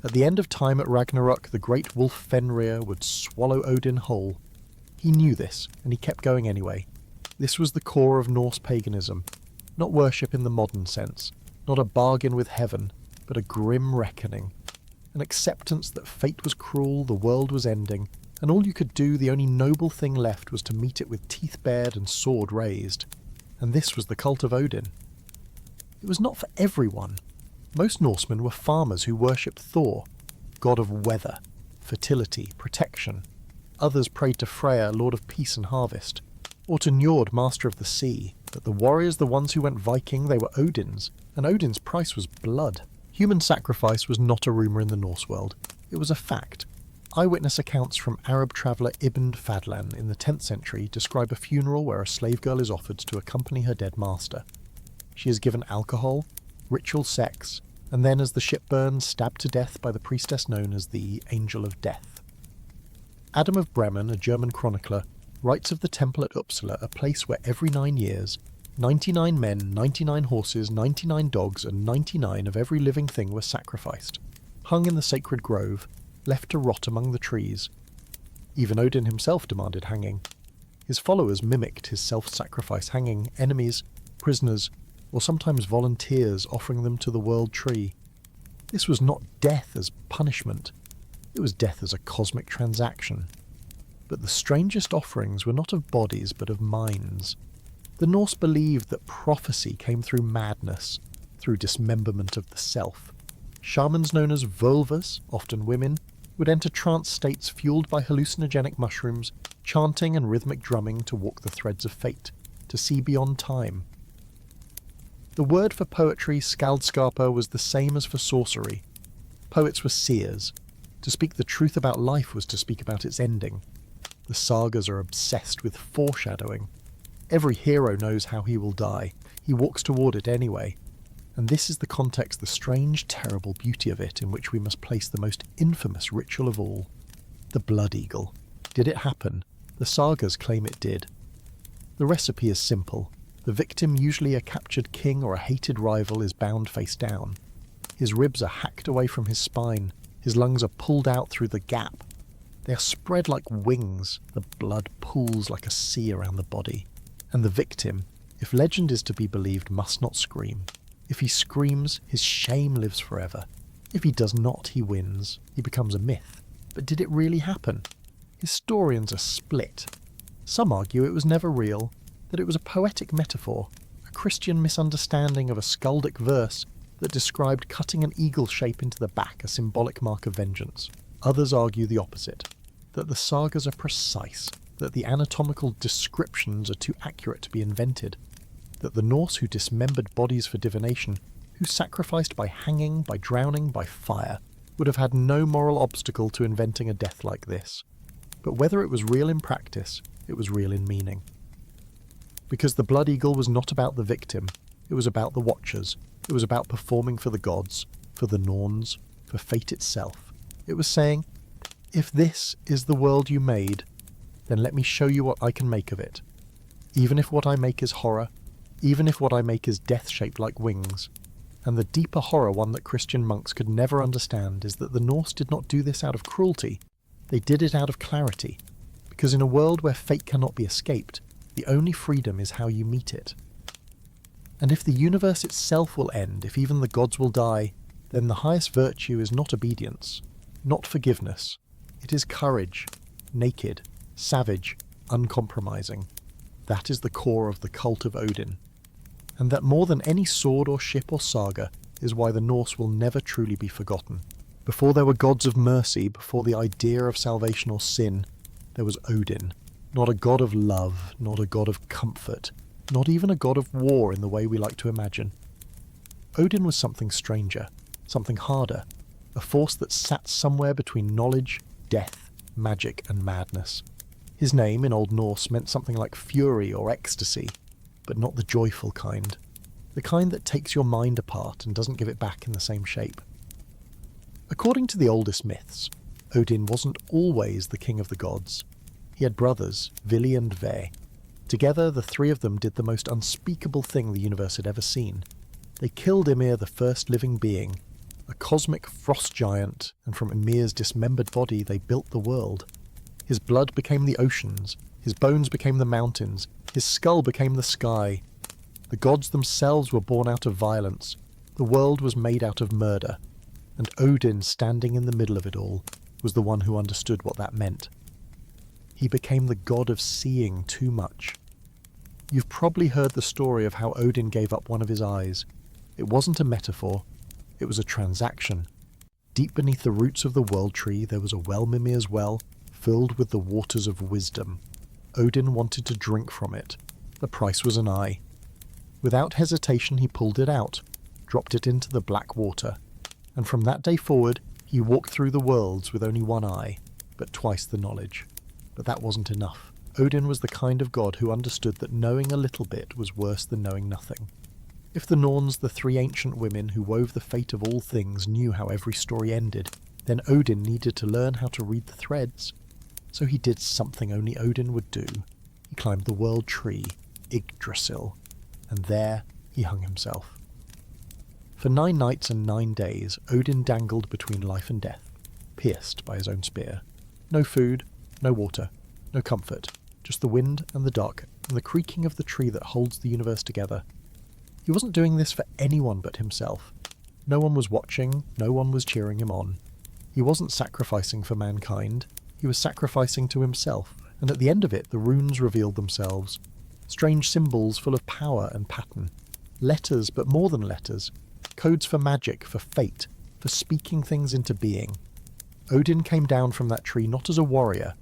At the end of time at Ragnarok, the great wolf Fenrir would swallow Odin whole. He knew this, and he kept going anyway. This was the core of Norse paganism. Not worship in the modern sense, not a bargain with heaven, but a grim reckoning. An acceptance that fate was cruel, the world was ending, and all you could do, the only noble thing left, was to meet it with teeth bared and sword raised. And this was the cult of Odin. It was not for everyone. Most Norsemen were farmers who worshipped Thor, god of weather, fertility, protection. Others prayed to Freyr, lord of peace and harvest, or to Njord, master of the sea. But the warriors, the ones who went Viking, they were Odin's, and Odin's price was blood. Human sacrifice was not a rumour in the Norse world. It was a fact. Eyewitness accounts from Arab traveller Ibn Fadlan in the 10th century describe a funeral where a slave girl is offered to accompany her dead master. She is given alcohol, ritual sex, and then as the ship burns, stabbed to death by the priestess known as the Angel of Death. Adam of Bremen, a German chronicler, writes of the temple at Uppsala, a place where every 9 years, 99 men, 99 horses, 99 dogs, and 99 of every living thing were sacrificed, hung in the sacred grove, left to rot among the trees. Even Odin himself demanded hanging. His followers mimicked his self-sacrifice, hanging enemies, prisoners, or sometimes volunteers, offering them to the world tree. This was not death as punishment. It was death as a cosmic transaction. But the strangest offerings were not of bodies, but of minds. The Norse believed that prophecy came through madness, through dismemberment of the self. Shamans known as vulvas, often women, would enter trance states fueled by hallucinogenic mushrooms, chanting and rhythmic drumming to walk the threads of fate, to see beyond time. The word for poetry, skaldskapa, was the same as for sorcery. Poets were seers. To speak the truth about life was to speak about its ending. The sagas are obsessed with foreshadowing. Every hero knows how he will die. He walks toward it anyway. And this is the context, the strange, terrible beauty of it, in which we must place the most infamous ritual of all. The Blood Eagle. Did it happen? The sagas claim it did. The recipe is simple. The victim, usually a captured king or a hated rival, is bound face down. His ribs are hacked away from his spine. His lungs are pulled out through the gap. They are spread like wings. The blood pools like a sea around the body. And the victim, if legend is to be believed, must not scream. If he screams, his shame lives forever. If he does not, he wins. He becomes a myth. But did it really happen? Historians are split. Some argue it was never real, that it was a poetic metaphor, a Christian misunderstanding of a skaldic verse that described cutting an eagle shape into the back, a symbolic mark of vengeance. Others argue the opposite, that the sagas are precise, that the anatomical descriptions are too accurate to be invented, that the Norse who dismembered bodies for divination, who sacrificed by hanging, by drowning, by fire, would have had no moral obstacle to inventing a death like this. But whether it was real in practice, it was real in meaning. Because the Blood Eagle was not about the victim, it was about the Watchers, it was about performing for the gods, for the Norns, for fate itself. It was saying, if this is the world you made, then let me show you what I can make of it. Even if what I make is horror, even if what I make is death-shaped like wings. And the deeper horror one that Christian monks could never understand is that the Norse did not do this out of cruelty, they did it out of clarity. Because in a world where fate cannot be escaped, the only freedom is how you meet it. And if the universe itself will end, if even the gods will die, then the highest virtue is not obedience, not forgiveness. It is courage, naked, savage, uncompromising. That is the core of the cult of Odin. And that more than any sword or ship or saga is why the Norse will never truly be forgotten. Before there were gods of mercy, before the idea of salvation or sin, there was Odin. Not a god of love, not a god of comfort, not even a god of war in the way we like to imagine. Odin was something stranger, something harder, a force that sat somewhere between knowledge, death, magic and madness. His name in Old Norse meant something like fury or ecstasy, but not the joyful kind. The kind that takes your mind apart and doesn't give it back in the same shape. According to the oldest myths, Odin wasn't always the king of the gods. He had brothers, Vili and Ve. Together, the three of them did the most unspeakable thing the universe had ever seen. They killed Ymir, the first living being, a cosmic frost giant, and from Ymir's dismembered body they built the world. His blood became the oceans, his bones became the mountains, his skull became the sky. The gods themselves were born out of violence, the world was made out of murder, and Odin, standing in the middle of it all, was the one who understood what that meant. He became the god of seeing too much. You've probably heard the story of how Odin gave up one of his eyes. It wasn't a metaphor, it was a transaction. Deep beneath the roots of the world tree there was a well, Mimir's well, filled with the waters of wisdom. Odin wanted to drink from it. The price was an eye. Without hesitation he pulled it out, dropped it into the black water, and from that day forward he walked through the worlds with only one eye, but twice the knowledge. But that wasn't enough. Odin was the kind of god who understood that knowing a little bit was worse than knowing nothing. If the Norns, the three ancient women who wove the fate of all things, knew how every story ended, then Odin needed to learn how to read the threads. So he did something only Odin would do. He climbed the world tree, Yggdrasil, and there he hung himself. For 9 nights and 9 days, Odin dangled between life and death, pierced by his own spear. No food, no water, no comfort, just the wind and the dark and the creaking of the tree that holds the universe together. He wasn't doing this for anyone but himself. No one was watching, no one was cheering him on. He wasn't sacrificing for mankind, he was sacrificing to himself, and at the end of it the runes revealed themselves. Strange symbols full of power and pattern. Letters, but more than letters. Codes for magic, for fate, for speaking things into being. Odin came down from that tree not as a warrior,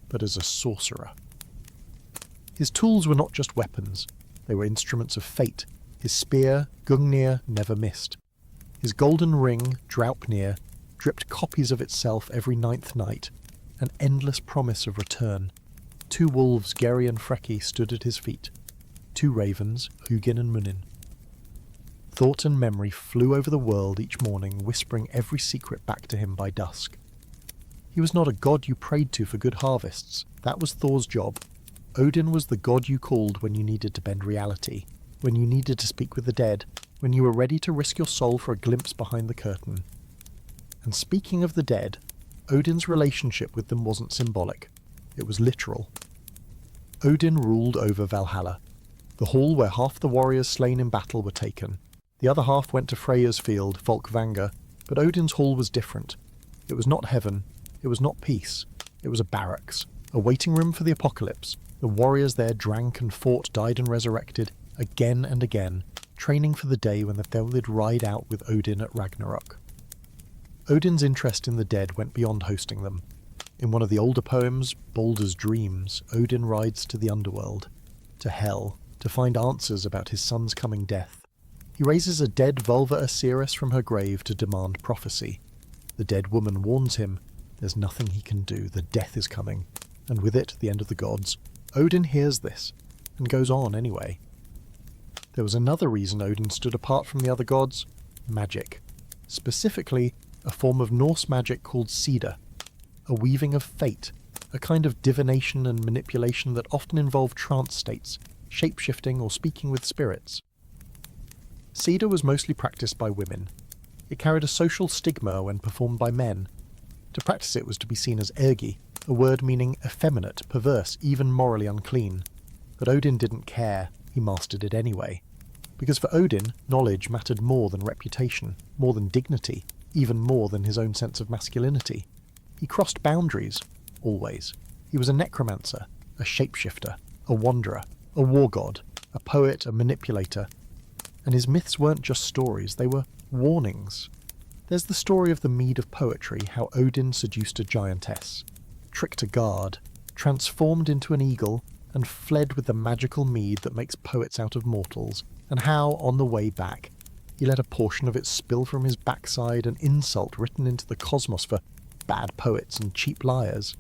but as a sorcerer. His tools were not just weapons, they were instruments of fate. His spear, Gungnir, never missed. His golden ring, Draupnir, dripped copies of itself every 9th night, an endless promise of return. 2 wolves, Geri and Freki, stood at his feet. 2 ravens, Hugin and Munin. Thought and memory flew over the world each morning, whispering every secret back to him by dusk. He was not a god you prayed to for good harvests. That was Thor's job. Odin was the god you called when you needed to bend reality, when you needed to speak with the dead, when you were ready to risk your soul for a glimpse behind the curtain. And speaking of the dead, Odin's relationship with them wasn't symbolic. It was literal. Odin ruled over Valhalla, the hall where half the warriors slain in battle were taken. The other half went to Freyja's field, Folkvanga, but Odin's hall was different. It was not heaven, it was not peace, it was a barracks, a waiting room for the apocalypse. The warriors there drank and fought, died and resurrected, again and again, training for the day when they would ride out with Odin at Ragnarok. Odin's interest in the dead went beyond hosting them. In one of the older poems, Baldur's Dreams, Odin rides to the underworld, to Hel, to find answers about his son's coming death. He raises a dead Vulva Osiris from her grave to demand prophecy. The dead woman warns him, there's nothing he can do, the death is coming, and with it the end of the gods. Odin hears this, and goes on anyway. There was another reason Odin stood apart from the other gods: magic. Specifically, a form of Norse magic called Sida, a weaving of fate, a kind of divination and manipulation that often involved trance states, shape-shifting or speaking with spirits. Sida was mostly practiced by women. It carried a social stigma when performed by men. To practice it was to be seen as ergi, a word meaning effeminate, perverse, even morally unclean. But Odin didn't care, he mastered it anyway. Because for Odin, knowledge mattered more than reputation, more than dignity, even more than his own sense of masculinity. He crossed boundaries, always. He was a necromancer, a shapeshifter, a wanderer, a war god, a poet, a manipulator. And his myths weren't just stories, they were warnings. There's the story of the mead of poetry, how Odin seduced a giantess, tricked a guard, transformed into an eagle, and fled with the magical mead that makes poets out of mortals, and how, on the way back, he let a portion of it spill from his backside, an insult written into the cosmos for bad poets and cheap liars.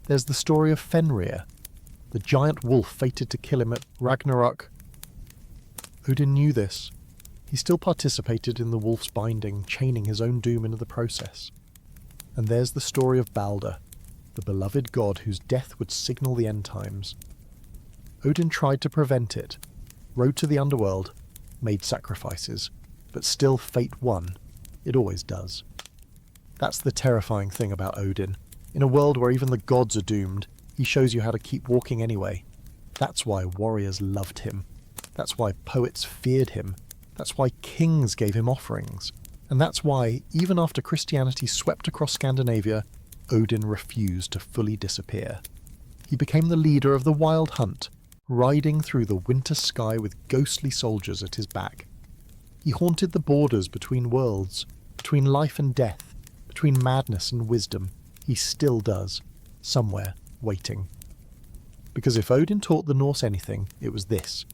There's the story of Fenrir, the giant wolf fated to kill him at Ragnarok. Odin knew this. He still participated in the wolf's binding, chaining his own doom into the process. And there's the story of Balder, the beloved god whose death would signal the end times. Odin tried to prevent it, rode to the underworld, made sacrifices, but still fate won. It always does. That's the terrifying thing about Odin. In a world where even the gods are doomed, he shows you how to keep walking anyway. That's why warriors loved him. That's why poets feared him. That's why kings gave him offerings. And that's why, even after Christianity swept across Scandinavia, Odin refused to fully disappear. He became the leader of the wild hunt, riding through the winter sky with ghostly soldiers at his back. He haunted the borders between worlds, between life and death, between madness and wisdom. He still does, somewhere, waiting. Because if Odin taught the Norse anything, it was this.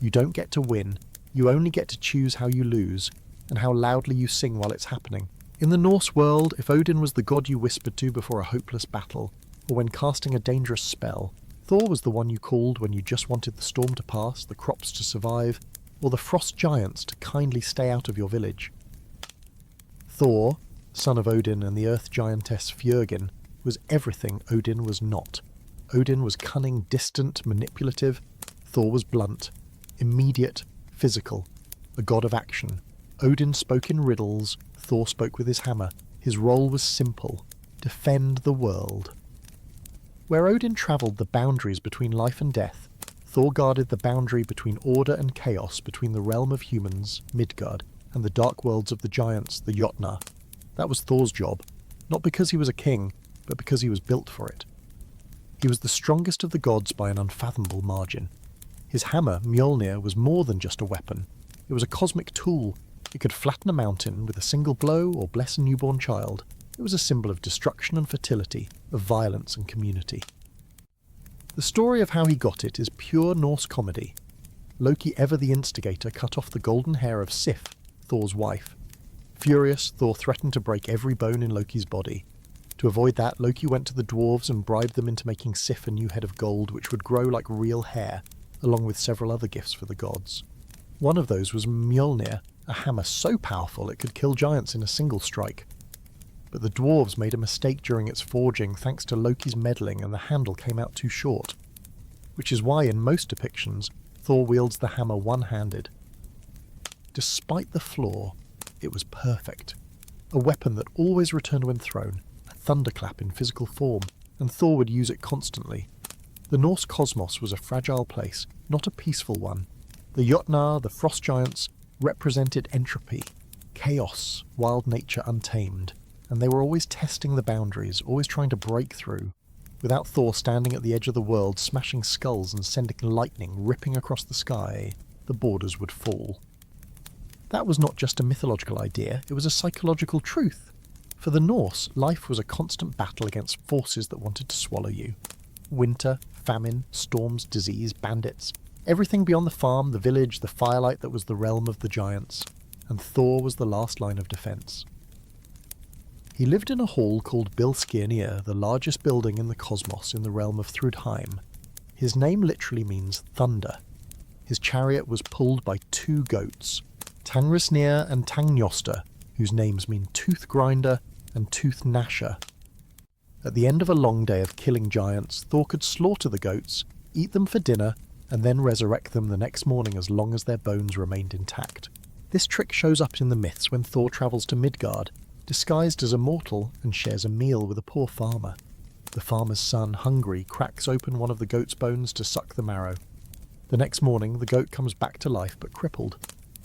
You don't get to win, you only get to choose how you lose, and how loudly you sing while it's happening. In the Norse world, if Odin was the god you whispered to before a hopeless battle, or when casting a dangerous spell, Thor was the one you called when you just wanted the storm to pass, the crops to survive, or the frost giants to kindly stay out of your village. Thor, son of Odin and the earth giantess Fjörgyn, was everything Odin was not. Odin was cunning, distant, manipulative. Thor was blunt, immediate, physical, a god of action. Odin spoke in riddles, Thor spoke with his hammer. His role was simple: defend the world. Where Odin travelled the boundaries between life and death, Thor guarded the boundary between order and chaos, between the realm of humans, Midgard, and the dark worlds of the giants, the Jotnar. That was Thor's job, not because he was a king, but because he was built for it. He was the strongest of the gods by an unfathomable margin. His hammer, Mjolnir, was more than just a weapon. It was a cosmic tool. It could flatten a mountain with a single blow or bless a newborn child. It was a symbol of destruction and fertility, of violence and community. The story of how he got it is pure Norse comedy. Loki, ever the instigator, cut off the golden hair of Sif, Thor's wife. Furious, Thor threatened to break every bone in Loki's body. To avoid that, Loki went to the dwarves and bribed them into making Sif a new head of gold which would grow like real hair, along with several other gifts for the gods. One of those was Mjolnir, a hammer so powerful it could kill giants in a single strike. but the dwarves made a mistake during its forging thanks to Loki's meddling and the handle came out too short, which is why in most depictions Thor wields the hammer one-handed. Despite the flaw, it was perfect. A weapon that always returned when thrown, a thunderclap in physical form, and Thor would use it constantly. The Norse cosmos was a fragile place, not a peaceful one. The Jotnar, the frost giants, represented entropy, chaos, wild nature untamed, and they were always testing the boundaries, always trying to break through. Without Thor standing at the edge of the world, smashing skulls and sending lightning ripping across the sky, the borders would fall. That was not just a mythological idea, it was a psychological truth. For the Norse, life was a constant battle against forces that wanted to swallow you. Winter, famine, storms, disease, bandits. Everything beyond the farm, the village, the firelight that was the realm of the giants. And Thor was the last line of defence. He lived in a hall called Bilskirnir, the largest building in the cosmos in the realm of Thrudheim. His name literally means thunder. His chariot was pulled by 2 goats, Tangrisnir and Tangnjosta, whose names mean Tooth Grinder and Tooth Gnasher. At the end of a long day of killing giants, Thor could slaughter the goats, eat them for dinner, and then resurrect them the next morning as long as their bones remained intact. This trick shows up in the myths when Thor travels to Midgard, disguised as a mortal, and shares a meal with a poor farmer. The farmer's son, hungry, cracks open one of the goat's bones to suck the marrow. The next morning, the goat comes back to life but crippled.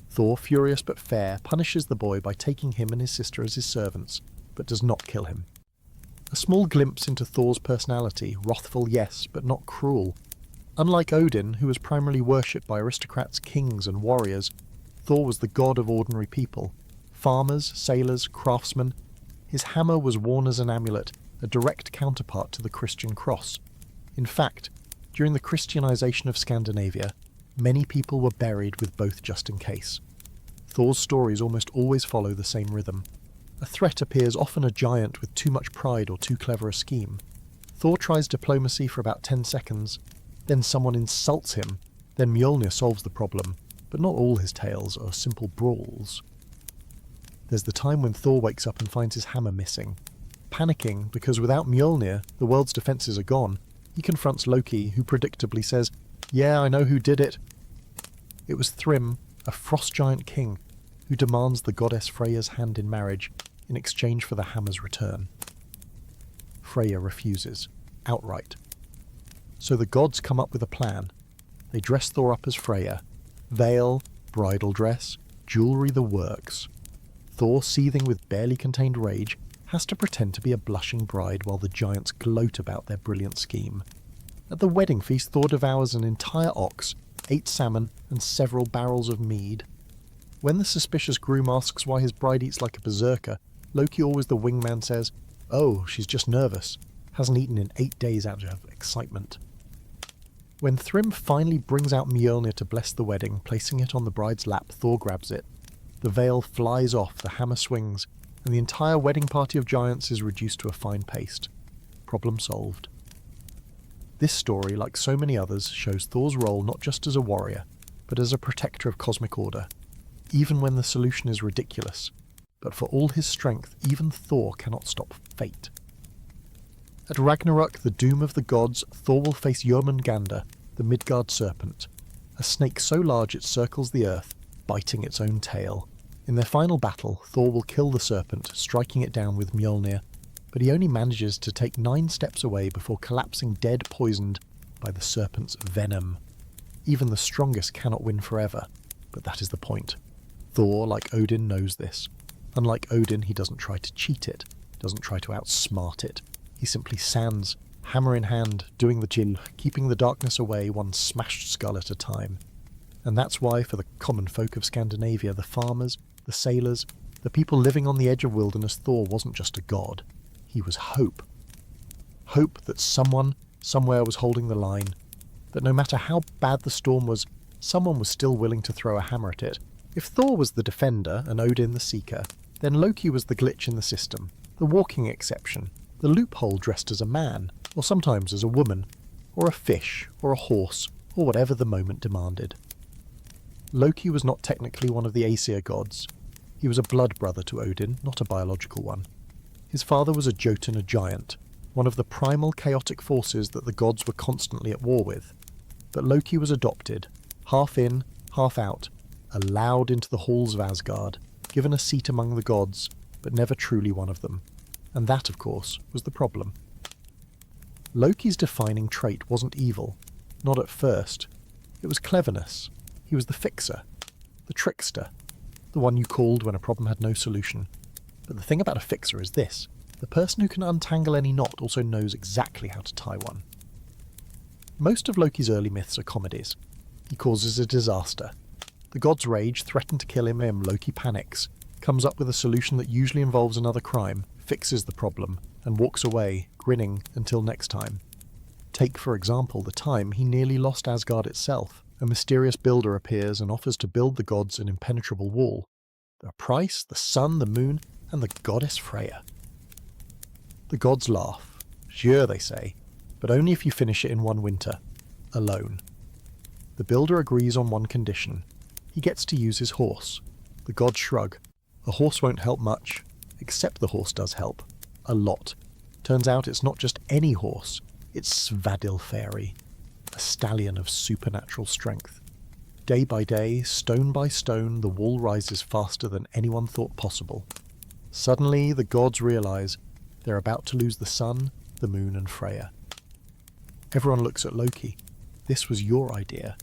Thor, furious but fair, punishes the boy by taking him and his sister as his servants, but does not kill him. A small glimpse into Thor's personality, wrathful yes, but not cruel. Unlike Odin, who was primarily worshipped by aristocrats, kings and warriors, Thor was the god of ordinary people. Farmers, sailors, craftsmen. His hammer was worn as an amulet, a direct counterpart to the Christian cross. In fact, during the Christianization of Scandinavia, many people were buried with both just in case. Thor's stories almost always follow the same rhythm. A threat appears often a giant with too much pride or too clever a scheme. Thor tries diplomacy for about 10 seconds, then someone insults him, then Mjolnir solves the problem, but not all his tales are simple brawls. There's the time when Thor wakes up and finds his hammer missing. Panicking because without Mjolnir, the world's defences are gone, he confronts Loki, who predictably says, "Yeah, I know who did it." It was Thrym, a frost giant king, who demands the goddess Freyja's hand in marriage in exchange for the hammer's return. Freyja refuses, outright. So the gods come up with a plan. They dress Thor up as Freyja. Veil, bridal dress, jewellery the works. Thor, seething with barely contained rage, has to pretend to be a blushing bride while the giants gloat about their brilliant scheme. At the wedding feast, Thor devours an entire ox, 8 salmon, and several barrels of mead. When the suspicious groom asks why his bride eats like a berserker, Loki, always the wingman, says, "Oh, she's just nervous. Hasn't eaten in 8 days out of excitement." When Thrym finally brings out Mjolnir to bless the wedding, placing it on the bride's lap, Thor grabs it. The veil flies off, the hammer swings, and the entire wedding party of giants is reduced to a fine paste. Problem solved. This story, like so many others, shows Thor's role not just as a warrior, but as a protector of cosmic order, even when the solution is ridiculous. But for all his strength, even Thor cannot stop fate. At Ragnarok, the doom of the gods, Thor will face Jormungandr, the Midgard serpent, a snake so large it circles the earth, biting its own tail. In their final battle, Thor will kill the serpent, striking it down with Mjolnir, but he only manages to take 9 steps away before collapsing dead, poisoned by the serpent's venom. Even the strongest cannot win forever, but that is the point. Thor, like Odin, knows this. Unlike Odin, he doesn't try to cheat it, doesn't try to outsmart it. He simply stands, hammer in hand, doing the chill, keeping the darkness away one smashed skull at a time. And that's why, for the common folk of Scandinavia, the farmers, the sailors, the people living on the edge of wilderness, Thor wasn't just a god. He was hope. Hope that someone, somewhere was holding the line, that no matter how bad the storm was, someone was still willing to throw a hammer at it. If Thor was the defender and Odin the seeker, then Loki was the glitch in the system, the walking exception, the loophole dressed as a man, or sometimes as a woman, or a fish, or a horse, or whatever the moment demanded. Loki was not technically one of the Aesir gods. He was a blood brother to Odin, not a biological one. His father was a Jotun, a giant, one of the primal chaotic forces that the gods were constantly at war with. But Loki was adopted, half in, half out, allowed into the halls of Asgard, given a seat among the gods, but never truly one of them. And that, of course, was the problem. Loki's defining trait wasn't evil, not at first. It was cleverness. He was the fixer, the trickster, the one you called when a problem had no solution. But the thing about a fixer is this: the person who can untangle any knot also knows exactly how to tie one. Most of Loki's early myths are comedies. He causes a disaster. The gods rage, threaten to kill him, and Loki panics, comes up with a solution that usually involves another crime, fixes the problem, and walks away, grinning until next time. Take, for example, the time he nearly lost Asgard itself. A mysterious builder appears and offers to build the gods an impenetrable wall. The price, the sun, the moon, and the goddess Freya. The gods laugh. Sure, they say, but only if you finish it in one winter, alone. The builder agrees on one condition. He gets to use his horse. The gods shrug. A horse won't help much, except the horse does help. A lot. Turns out it's not just any horse, it's Svadilfari, a stallion of supernatural strength. Day by day, stone by stone, the wall rises faster than anyone thought possible. Suddenly, the gods realize they're about to lose the sun, the moon, and Freya. Everyone looks at Loki. This was your idea.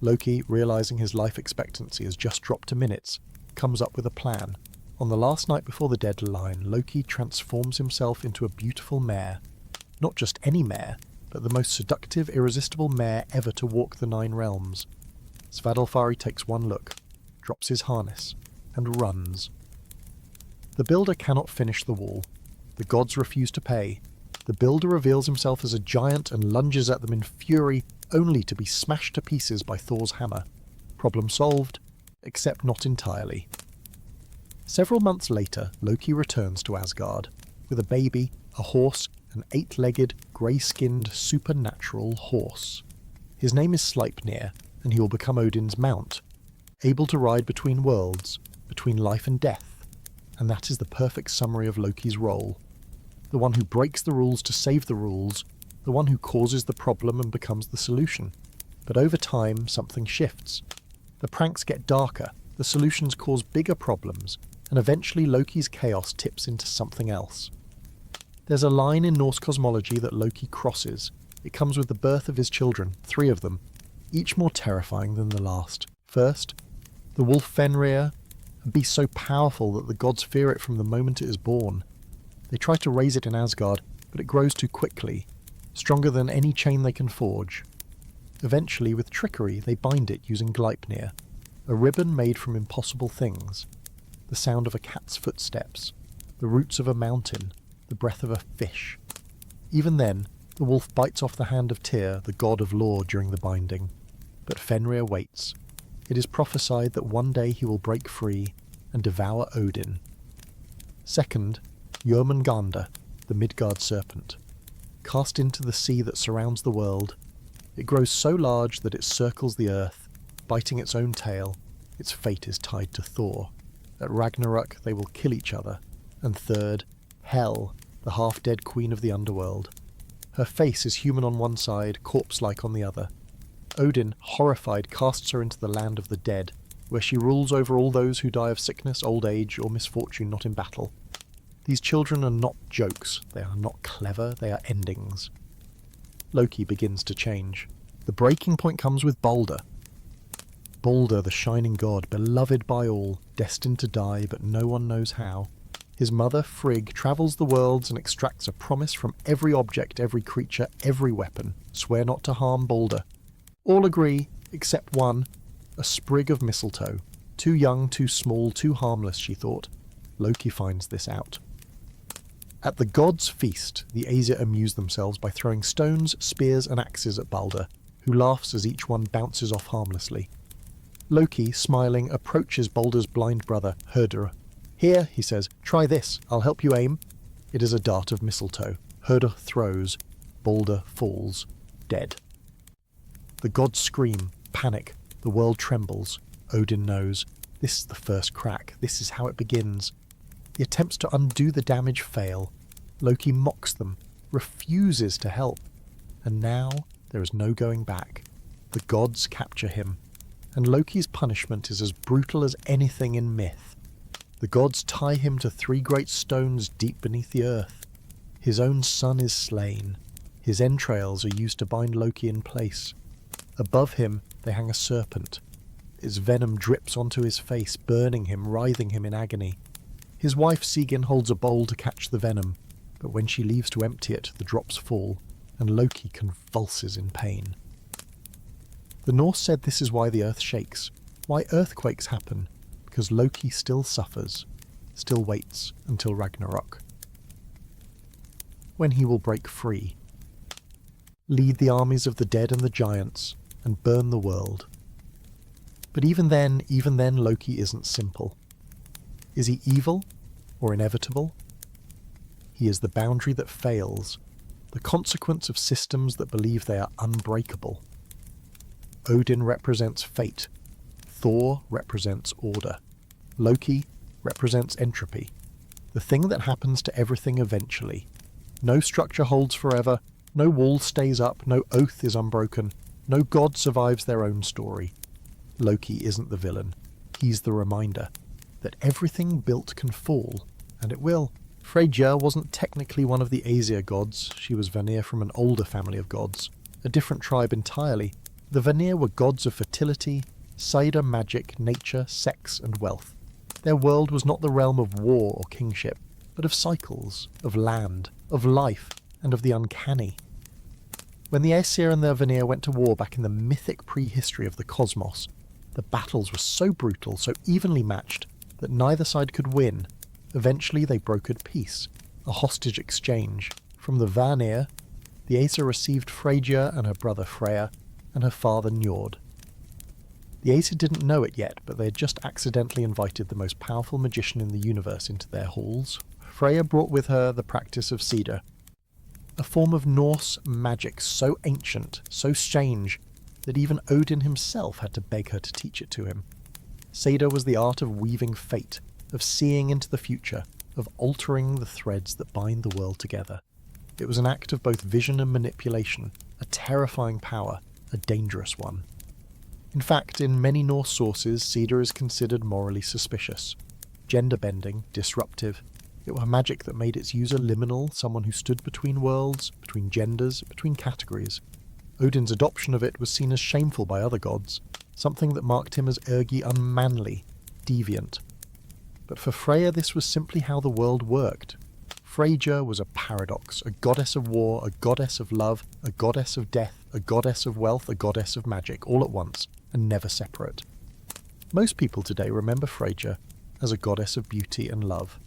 Loki, realizing his life expectancy has just dropped to minutes, comes up with a plan. On the last night before the deadline, Loki transforms himself into a beautiful mare. Not just any mare, but the most seductive, irresistible mare ever to walk the 9 realms. Svadilfari takes one look, drops his harness, and runs. The builder cannot finish the wall. The gods refuse to pay. The builder reveals himself as a giant and lunges at them in fury, only to be smashed to pieces by Thor's hammer. Problem solved, except not entirely. Several months later, Loki returns to Asgard, with a baby, a horse, an 8-legged, grey-skinned, supernatural horse. His name is Sleipnir, and he will become Odin's mount, able to ride between worlds, between life and death. And that is the perfect summary of Loki's role. The one who breaks the rules to save the rules, the one who causes the problem and becomes the solution. But over time, something shifts. The pranks get darker, the solutions cause bigger problems, and eventually Loki's chaos tips into something else. There's a line in Norse cosmology that Loki crosses. It comes with the birth of his children, 3 of them, each more terrifying than the last. First, the wolf Fenrir, a beast so powerful that the gods fear it from the moment it is born. They try to raise it in Asgard, but it grows too quickly, stronger than any chain they can forge. Eventually, with trickery, they bind it using Gleipnir, a ribbon made from impossible things. The sound of a cat's footsteps, the roots of a mountain, the breath of a fish. Even then, the wolf bites off the hand of Tyr, the god of law, during the binding. But Fenrir waits. It is prophesied that one day he will break free and devour Odin. Second, Jörmungandr, the Midgard serpent. Cast into the sea that surrounds the world, it grows so large that it circles the earth, biting its own tail. Its fate is tied to Thor. At Ragnarok they will kill each other. And third, Hel, the half-dead queen of the underworld. Her face is human on one side, corpse-like on the other. Odin, horrified, casts her into the land of the dead, where she rules over all those who die of sickness, old age, or misfortune not in battle. These children are not jokes, they are not clever, they are endings. Loki begins to change. The breaking point comes with Balder. Balder, the shining god, beloved by all, destined to die, but no one knows how. His mother, Frigg, travels the worlds and extracts a promise from every object, every creature, every weapon. Swear not to harm Balder. All agree, except one, a sprig of mistletoe. Too young, too small, too harmless, she thought. Loki finds this out. At the gods' feast, the Aesir amuse themselves by throwing stones, spears and axes at Balder, who laughs as each one bounces off harmlessly. Loki, smiling, approaches Balder's blind brother, Herdr. Here, he says, try this, I'll help you aim. It is a dart of mistletoe. Herdr throws. Balder falls, dead. The gods scream, panic, the world trembles. Odin knows. This is the first crack, this is how it begins. The attempts to undo the damage fail. Loki mocks them, refuses to help. And now there is no going back. The gods capture him. And Loki's punishment is as brutal as anything in myth. The gods tie him to 3 great stones deep beneath the earth. His own son is slain. His entrails are used to bind Loki in place. Above him they hang a serpent. Its venom drips onto his face, burning him, writhing him in agony. His wife Sigyn holds a bowl to catch the venom, but when she leaves to empty it, the drops fall, and Loki convulses in pain. The Norse said this is why the earth shakes, why earthquakes happen, because Loki still suffers, still waits until Ragnarok. When he will break free, lead the armies of the dead and the giants, and burn the world. But even then, Loki isn't simple. Is he evil or inevitable? He is the boundary that fails, the consequence of systems that believe they are unbreakable. Odin represents fate. Thor represents order. Loki represents entropy, the thing that happens to everything eventually. No structure holds forever, no wall stays up, no oath is unbroken, no god survives their own story. Loki isn't the villain. He's the reminder that everything built can fall, and it will. Freyja wasn't technically one of the Aesir gods. She was Vanir from an older family of gods, a different tribe entirely. The Vanir were gods of fertility, cider, magic, nature, sex, and wealth. Their world was not the realm of war or kingship, but of cycles, of land, of life, and of the uncanny. When the Aesir and the Vanir went to war back in the mythic prehistory of the cosmos, the battles were so brutal, so evenly matched, that neither side could win. Eventually they brokered peace, a hostage exchange. From the Vanir, the Aesir received Freyja and her brother Freya, and her father Njord. The Aesir didn't know it yet, but they had just accidentally invited the most powerful magician in the universe into their halls. Freya brought with her the practice of Cedar, a form of Norse magic so ancient, so strange, that even Odin himself had to beg her to teach it to him. Cedar was the art of weaving fate, of seeing into the future, of altering the threads that bind the world together. It was an act of both vision and manipulation, a terrifying power, a dangerous one. In fact, in many Norse sources, Cedar is considered morally suspicious, gender-bending, disruptive. It was magic that made its user liminal, someone who stood between worlds, between genders, between categories. Odin's adoption of it was seen as shameful by other gods, something that marked him as ergi unmanly, deviant. But for Freya this was simply how the world worked. Freyja was a paradox, a goddess of war, a goddess of love, a goddess of death, a goddess of wealth, a goddess of magic, all at once, and never separate. Most people today remember Freyja as a goddess of beauty and love.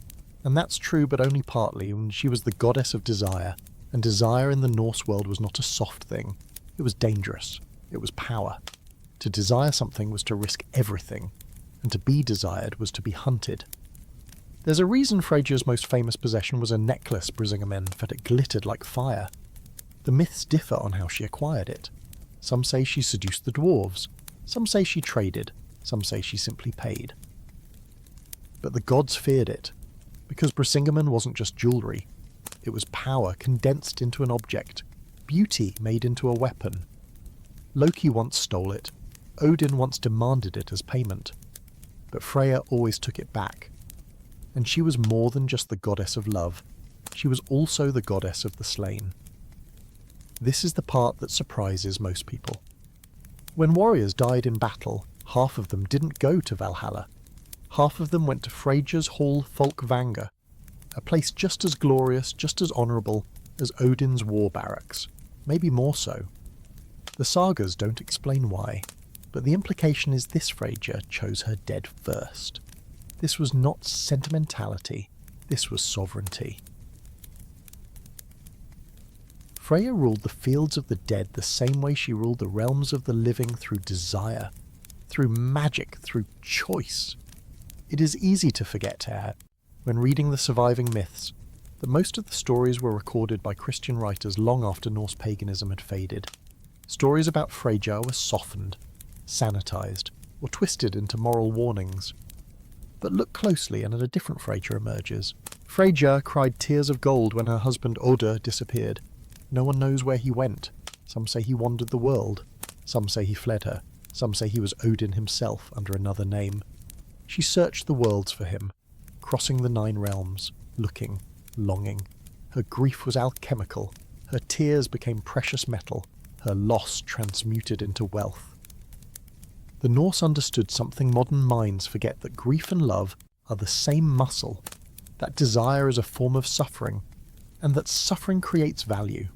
And that's true, but only partly, when she was the goddess of desire, and desire in the Norse world was not a soft thing. It was dangerous. It was power. To desire something was to risk everything, and to be desired was to be hunted. There's a reason Freyja's most famous possession was a necklace Brisingamen fed it glittered like fire. The myths differ on how she acquired it. Some say she seduced the dwarves, some say she traded, some say she simply paid. But the gods feared it, because Brisingamen wasn't just jewellery. It was power condensed into an object, beauty made into a weapon. Loki once stole it, Odin once demanded it as payment, but Freya always took it back. And she was more than just the goddess of love, she was also the goddess of the slain. This is the part that surprises most people. When warriors died in battle, half of them didn't go to Valhalla. Half of them went to Freyja's Hall Folkvanga, a place just as glorious, just as honourable as Odin's war barracks, maybe more so. The sagas don't explain why, but the implication is this Freyja chose her dead first. This was not sentimentality, this was sovereignty. Freya ruled the fields of the dead the same way she ruled the realms of the living, through desire, through magic, through choice. It is easy to forget, when reading the surviving myths, that most of the stories were recorded by Christian writers long after Norse paganism had faded. Stories about Freyja were softened, sanitized, or twisted into moral warnings. But look closely and a different Freyja emerges. Freyja cried tears of gold when her husband Oda disappeared. No one knows where he went. Some say he wandered the world. Some say he fled her. Some say he was Odin himself under another name. She searched the worlds for him, crossing the 9 realms, looking, longing. Her grief was alchemical. Her tears became precious metal. Her loss transmuted into wealth. The Norse understood something modern minds forget, that grief and love are the same muscle, that desire is a form of suffering, and that suffering creates value.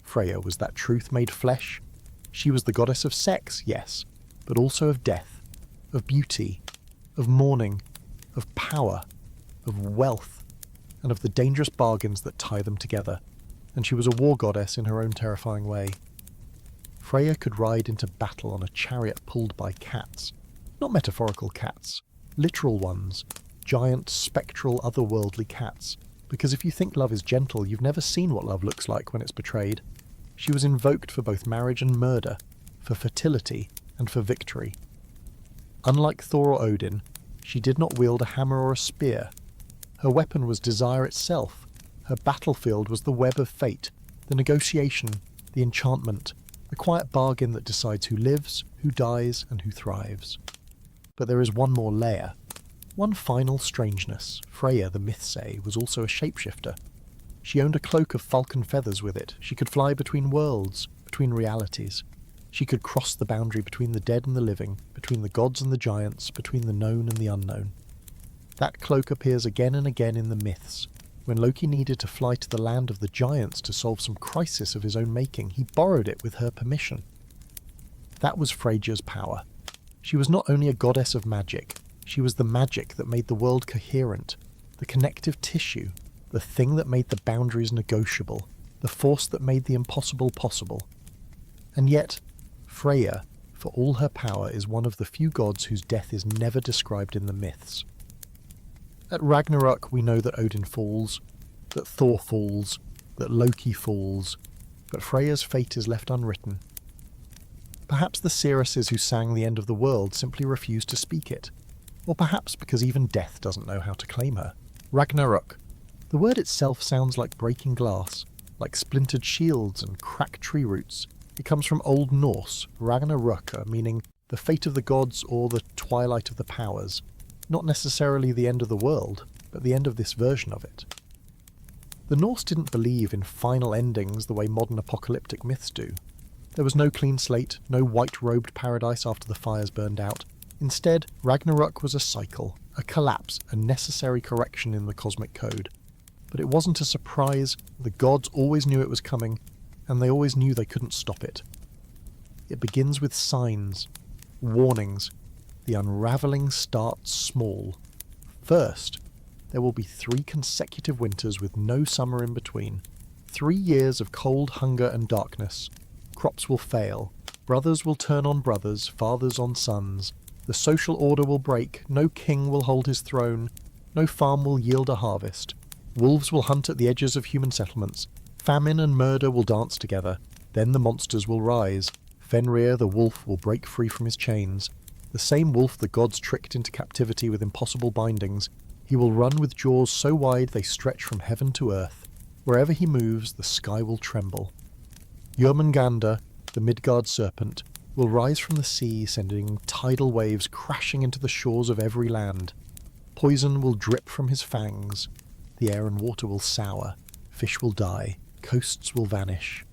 Freya was that truth made flesh. She was the goddess of sex, yes, but also of death, of beauty, of mourning, of power, of wealth, and of the dangerous bargains that tie them together, and she was a war goddess in her own terrifying way. Freya could ride into battle on a chariot pulled by cats. Not metaphorical cats, literal ones, giant, spectral, otherworldly cats. Because if you think love is gentle, you've never seen what love looks like when it's betrayed. She was invoked for both marriage and murder, for fertility and for victory. Unlike Thor or Odin, she did not wield a hammer or a spear. Her weapon was desire itself. Her battlefield was the web of fate, the negotiation, the enchantment, the quiet bargain that decides who lives, who dies, and who thrives. But there is one more layer. One final strangeness. Freya, the myths say, was also a shapeshifter. She owned a cloak of falcon feathers with it. She could fly between worlds, between realities. She could cross the boundary between the dead and the living, between the gods and the giants, between the known and the unknown. That cloak appears again and again in the myths. When Loki needed to fly to the land of the giants to solve some crisis of his own making, he borrowed it with her permission. That was Freyja's power. She was not only a goddess of magic, she was the magic that made the world coherent, the connective tissue, the thing that made the boundaries negotiable, the force that made the impossible possible. And yet, Freya, for all her power, is one of the few gods whose death is never described in the myths. At Ragnarok we know that Odin falls, that Thor falls, that Loki falls, but Freya's fate is left unwritten. Perhaps the seeresses who sang the end of the world simply refused to speak it, or perhaps because even death doesn't know how to claim her. Ragnarok. The word itself sounds like breaking glass, like splintered shields and cracked tree roots. It comes from Old Norse, Ragnarökr, meaning the fate of the gods or the twilight of the powers. Not necessarily the end of the world, but the end of this version of it. The Norse didn't believe in final endings the way modern apocalyptic myths do. There was no clean slate, no white-robed paradise after the fires burned out. Instead, Ragnarok was a cycle, a collapse, a necessary correction in the cosmic code. But it wasn't a surprise. The gods always knew it was coming, and they always knew they couldn't stop it. It begins with signs, warnings. The unravelling starts small. First, there will be 3 consecutive winters with no summer in between. 3 years of cold, hunger and darkness. Crops will fail. Brothers will turn on brothers, fathers on sons. The social order will break. No king will hold his throne. No farm will yield a harvest. Wolves will hunt at the edges of human settlements. Famine and murder will dance together. Then the monsters will rise. Fenrir the wolf will break free from his chains. The same wolf the gods tricked into captivity with impossible bindings. He will run with jaws so wide they stretch from heaven to earth. Wherever he moves, the sky will tremble. Jörmungandr, the Midgard serpent, will rise from the sea, sending tidal waves crashing into the shores of every land. Poison will drip from his fangs. The air and water will sour. Fish will die. Coasts will vanish.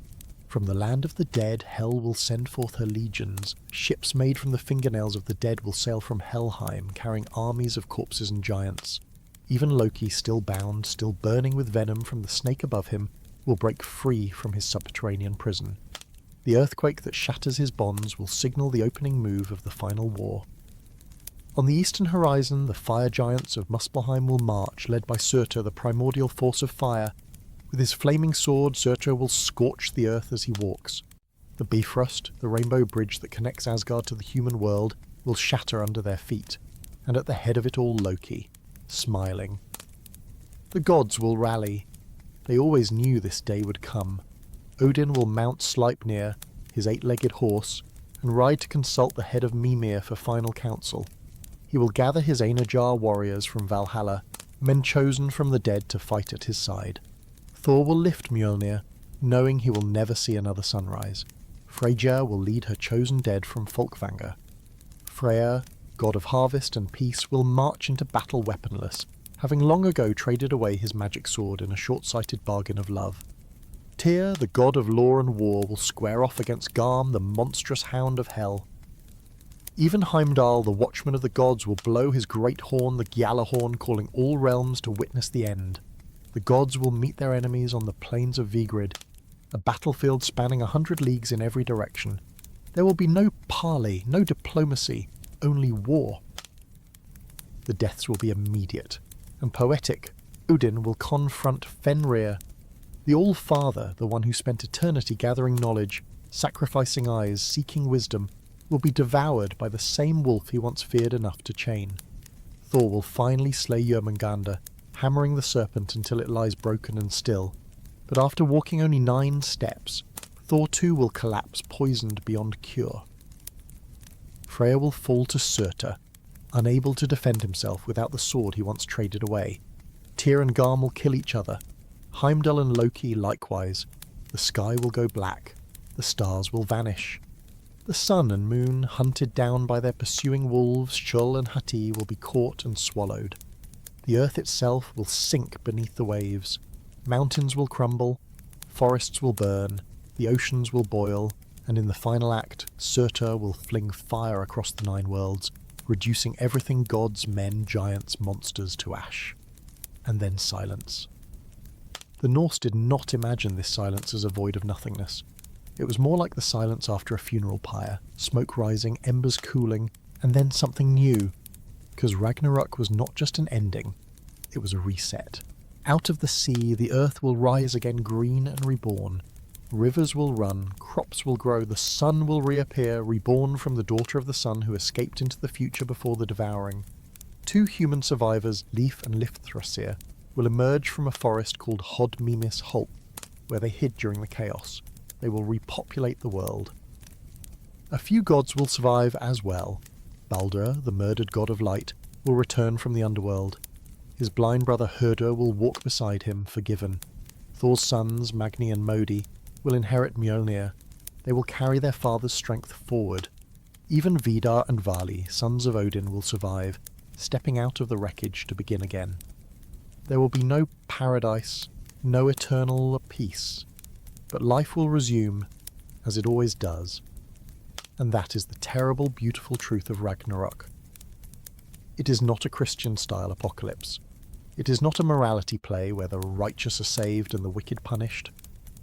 From the land of the dead, Hel will send forth her legions. Ships made from the fingernails of the dead will sail from Helheim, carrying armies of corpses and giants. Even Loki, still bound, still burning with venom from the snake above him, will break free from his subterranean prison. The earthquake that shatters his bonds will signal the opening move of the final war. On the eastern horizon, the fire giants of Muspelheim will march, led by Surtur, the primordial force of fire. With his flaming sword, Surtur will scorch the earth as he walks. The Bifrost, the rainbow bridge that connects Asgard to the human world, will shatter under their feet, and at the head of it all Loki, smiling. The gods will rally. They always knew this day would come. Odin will mount Sleipnir, his 8-legged horse, and ride to consult the head of Mimir for final counsel. he will gather his Einarjar warriors from Valhalla, men chosen from the dead to fight at his side. Thor will lift Mjolnir, knowing he will never see another sunrise. Freyja will lead her chosen dead from Folkvanger. Freyr, god of harvest and peace, will march into battle weaponless, having long ago traded away his magic sword in a short-sighted bargain of love. Tyr, the god of law and war, will square off against Garm, the monstrous hound of hell. Even Heimdall, the watchman of the gods, will blow his great horn, the Gjallarhorn, calling all realms to witness the end. The gods will meet their enemies on the plains of Vigrid, a battlefield spanning 100 leagues in every direction. There will be no parley, no diplomacy, only war. The deaths will be immediate and poetic. Odin will confront Fenrir, the All-Father, the one who spent eternity gathering knowledge, sacrificing eyes, seeking wisdom, will be devoured by the same wolf he once feared enough to chain. Thor will finally slay Jörmungandr, hammering the serpent until it lies broken and still. But after walking only 9 steps, Thor too will collapse, poisoned beyond cure. Freyr will fall to Surtur, unable to defend himself without the sword he once traded away. Tyr and Garm will kill each other. Heimdall and Loki likewise. The sky will go black. The stars will vanish. The sun and moon, hunted down by their pursuing wolves, Skjold and Hati, will be caught and swallowed. The earth itself will sink beneath the waves. Mountains will crumble. Forests will burn. The oceans will boil. And in the final act, Surtur will fling fire across the 9 worlds, reducing everything gods, men, giants, monsters to ash. And then silence. The Norse did not imagine this silence as a void of nothingness. It was more like the silence after a funeral pyre, smoke rising, embers cooling, and then something new. Because Ragnarok was not just an ending, it was a reset. Out of the sea, the earth will rise again green and reborn. Rivers will run, crops will grow, the sun will reappear, reborn from the daughter of the sun who escaped into the future before the devouring. 2 human survivors, Leif and Lifthrasir, will emerge from a forest called Hod Mimis Holt, where they hid during the chaos. They will repopulate the world. A few gods will survive as well. Baldur, the murdered god of light, will return from the underworld. His blind brother Hördur will walk beside him, forgiven. Thor's sons, Magni and Modi, will inherit Mjolnir. They will carry their father's strength forward. Even Vidar and Vali, sons of Odin, will survive, stepping out of the wreckage to begin again. There will be no paradise, no eternal peace, but life will resume, as it always does. And that is the terrible, beautiful truth of Ragnarok. It is not a Christian-style apocalypse. It is not a morality play where the righteous are saved and the wicked punished.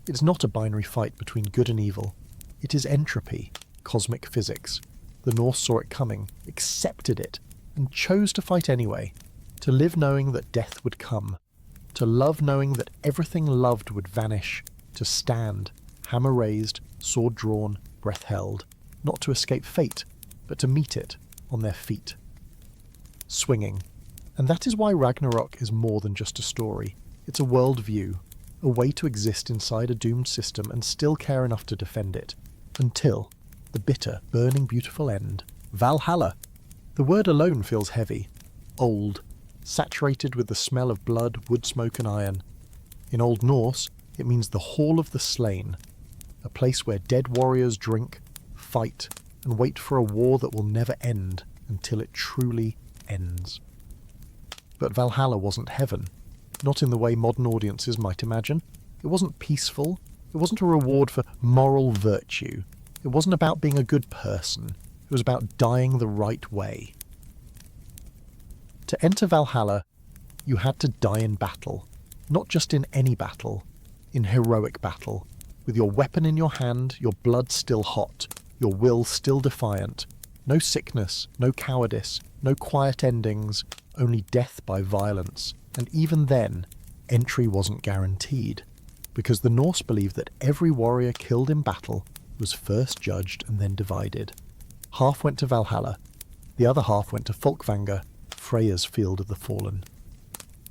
It is not a binary fight between good and evil. It is entropy, cosmic physics. The Norse saw it coming, accepted it, and chose to fight anyway, to live knowing that death would come, to love knowing that everything loved would vanish, to stand, hammer raised, sword drawn, breath held, not to escape fate, but to meet it on their feet. Swinging. And that is why Ragnarok is more than just a story. It's a worldview, a way to exist inside a doomed system and still care enough to defend it. Until the bitter, burning, beautiful end. Valhalla. The word alone feels heavy, old, saturated with the smell of blood, wood smoke and iron. In Old Norse, it means the Hall of the Slain, a place where dead warriors drink, fight, and wait for a war that will never end until it truly ends. But Valhalla wasn't heaven, not in the way modern audiences might imagine. It wasn't peaceful, it wasn't a reward for moral virtue, it wasn't about being a good person, it was about dying the right way. To enter Valhalla, you had to die in battle, not just in any battle, in heroic battle, with your weapon in your hand, your blood still hot, your will still defiant. No sickness, no cowardice, no quiet endings, only death by violence. And even then, entry wasn't guaranteed, because the Norse believed that every warrior killed in battle was first judged and then divided. Half went to Valhalla, the other half went to Folkvanger, Freya's field of the fallen.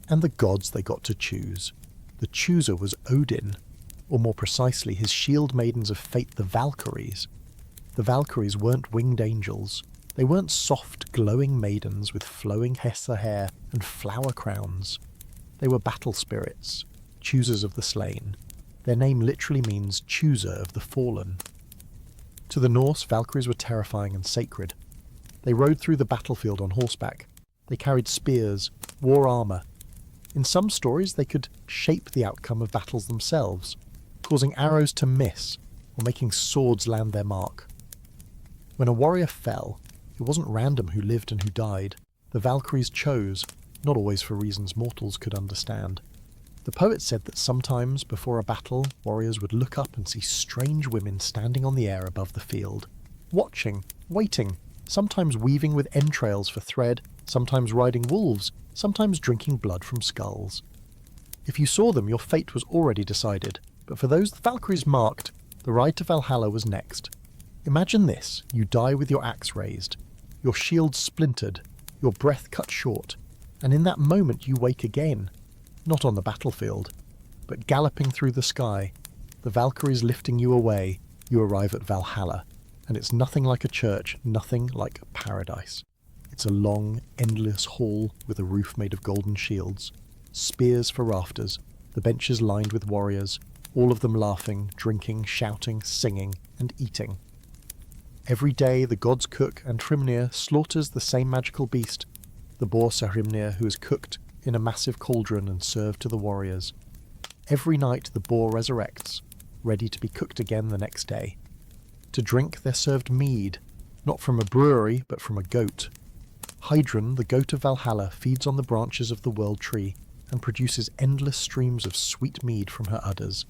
And the gods they got to choose. The chooser was Odin, or more precisely his shield maidens of fate, the Valkyries. The Valkyries weren't winged angels. They weren't soft, glowing maidens with flowing Hesse hair and flower crowns. They were battle spirits, choosers of the slain. Their name literally means chooser of the fallen. To the Norse, Valkyries were terrifying and sacred. They rode through the battlefield on horseback. They carried spears, wore armour. In some stories, they could shape the outcome of battles themselves, causing arrows to miss or making swords land their mark. When a warrior fell, it wasn't random who lived and who died. The Valkyries chose, not always for reasons mortals could understand. The poet said that sometimes, before a battle, warriors would look up and see strange women standing on the air above the field, watching, waiting, sometimes weaving with entrails for thread, sometimes riding wolves, sometimes drinking blood from skulls. If you saw them, your fate was already decided, but for those the Valkyries marked, the ride to Valhalla was next. Imagine this: you die with your axe raised, your shield splintered, your breath cut short, and in that moment you wake again, not on the battlefield, but galloping through the sky, the Valkyries lifting you away, you arrive at Valhalla, and it's nothing like a church, nothing like paradise. It's a long, endless hall with a roof made of golden shields, spears for rafters, the benches lined with warriors, all of them laughing, drinking, shouting, singing, and eating. Every day the god's cook, Andhrimnir, slaughters the same magical beast, the boar Sahrimnir, who is cooked in a massive cauldron and served to the warriors. Every night the boar resurrects, ready to be cooked again the next day. To drink they're served mead, not from a brewery but from a goat. Heidrun, the goat of Valhalla, feeds on the branches of the world tree and produces endless streams of sweet mead from her udders.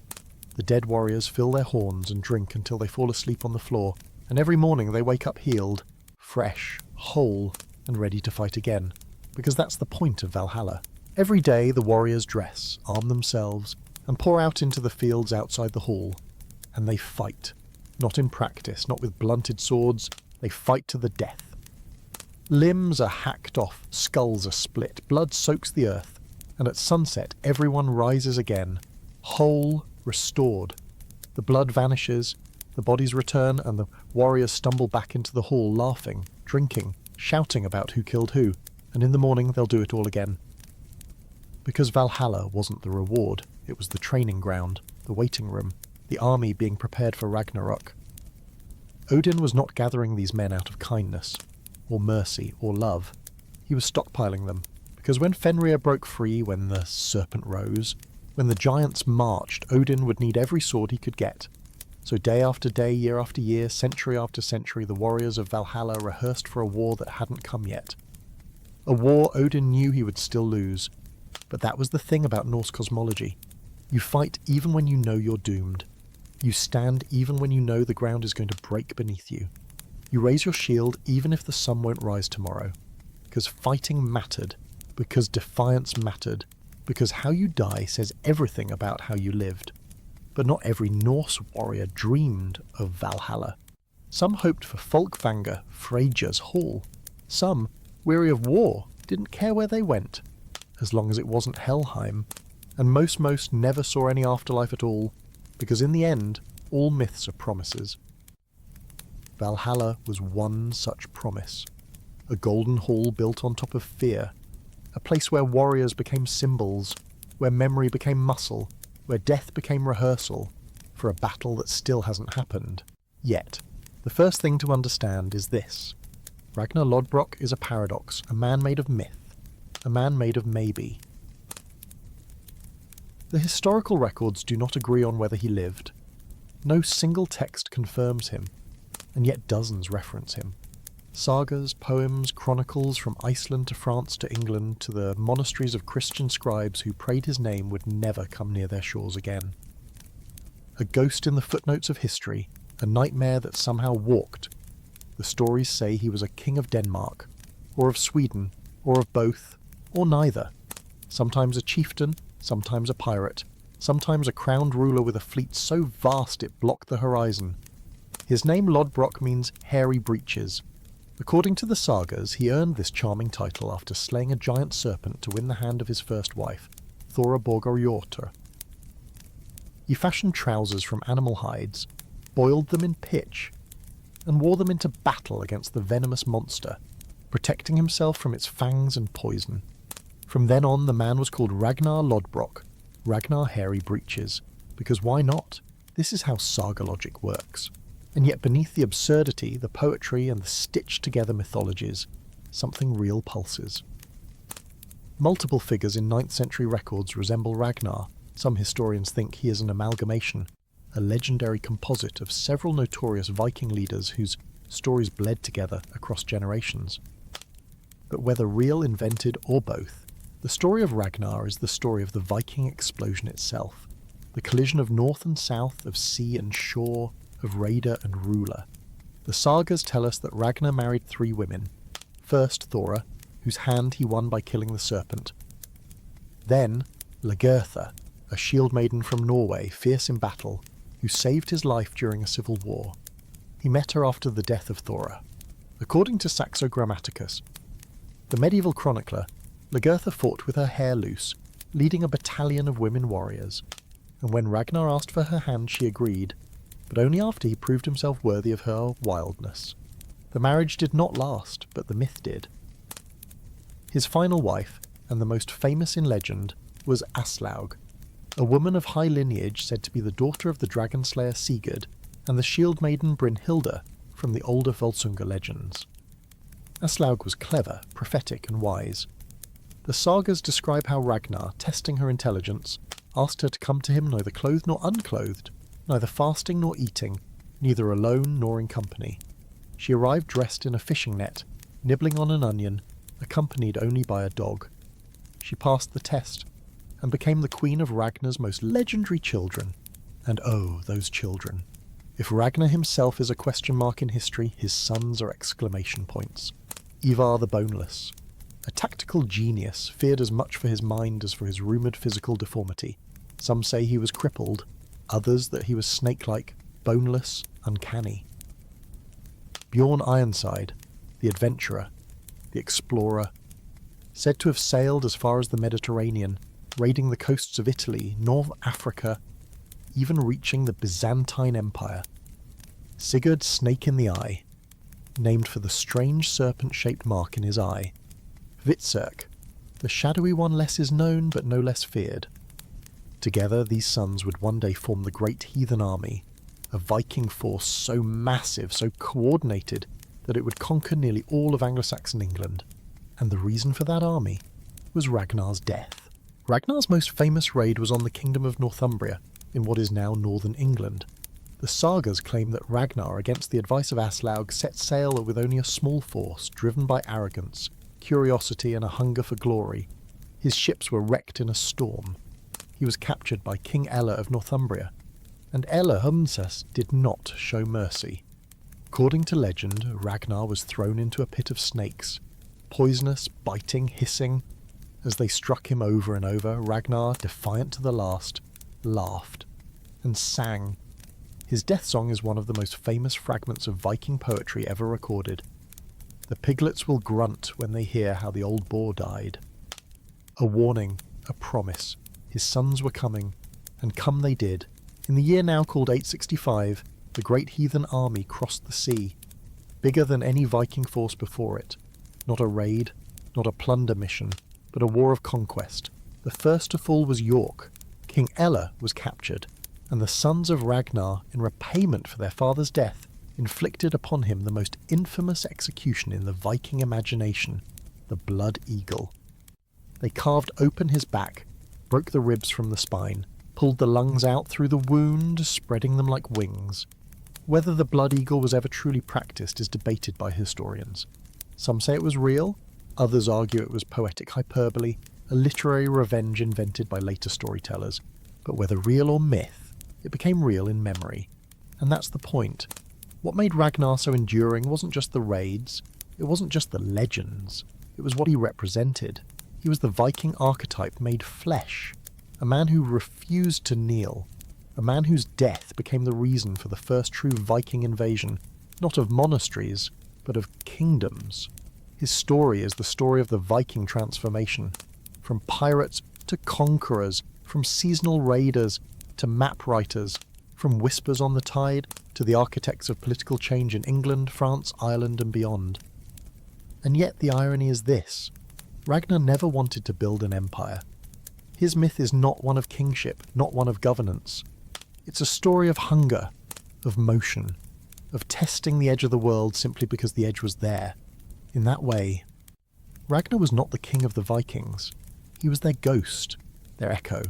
The dead warriors fill their horns and drink until they fall asleep on the floor, and every morning they wake up healed, fresh, whole, and ready to fight again, because that's the point of Valhalla. Every day the warriors dress, arm themselves, and pour out into the fields outside the hall, and they fight. Not in practice, not with blunted swords, they fight to the death. Limbs are hacked off, skulls are split, blood soaks the earth, and at sunset everyone rises again, whole, restored. The blood vanishes, the bodies return, and the warriors stumble back into the hall laughing, drinking, shouting about who killed who, and in the morning they'll do it all again. Because Valhalla wasn't the reward, it was the training ground, the waiting room, the army being prepared for Ragnarok. Odin was not gathering these men out of kindness, or mercy, or love. He was stockpiling them, because when Fenrir broke free, when the serpent rose, when the giants marched, Odin would need every sword he could get. So day after day, year after year, century after century, the warriors of Valhalla rehearsed for a war that hadn't come yet. A war Odin knew he would still lose. But that was the thing about Norse cosmology. You fight even when you know you're doomed. You stand even when you know the ground is going to break beneath you. You raise your shield even if the sun won't rise tomorrow. Because fighting mattered. Because defiance mattered. Because how you die says everything about how you lived. But not every Norse warrior dreamed of Valhalla. Some hoped for Folkvanga, Freyja's hall. Some, weary of war, didn't care where they went, as long as it wasn't Helheim. And most never saw any afterlife at all, because in the end, all myths are promises. Valhalla was one such promise. A golden hall built on top of fear. A place where warriors became symbols, where memory became muscle, where death became rehearsal, for a battle that still hasn't happened. Yet, the first thing to understand is this. Ragnar Lodbrok is a paradox, a man made of myth, a man made of maybe. The historical records do not agree on whether he lived. No single text confirms him, and yet dozens reference him. Sagas, poems, chronicles from Iceland to France to England to the monasteries of Christian scribes who prayed his name would never come near their shores again. A ghost in the footnotes of history, a nightmare that somehow walked. The stories say he was a king of Denmark, or of Sweden, or of both, or neither. Sometimes a chieftain, sometimes a pirate, sometimes a crowned ruler with a fleet so vast it blocked the horizon. His name Lodbrok means hairy breeches. According to the sagas, he earned this charming title after slaying a giant serpent to win the hand of his first wife, Thora Borgarjotr. He fashioned trousers from animal hides, boiled them in pitch, and wore them into battle against the venomous monster, protecting himself from its fangs and poison. From then on, the man was called Ragnar Lodbrok, Ragnar Hairy Breeches, because why not? This is how saga logic works. And yet beneath the absurdity, the poetry, and the stitched-together mythologies, something real pulses. Multiple figures in 9th century records resemble Ragnar. Some historians think he is an amalgamation, a legendary composite of several notorious Viking leaders whose stories bled together across generations. But whether real, invented, or both, the story of Ragnar is the story of the Viking explosion itself, the collision of north and south, of sea and shore, of raider and ruler. The sagas tell us that Ragnar married 3 women. First Thora, whose hand he won by killing the serpent. Then Lagertha, a shield maiden from Norway, fierce in battle, who saved his life during a civil war. He met her after the death of Thora. According to Saxo Grammaticus, the medieval chronicler, Lagertha fought with her hair loose, leading a battalion of women warriors, and when Ragnar asked for her hand she agreed, but only after he proved himself worthy of her wildness. The marriage did not last, but the myth did. His final wife, and the most famous in legend, was Aslaug, a woman of high lineage said to be the daughter of the dragon slayer Sigurd and the shield maiden Brynhilda from the older Volsunga legends. Aslaug was clever, prophetic and wise. The sagas describe how Ragnar, testing her intelligence, asked her to come to him neither clothed nor unclothed, neither fasting nor eating, neither alone nor in company. She arrived dressed in a fishing net, nibbling on an onion, accompanied only by a dog. She passed the test, and became the queen of Ragnar's most legendary children. And oh, those children. If Ragnar himself is a question mark in history, his sons are exclamation points. Ivar the Boneless, a tactical genius, feared as much for his mind as for his rumoured physical deformity. Some say he was crippled, others that he was snake-like, boneless, uncanny. Bjorn Ironside, the adventurer, the explorer, said to have sailed as far as the Mediterranean, raiding the coasts of Italy, North Africa, even reaching the Byzantine Empire. Sigurd Snake in the Eye, named for the strange serpent-shaped mark in his eye. Hvitserk, the shadowy one less is known but no less feared. Together these sons would one day form the great heathen army, a Viking force so massive, so coordinated, that it would conquer nearly all of Anglo-Saxon England. And the reason for that army was Ragnar's death. Ragnar's most famous raid was on the kingdom of Northumbria, in what is now northern England. The sagas claim that Ragnar, against the advice of Aslaug, set sail with only a small force, driven by arrogance, curiosity and a hunger for glory. His ships were wrecked in a storm. He was captured by King Ella of Northumbria, and Ella Humsas did not show mercy. According to legend, Ragnar was thrown into a pit of snakes, poisonous, biting, hissing. As they struck him over and over, Ragnar, defiant to the last, laughed and sang. His death song is one of the most famous fragments of Viking poetry ever recorded. The piglets will grunt when they hear how the old boar died. A warning, a promise. His sons were coming, and come they did. In the year now called 865, the great heathen army crossed the sea, bigger than any Viking force before it. Not a raid, not a plunder mission, but a war of conquest. The first to fall was York. King Ella was captured, and the sons of Ragnar, in repayment for their father's death, inflicted upon him the most infamous execution in the Viking imagination, the Blood Eagle. They carved open his back, broke the ribs from the spine, pulled the lungs out through the wound, spreading them like wings. Whether the Blood Eagle was ever truly practiced is debated by historians. Some say it was real, others argue it was poetic hyperbole, a literary revenge invented by later storytellers. But whether real or myth, it became real in memory. And that's the point. What made Ragnar so enduring wasn't just the raids, it wasn't just the legends, it was what he represented. He was the Viking archetype made flesh, a man who refused to kneel, a man whose death became the reason for the first true Viking invasion, not of monasteries, but of kingdoms. His story is the story of the Viking transformation, from pirates to conquerors, from seasonal raiders to map writers, from whispers on the tide to the architects of political change in England, France, Ireland and beyond. And yet the irony is this: Ragnar never wanted to build an empire. His myth is not one of kingship, not one of governance. It's a story of hunger, of motion, of testing the edge of the world simply because the edge was there. In that way, Ragnar was not the king of the Vikings. He was their ghost, their echo,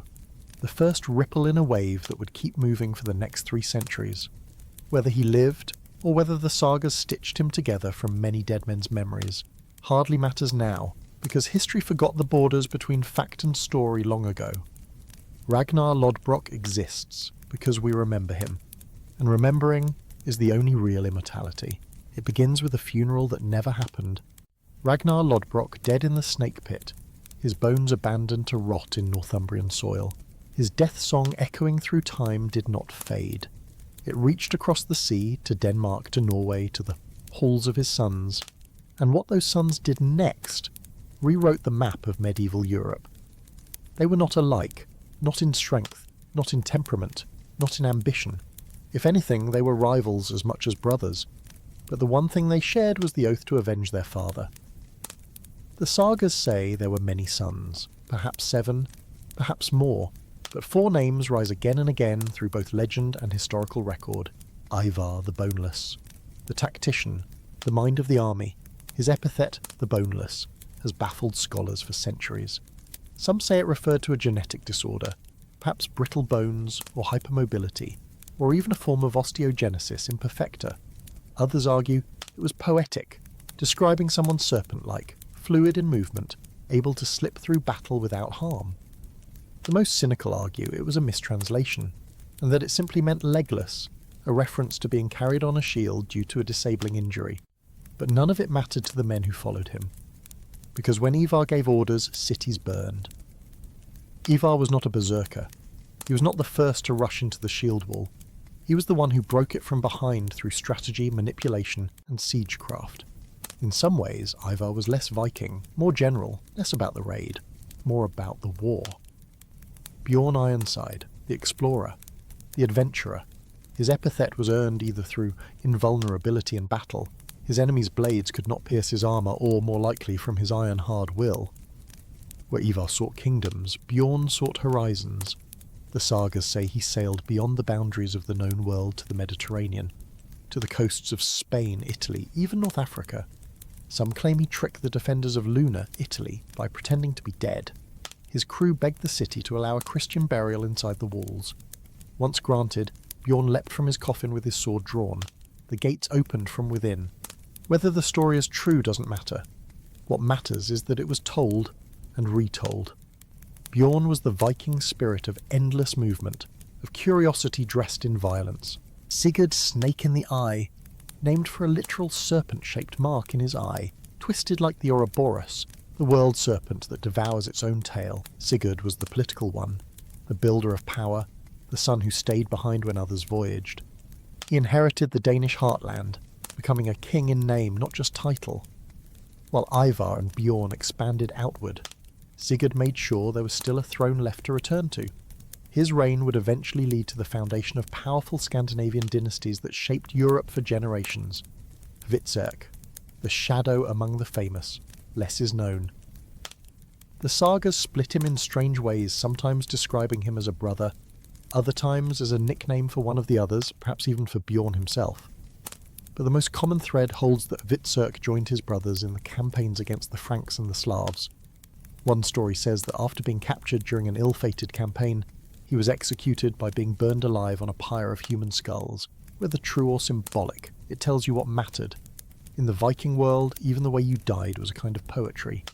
the first ripple in a wave that would keep moving for the next 3 centuries. Whether he lived, or whether the sagas stitched him together from many dead men's memories, hardly matters now, because history forgot the borders between fact and story long ago. Ragnar Lodbrok exists because we remember him, and remembering is the only real immortality. It begins with a funeral that never happened. Ragnar Lodbrok dead in the snake pit, his bones abandoned to rot in Northumbrian soil. His death song echoing through time did not fade. It reached across the sea, to Denmark, to Norway, to the halls of his sons. And what those sons did next rewrote the map of medieval Europe. They were not alike, not in strength, not in temperament, not in ambition. If anything, they were rivals as much as brothers. But the one thing they shared was the oath to avenge their father. The sagas say there were many sons, perhaps 7, perhaps more, but 4 names rise again and again through both legend and historical record. Ivar the Boneless, the tactician, the mind of the army. His epithet, the Boneless, has baffled scholars for centuries. Some say it referred to a genetic disorder, perhaps brittle bones or hypermobility, or even a form of osteogenesis imperfecta. Others argue it was poetic, describing someone serpent-like, fluid in movement, able to slip through battle without harm. The most cynical argue it was a mistranslation, and that it simply meant legless, a reference to being carried on a shield due to a disabling injury. But none of it mattered to the men who followed him, because when Ivar gave orders, cities burned. Ivar was not a berserker. He was not the first to rush into the shield wall. He was the one who broke it from behind through strategy, manipulation, and siegecraft. In some ways, Ivar was less Viking, more general, less about the raid, more about the war. Bjorn Ironside, the explorer, the adventurer. His epithet was earned either through invulnerability in battle. His enemy's blades could not pierce his armour, or, more likely, from his iron-hard will. Where Ivar sought kingdoms, Bjorn sought horizons. The sagas say he sailed beyond the boundaries of the known world to the Mediterranean, to the coasts of Spain, Italy, even North Africa. Some claim he tricked the defenders of Luna, Italy, by pretending to be dead. His crew begged the city to allow a Christian burial inside the walls. Once granted, Bjorn leapt from his coffin with his sword drawn. The gates opened from within. Whether the story is true doesn't matter. What matters is that it was told and retold. Bjorn was the Viking spirit of endless movement, of curiosity dressed in violence. Sigurd Snake in the Eye, named for a literal serpent-shaped mark in his eye, twisted like the Ouroboros, the world serpent that devours its own tail. Sigurd was the political one, the builder of power, the son who stayed behind when others voyaged. He inherited the Danish heartland, becoming a king in name, not just title. While Ivar and Bjorn expanded outward, Sigurd made sure there was still a throne left to return to. His reign would eventually lead to the foundation of powerful Scandinavian dynasties that shaped Europe for generations. Hvitserk, the shadow among the famous, less is known. The sagas split him in strange ways, sometimes describing him as a brother, other times as a nickname for one of the others, perhaps even for Bjorn himself. But the most common thread holds that Hvitserk joined his brothers in the campaigns against the Franks and the Slavs. One story says that after being captured during an ill-fated campaign, he was executed by being burned alive on a pyre of human skulls. Whether true or symbolic, it tells you what mattered. In the Viking world, even the way you died was a kind of poetry.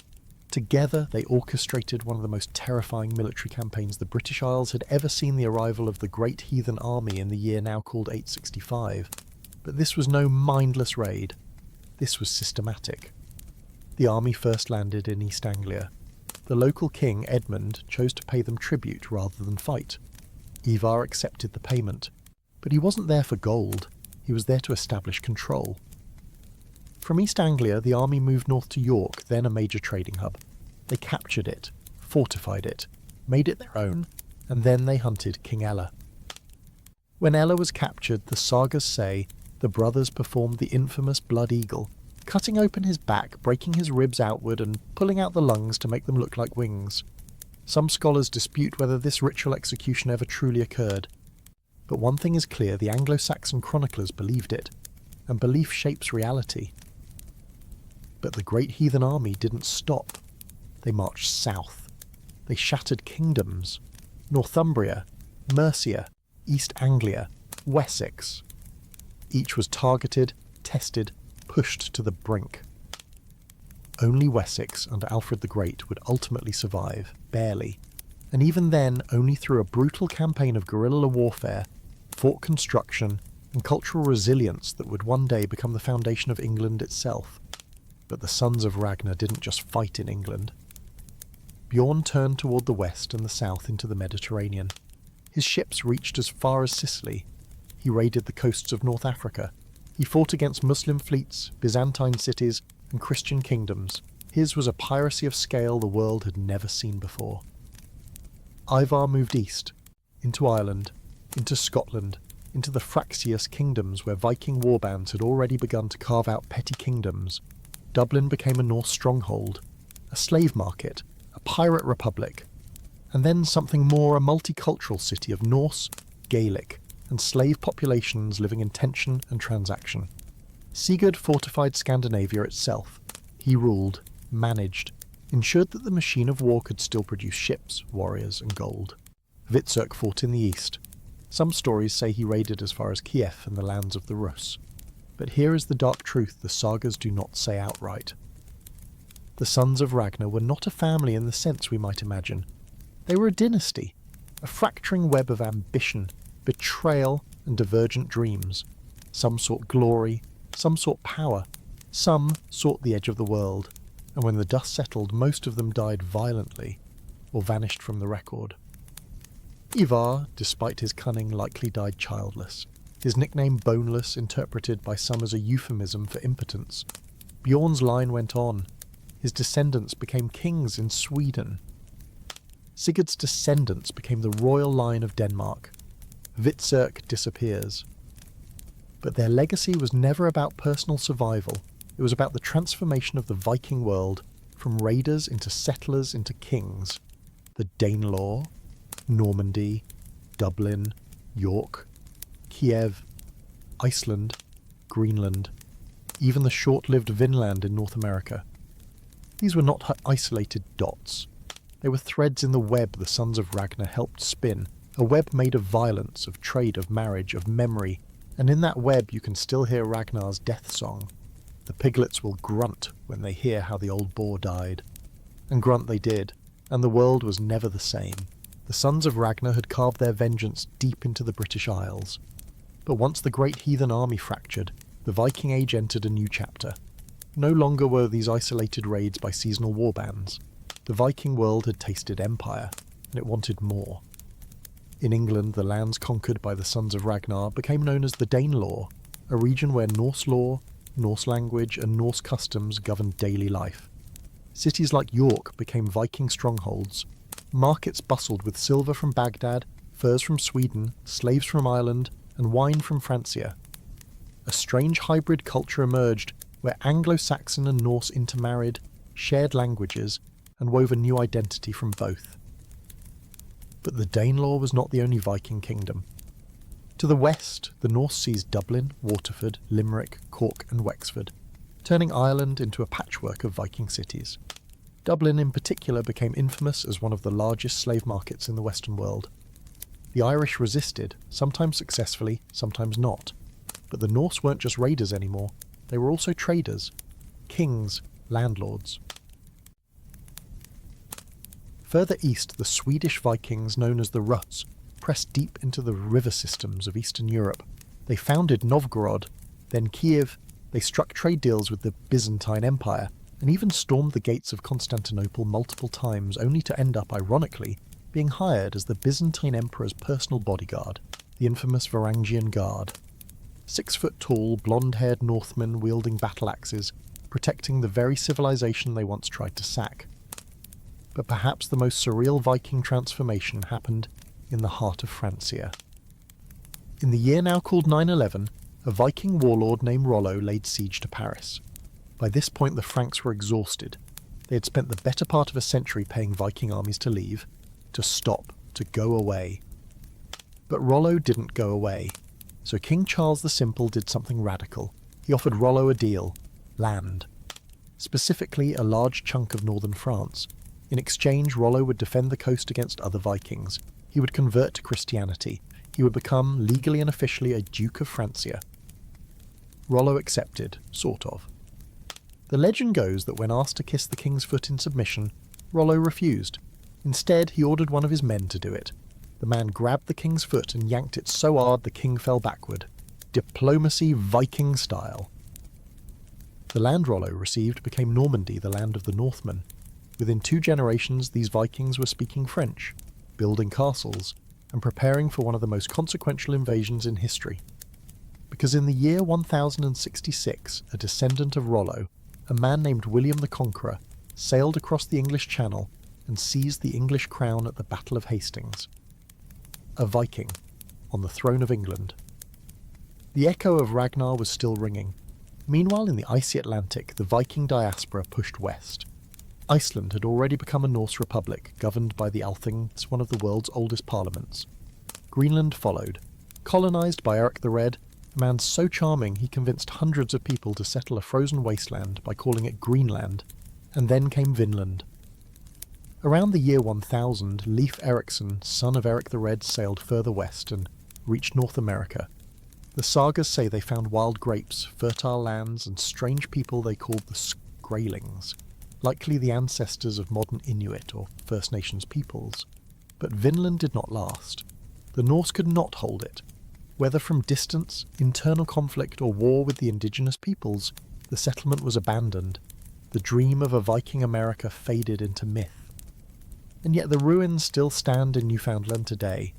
Together, they orchestrated one of the most terrifying military campaigns the British Isles had ever seen, the arrival of the Great Heathen Army in the year now called 865. But this was no mindless raid. This was systematic. The army first landed in East Anglia. The local king, Edmund, chose to pay them tribute rather than fight. Ivar accepted the payment. But he wasn't there for gold. He was there to establish control. From East Anglia, the army moved north to York, then a major trading hub. They captured it, fortified it, made it their own, and then they hunted King Ella. When Ella was captured, the sagas say the brothers performed the infamous Blood Eagle, cutting open his back, breaking his ribs outward and pulling out the lungs to make them look like wings. Some scholars dispute whether this ritual execution ever truly occurred. But one thing is clear, the Anglo-Saxon chroniclers believed it, and belief shapes reality. But the great heathen army didn't stop. They marched south. They shattered kingdoms. Northumbria, Mercia, East Anglia, Wessex. Each was targeted, tested, pushed to the brink. Only Wessex under Alfred the Great would ultimately survive, barely, and even then only through a brutal campaign of guerrilla warfare, fort construction, and cultural resilience that would one day become the foundation of England itself. But the sons of Ragnar didn't just fight in England. Bjorn turned toward the west and the south into the Mediterranean. His ships reached as far as Sicily. He raided the coasts of North Africa. He fought against Muslim fleets, Byzantine cities, and Christian kingdoms. His was a piracy of scale the world had never seen before. Ivar moved east, into Ireland, into Scotland, into the Fraxius kingdoms where Viking warbands had already begun to carve out petty kingdoms. Dublin became a Norse stronghold, a slave market, a pirate republic, and then something more, a multicultural city of Norse, Gaelic, and slave populations living in tension and transaction. Sigurd fortified Scandinavia itself. He ruled, managed, ensured that the machine of war could still produce ships, warriors, and gold. Hvitserk fought in the east. Some stories say he raided as far as Kiev and the lands of the Rus. But here is the dark truth the sagas do not say outright. The sons of Ragnar were not a family in the sense we might imagine. They were a dynasty, a fracturing web of ambition, betrayal, and divergent dreams. Some sought glory, some sought power, some sought the edge of the world, and when the dust settled, most of them died violently, or vanished from the record. Ivar, despite his cunning, likely died childless, his nickname Boneless interpreted by some as a euphemism for impotence. Bjorn's line went on. His descendants became kings in Sweden. Sigurd's descendants became the royal line of Denmark. Hvitserk disappears. But their legacy was never about personal survival. It was about the transformation of the Viking world, from raiders into settlers into kings. The Danelaw, Normandy, Dublin, York, Kiev, Iceland, Greenland, even the short-lived Vinland in North America. These were not isolated dots. They were threads in the web the sons of Ragnar helped spin, a web made of violence, of trade, of marriage, of memory, and in that web you can still hear Ragnar's death song. The piglets will grunt when they hear how the old boar died. And grunt they did, and the world was never the same. The sons of Ragnar had carved their vengeance deep into the British Isles. But once the great heathen army fractured, the Viking Age entered a new chapter. No longer were these isolated raids by seasonal warbands. The Viking world had tasted empire, and it wanted more. In England, the lands conquered by the sons of Ragnar became known as the Danelaw, a region where Norse law, Norse language, and Norse customs governed daily life. Cities like York became Viking strongholds. Markets bustled with silver from Baghdad, furs from Sweden, slaves from Ireland, and wine from Francia. A strange hybrid culture emerged where Anglo-Saxon and Norse intermarried, shared languages, and wove a new identity from both. But the Danelaw was not the only Viking kingdom. To the west, the Norse seized Dublin, Waterford, Limerick, Cork and Wexford, turning Ireland into a patchwork of Viking cities. Dublin in particular became infamous as one of the largest slave markets in the Western world. The Irish resisted, sometimes successfully, sometimes not. But the Norse weren't just raiders anymore, they were also traders, kings, landlords. Further east, the Swedish Vikings, known as the Ruts, pressed deep into the river systems of Eastern Europe. They founded Novgorod, then Kiev. They struck trade deals with the Byzantine Empire, and even stormed the gates of Constantinople multiple times, only to end up, ironically, being hired as the Byzantine Emperor's personal bodyguard, the infamous Varangian Guard. 6-foot-tall, blonde-haired Northmen wielding battle axes, protecting the very civilization they once tried to sack. But perhaps the most surreal Viking transformation happened in the heart of Francia. In the year now called 911, a Viking warlord named Rollo laid siege to Paris. By this point the Franks were exhausted. They had spent the better part of a century paying Viking armies to leave, to stop, to go away. But Rollo didn't go away, so King Charles the Simple did something radical. He offered Rollo a deal: land. Specifically a large chunk of northern France. In exchange, Rollo would defend the coast against other Vikings. He would convert to Christianity. He would become, legally and officially, a Duke of Francia. Rollo accepted, sort of. The legend goes that when asked to kiss the king's foot in submission, Rollo refused. Instead, he ordered one of his men to do it. The man grabbed the king's foot and yanked it so hard the king fell backward. Diplomacy Viking style. The land Rollo received became Normandy, the land of the Northmen. Within 2 generations, these Vikings were speaking French, building castles, and preparing for one of the most consequential invasions in history. Because in the year 1066, a descendant of Rollo, a man named William the Conqueror, sailed across the English Channel and seized the English crown at the Battle of Hastings. A Viking, on the throne of England. The echo of Ragnar was still ringing. Meanwhile, in the icy Atlantic, the Viking diaspora pushed west. Iceland had already become a Norse republic, governed by the Althings, one of the world's oldest parliaments. Greenland followed. Colonised by Eric the Red, a man so charming he convinced hundreds of people to settle a frozen wasteland by calling it Greenland, and then came Vinland. Around the year 1000, Leif Erikson, son of Eric the Red, sailed further west and reached North America. The sagas say they found wild grapes, fertile lands, and strange people they called the Skraelings, likely the ancestors of modern Inuit or First Nations peoples. But Vinland did not last. The Norse could not hold it. Whether from distance, internal conflict, or war with the indigenous peoples, the settlement was abandoned. The dream of a Viking America faded into myth. And yet the ruins still stand in Newfoundland today,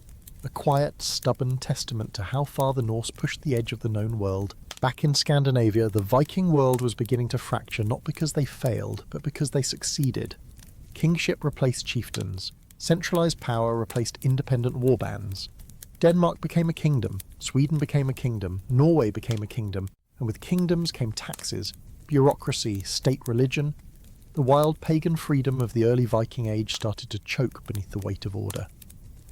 a quiet, stubborn testament to how far the Norse pushed the edge of the known world. Back in Scandinavia, the Viking world was beginning to fracture not because they failed, but because they succeeded. Kingship replaced chieftains. Centralised power replaced independent warbands. Denmark became a kingdom, Sweden became a kingdom, Norway became a kingdom, and with kingdoms came taxes, bureaucracy, state religion. The wild pagan freedom of the early Viking Age started to choke beneath the weight of order.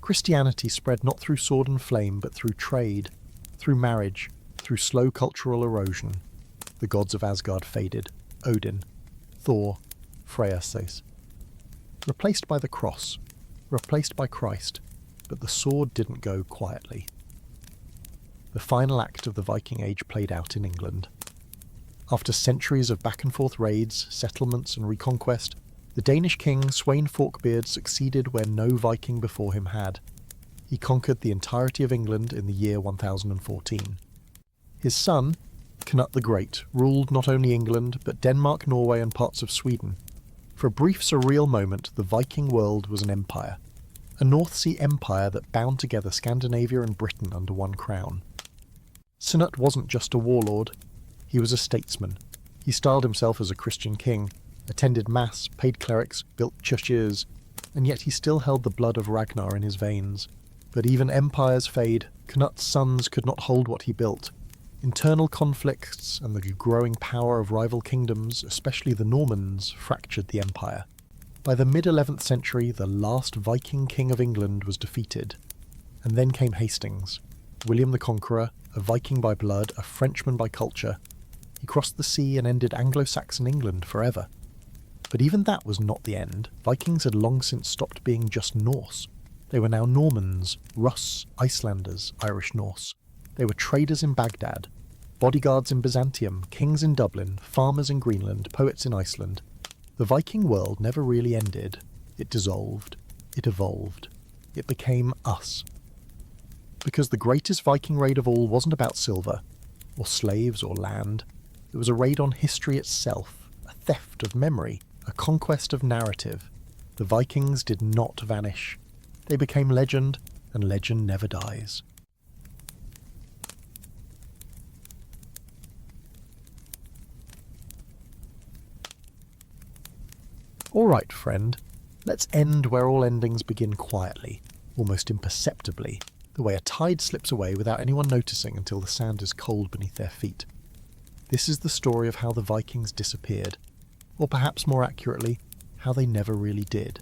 Christianity spread not through sword and flame, but through trade, through marriage, through slow cultural erosion. The gods of Asgard faded. Odin, Thor, Freya says. Replaced by the cross, replaced by Christ, but the sword didn't go quietly. The final act of the Viking Age played out in England. After centuries of back-and-forth raids, settlements and reconquest, the Danish king Sweyn Forkbeard succeeded where no Viking before him had. He conquered the entirety of England in the year 1014. His son, Canute the Great, ruled not only England, but Denmark, Norway and parts of Sweden. For a brief surreal moment, the Viking world was an empire. A North Sea empire that bound together Scandinavia and Britain under one crown. Canute wasn't just a warlord, he was a statesman. He styled himself as a Christian king, attended mass, paid clerics, built churches, and yet he still held the blood of Ragnar in his veins. But even empires fade, Canute's sons could not hold what he built. Internal conflicts and the growing power of rival kingdoms, especially the Normans, fractured the empire. By the mid-11th century, the last Viking king of England was defeated. And then came Hastings, William the Conqueror, a Viking by blood, a Frenchman by culture. He crossed the sea and ended Anglo-Saxon England forever. But even that was not the end. Vikings had long since stopped being just Norse. They were now Normans, Russ, Icelanders, Irish Norse. They were traders in Baghdad, bodyguards in Byzantium, kings in Dublin, farmers in Greenland, poets in Iceland. The Viking world never really ended. It dissolved. It evolved. It became us. Because the greatest Viking raid of all wasn't about silver, or slaves, or land. It was a raid on history itself, a theft of memory, a conquest of narrative. The Vikings did not vanish. They became legend, and legend never dies. Alright, friend, let's end where all endings begin quietly, almost imperceptibly, the way a tide slips away without anyone noticing until the sand is cold beneath their feet. This is the story of how the Vikings disappeared, or perhaps more accurately, how they never really did.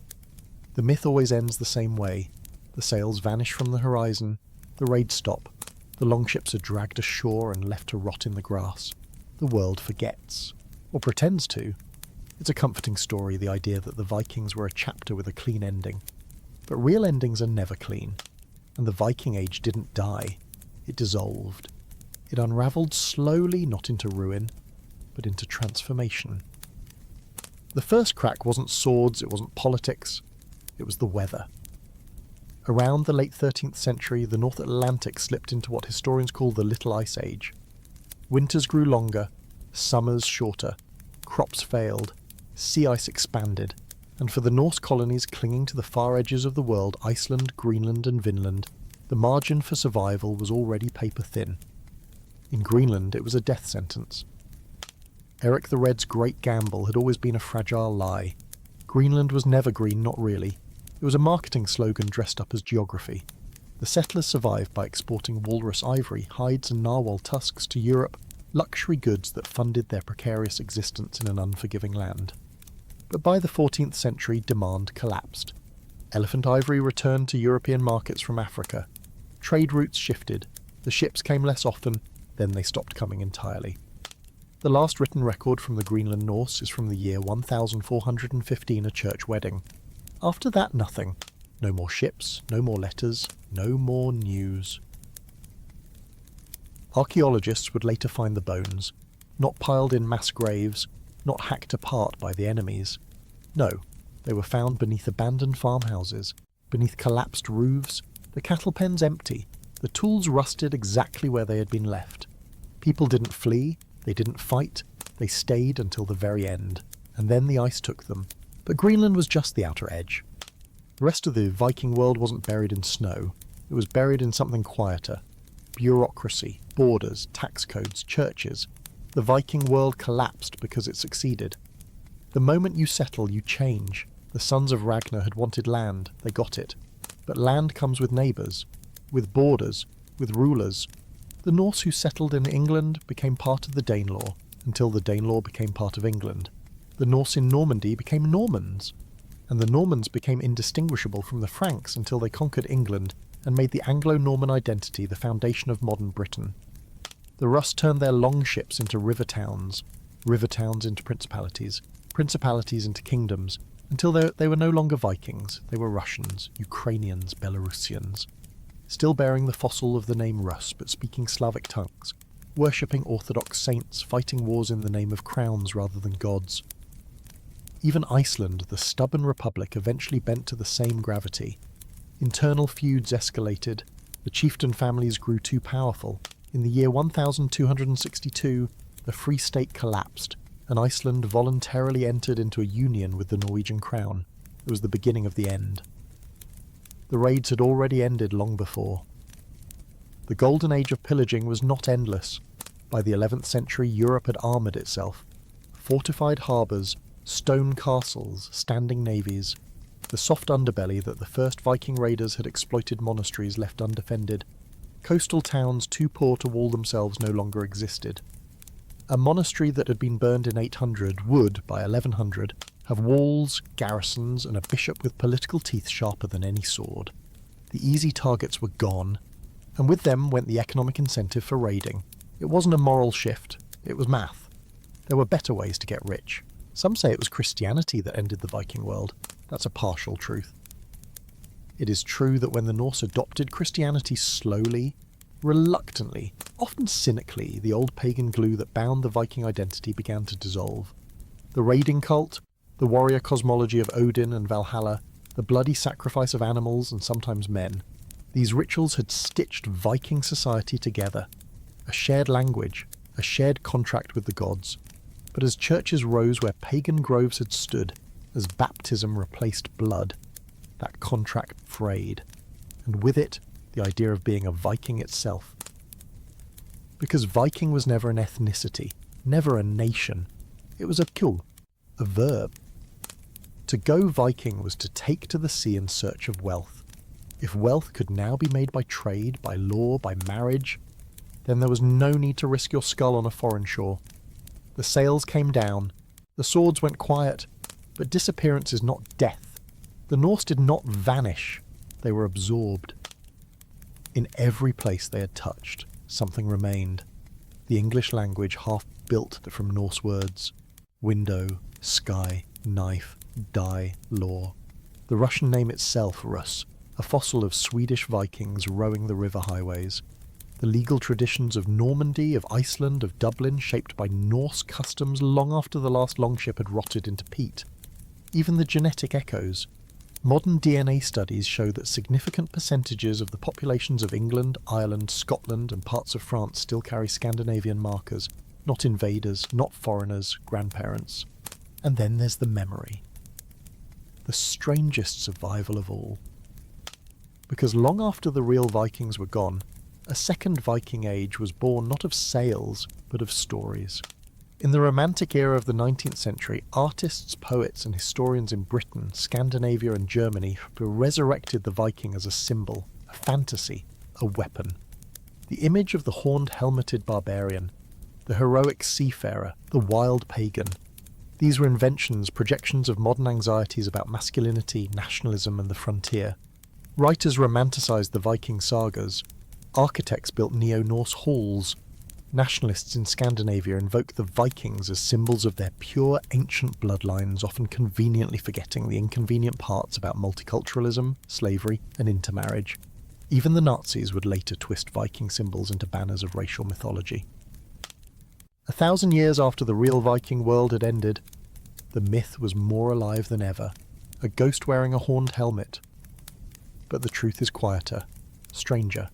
The myth always ends the same way. The sails vanish from the horizon, the raids stop, the longships are dragged ashore and left to rot in the grass. The world forgets, or pretends to. It's a comforting story, the idea that the Vikings were a chapter with a clean ending. But real endings are never clean, and the Viking Age didn't die, it dissolved. It unravelled slowly, not into ruin, but into transformation. The first crack wasn't swords, it wasn't politics, it was the weather. Around the late 13th century, the North Atlantic slipped into what historians call the Little Ice Age. Winters grew longer, summers shorter, crops failed, sea ice expanded, and for the Norse colonies clinging to the far edges of the world, Iceland, Greenland and Vinland, the margin for survival was already paper thin. In Greenland, it was a death sentence. Eric the Red's great gamble had always been a fragile lie. Greenland was never green, not really. It was a marketing slogan dressed up as geography. The settlers survived by exporting walrus ivory, hides and narwhal tusks to Europe, luxury goods that funded their precarious existence in an unforgiving land. But by the 14th century, demand collapsed. Elephant ivory returned to European markets from Africa. Trade routes shifted. The ships came less often, then they stopped coming entirely. The last written record from the Greenland Norse is from the year 1415, a church wedding. After that, nothing. No more ships, no more letters, no more news. Archaeologists would later find the bones, not piled in mass graves, not hacked apart by the enemies. No, they were found beneath abandoned farmhouses, beneath collapsed roofs, the cattle pens empty, the tools rusted exactly where they had been left. People didn't flee, they didn't fight, they stayed until the very end, and then the ice took them. But Greenland was just the outer edge. The rest of the Viking world wasn't buried in snow, it was buried in something quieter. Bureaucracy, borders, tax codes, churches. The Viking world collapsed because it succeeded. The moment you settle, you change. The sons of Ragnar had wanted land, they got it. But land comes with neighbours, with borders, with rulers. The Norse who settled in England became part of the Danelaw, until the Danelaw became part of England. The Norse in Normandy became Normans, and the Normans became indistinguishable from the Franks until they conquered England and made the Anglo-Norman identity the foundation of modern Britain. The Rus turned their longships into river towns into principalities, principalities into kingdoms, until they were no longer Vikings, they were Russians, Ukrainians, Belarusians, still bearing the fossil of the name Rus but speaking Slavic tongues, worshipping Orthodox saints, fighting wars in the name of crowns rather than gods. Even Iceland, the stubborn republic, eventually bent to the same gravity. Internal feuds escalated, the chieftain families grew too powerful. In the year 1262, the Free State collapsed, and Iceland voluntarily entered into a union with the Norwegian crown. It was the beginning of the end. The raids had already ended long before. The golden age of pillaging was not endless. By the 11th century, Europe had armoured itself. Fortified harbours, stone castles, standing navies. The soft underbelly that the first Viking raiders had exploited monasteries left undefended. Coastal towns too poor to wall themselves no longer existed. A monastery that had been burned in 800 would, by 1100, have walls, garrisons, and a bishop with political teeth sharper than any sword. The easy targets were gone, and with them went the economic incentive for raiding. It wasn't a moral shift, it was math. There were better ways to get rich. Some say it was Christianity that ended the Viking world. That's a partial truth. It is true that when the Norse adopted Christianity slowly, reluctantly, often cynically, the old pagan glue that bound the Viking identity began to dissolve. The raiding cult, the warrior cosmology of Odin and Valhalla, the bloody sacrifice of animals and sometimes men, these rituals had stitched Viking society together. A shared language, a shared contract with the gods. But as churches rose where pagan groves had stood, as baptism replaced blood, that contract frayed, and with it, the idea of being a Viking itself. Because Viking was never an ethnicity, never a nation. It was a kul, a verb. To go Viking was to take to the sea in search of wealth. If wealth could now be made by trade, by law, by marriage, then there was no need to risk your skull on a foreign shore. The sails came down, the swords went quiet, but disappearance is not death. The Norse did not vanish, they were absorbed. In every place they had touched, something remained. The English language half built from Norse words: window, sky, knife, die, law. The Russian name itself, Rus, a fossil of Swedish Vikings rowing the river highways. The legal traditions of Normandy, of Iceland, of Dublin, shaped by Norse customs long after the last longship had rotted into peat. Even the genetic echoes. Modern DNA studies show that significant percentages of the populations of England, Ireland, Scotland, and parts of France still carry Scandinavian markers, not invaders, not foreigners, grandparents. And then there's the memory. The strangest survival of all. Because long after the real Vikings were gone, a second Viking age was born not of sails, but of stories. In the Romantic era of the 19th century, artists, poets, and historians in Britain, Scandinavia, and Germany resurrected the Viking as a symbol, a fantasy, a weapon. The image of the horned, helmeted barbarian, the heroic seafarer, the wild pagan. These were inventions, projections of modern anxieties about masculinity, nationalism, and the frontier. Writers romanticized the Viking sagas. Architects built Neo-Norse halls. Nationalists in Scandinavia invoked the Vikings as symbols of their pure ancient bloodlines, often conveniently forgetting the inconvenient parts about multiculturalism, slavery, and intermarriage. Even the Nazis would later twist Viking symbols into banners of racial mythology. 1,000 years after the real Viking world had ended, the myth was more alive than ever, a ghost wearing a horned helmet. But the truth is quieter, stranger,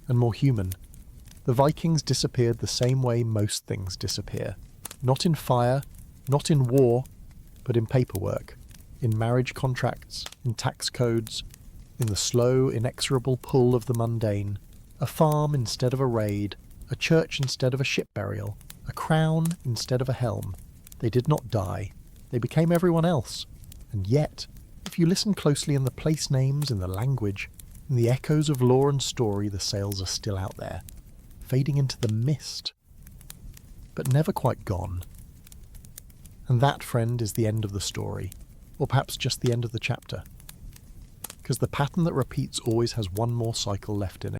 and more human. The Vikings disappeared the same way most things disappear. Not in fire, not in war, but in paperwork, in marriage contracts, in tax codes, in the slow, inexorable pull of the mundane. A farm instead of a raid, a church instead of a ship burial, a crown instead of a helm. They did not die. They became everyone else. And yet, if you listen closely in the place names, in the language, in the echoes of lore and story, the sails are still out there, fading into the mist, but never quite gone. And that, friend, is the end of the story, or perhaps just the end of the chapter. Because the pattern that repeats always has one more cycle left in it.